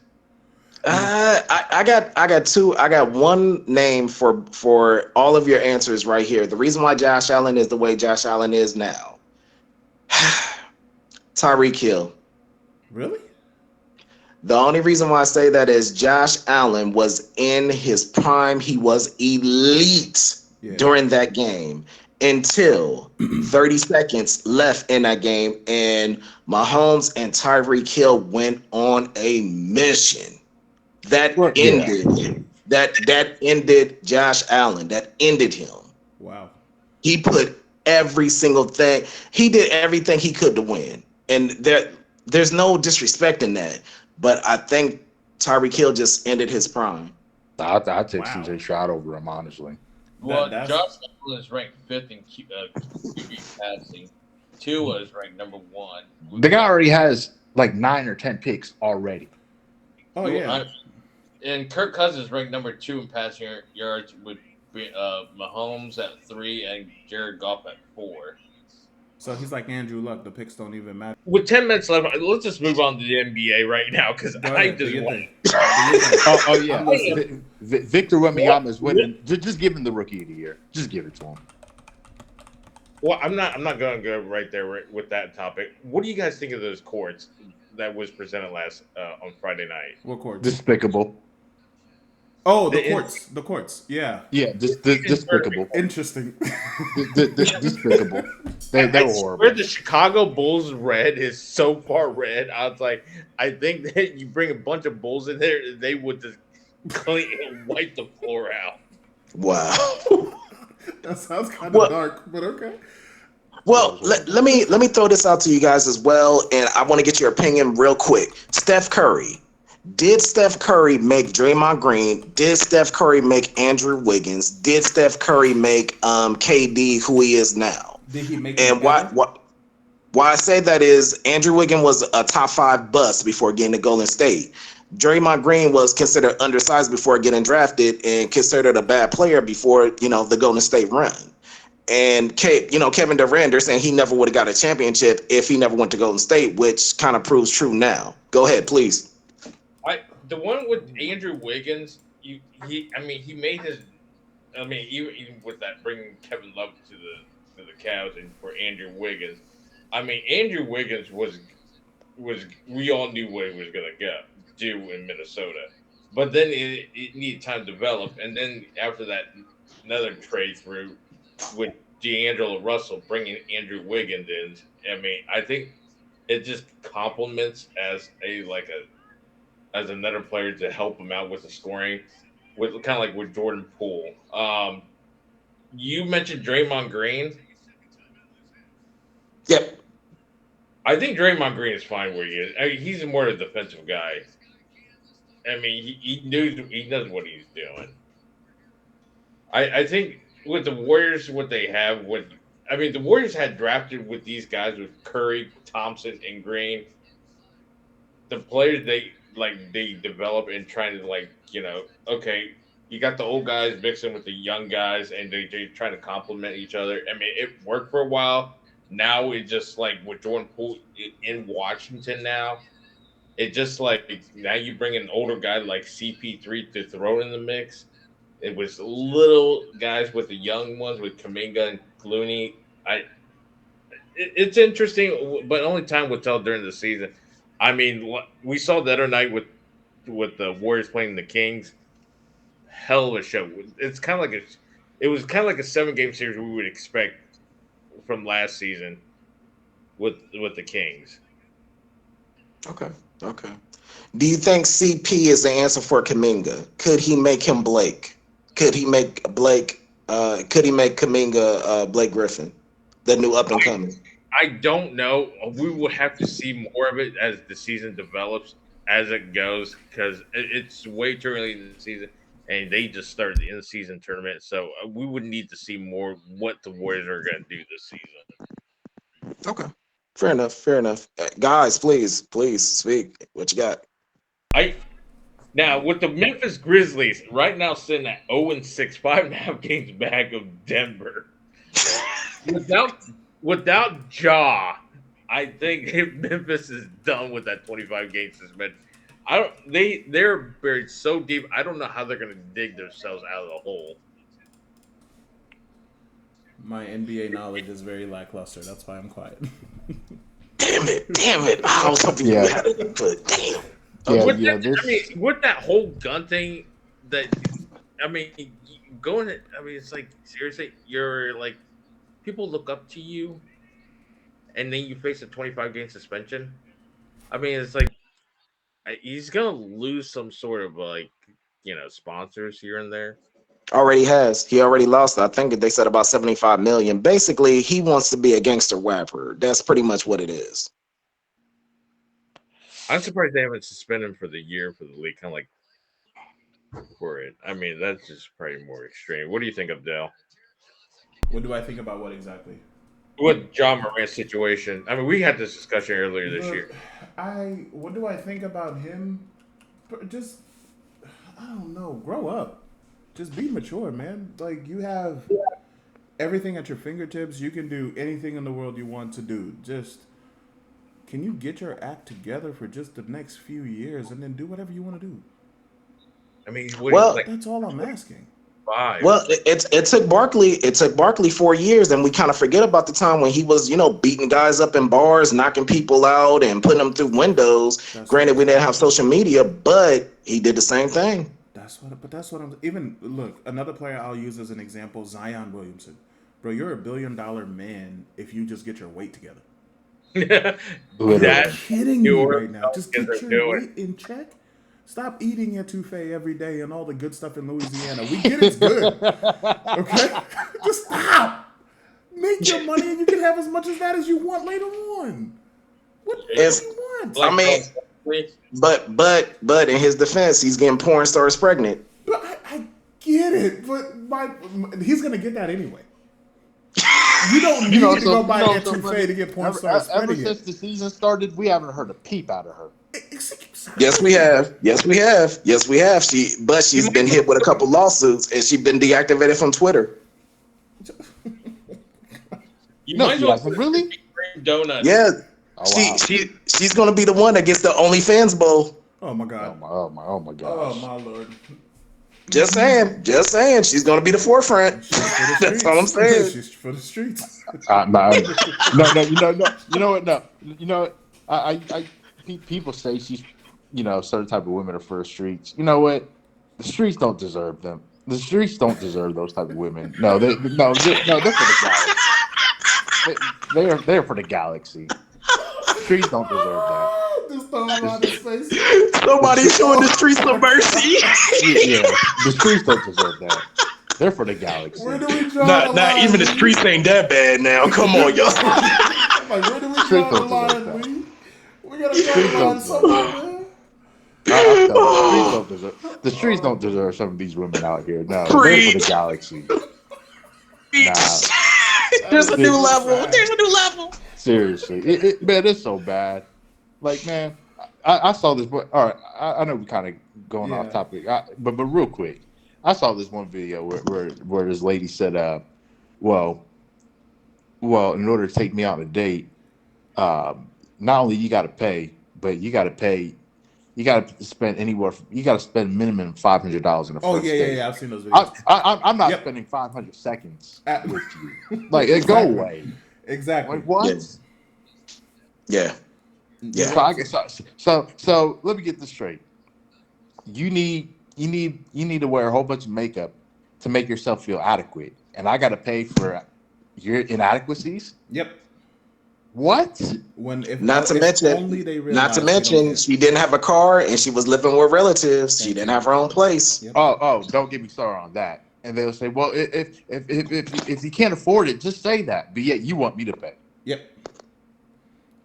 I got one name for all of your answers right here. The reason why Josh Allen is the way Josh Allen is now. Tyreek Hill. Really? The only reason why I say that is Josh Allen was in his prime. He was elite during that game until 30 seconds left in that game, and Mahomes and Tyreek Hill went on a mission that ended that ended Josh Allen. That ended him. Wow. He put every single thing. He did everything he could to win, and there's no disrespect in that. But I think Tyreek Hill just ended his prime. I'd take Wow. CJ Stroud over him, honestly. Well, That's Josh Allen is ranked fifth in QB passing. Tua is ranked number one. The guy already has like 9 or 10 picks already. oh Well, yeah. and Kirk Cousins is ranked number two in passing yards with Mahomes at three and Jared Goff at four. So he's like Andrew Luck. The picks don't even matter. With 10 minutes left, let's just move on to the NBA right now because Go I ahead, do just your want. thing. Do your thing. Oh I'm yeah, listening. Victor What, Wembanyama is what, winning. Just give him the Rookie of the Year. Just give it to him. well, I'm not going to go right there with that topic. What do you guys think of those courts that was presented last on Friday night? What courts? Despicable. Oh, the The courts. The courts. Yeah. Yeah, despicable. Interesting. Despicable. They I were swear horrible. the Chicago Bulls red is so far red. I was like, I think that you bring a bunch of Bulls in there, they would just clean and wipe the floor out. Wow. That sounds kind of Well, dark, but okay. Yeah, it well, was let, horrible. let me let me throw this out to you guys as well, and I want to get your opinion real quick. Steph Curry. Did Steph Curry make Draymond Green? Did Steph Curry make Andrew Wiggins? Did Steph Curry make KD who he is now? Did he make them And better? why I say that is Andrew Wiggins was a top five bust before getting to Golden State. Draymond Green was considered undersized before getting drafted and considered a bad player before the Golden State run. And Kevin Durant, they're saying he never would have got a championship if he never went to Golden State, which kind of proves true now. Go ahead, please. The one with Andrew Wiggins, he made his. I mean, even with that bringing Kevin Love to the Cavs and for Andrew Wiggins, I mean, Andrew Wiggins was we all knew what he was gonna do in Minnesota, but then it needed time to develop, and then after that, another trade through with D'Angelo Russell bringing Andrew Wiggins in. I mean, I think it just complements as another player to help him out with the scoring, with kind of like with Jordan Poole. You mentioned Draymond Green. Yep. I think Draymond Green is fine where he is. I mean, he's more of a defensive guy. I mean, he knows what he's doing. I think with the Warriors, what they have, the Warriors had drafted with these guys with Curry, Thompson, and Green. The players they develop and trying to okay, you got the old guys mixing with the young guys and they trying to complement each other. I mean, it worked for a while. Now it just like with Jordan Poole in Washington now, it just like now you bring an older guy like CP3 to throw in the mix. It was little guys with the young ones with Kaminga and Clooney. It's interesting, but only time will tell during the season. I mean, we saw the other night with the Warriors playing the Kings. Hell of a show. It was kind of like a 7 game series we would expect from last season with the Kings. Okay. Okay. Do you think CP is the answer for Kaminga? Could he make him Blake? Could he make Blake? Could he make Kaminga Blake Griffin, the new up and I coming? I don't know. We will have to see more of it as the season develops, as it goes, because it's way too early in the season, and they just started the in-season tournament. So we would need to see more what the Warriors are going to do this season. Okay. Fair enough. Fair enough. Guys, please speak. What you got? I Now with the Memphis Grizzlies right now sitting at 0-6, 5.5 games back of Denver. Without Jaw, I think Memphis is done with that 25 game suspension. I don't. They're buried so deep. I don't know how they're going to dig themselves out of the hole. My NBA knowledge is very lackluster. That's why I'm quiet. Damn it! Damn it! I was hoping you Yeah, had an input. Damn. yeah, Okay. With yeah. that, I mean, This with that whole gun thing, that I mean, going. I mean, it's like seriously, you're like people look up to you, and then you face a 25 game suspension. I mean, it's like he's gonna lose some sort of sponsors here and there. Already has. He already lost. I think they said about 75 million. Basically, he wants to be a gangster rapper. That's pretty much what it is. I'm surprised they haven't suspended him for the year for the league, kind of like for it. I mean, that's just probably more extreme. What do you think of Dell? What do I think about what exactly? With John Morant's situation? I mean, we had this discussion earlier this year. What do I think about him? Just, I don't know. Grow up. Just be mature, man. Like, you have everything at your fingertips. You can do anything in the world you want to do. Just, can you get your act together for just the next few years and then do whatever you want to do? I mean, That's all I'm asking. Well, it took Barkley 4 years, and we kind of forget about the time when he was, beating guys up in bars, knocking people out, and putting them through windows. Granted, we didn't have social media, but he did the same thing. That's what I'm. Even look, another player I'll use as an example, Zion Williamson. Bro, you're $1 billion man if you just get your weight together. You're kidding me right now. Just get your weight in check. Stop eating etouffee every day and all the good stuff in Louisiana. We get it's good. Okay? Just stop. Make your money and you can have as much as that as you want later on. What do you want? I mean, but in his defense, he's getting porn stars pregnant. But I get it, but he's going to get that anyway. You don't need to go buy an etouffee to get porn stars pregnant. Ever since the season started, we haven't heard a peep out of her. Yes, we have. She's been hit with a couple lawsuits, and she's been deactivated from Twitter. You might as well really? Donut. Yeah, wow. she's gonna be the one that gets the OnlyFans bowl. Oh my god. Oh my god. Oh my lord. Just saying, she's gonna be the forefront. That's all I'm saying. She's for the streets. No. You know what? I people say she's, certain type of women are for the streets. You know what? The streets don't deserve them. The streets don't deserve those type of women. No, they're for the galaxy. They're for the galaxy. The streets don't deserve that. Just throw him on his face. Somebody's showing the streets some mercy. Yeah, the streets don't deserve that. They're for the galaxy. Where do we draw the line? Not even the streets ain't that bad now. Come on, y'all. Like, where do we draw the line, Lee? We gotta draw the line somewhere, man. The streets don't deserve some of these women out here. No, Preach. they're for the galaxy. Nah. There's a new level. Seriously, man, it's so bad. Like, man, I saw this. All right, I know we kind of going off topic, but real quick, I saw this one video where this lady said, well, in order to take me on a date, not only you got to pay, but you got to spend minimum $500 in a first date. Yeah. I've seen those videos. I'm not spending 500 seconds with you. Like, go away. Exactly. Like, what? Yeah. So let me get this straight. You need to wear a whole bunch of makeup to make yourself feel adequate, and I got to pay for your inadequacies. Yep. What? Not to mention, she didn't have a car and she was living with relatives. She didn't have her own place. Yep. Oh, don't get me started on that. And they'll say, well, if you can't afford it, just say that. But yet you want me to pay. Yep.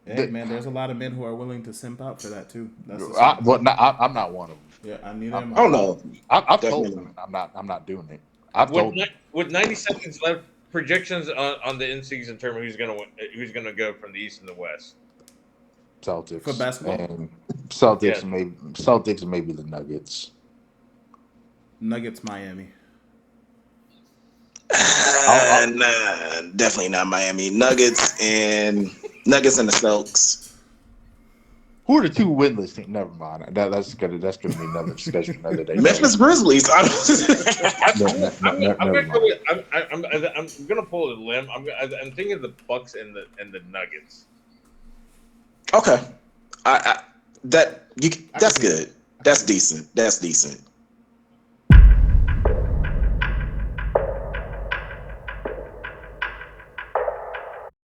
Hey, man, there's a lot of men who are willing to simp out for that too. I'm not one of them. Yeah, I need them. Oh no, I've told them I'm not doing it. With 90 seconds left, projections on the in-season tournament, who's gonna go from the East and the West? Celtics For basketball? and Celtics, and maybe the Nuggets. Nuggets, Miami. Nah, definitely not Miami. Nuggets and the Celtics. Who are the two winless teams? Never mind. That's gonna be another discussion another day. Memphis Grizzlies. I'm gonna pull a limb. I'm thinking of the Bucks and the Nuggets. Okay, that's good. That's decent.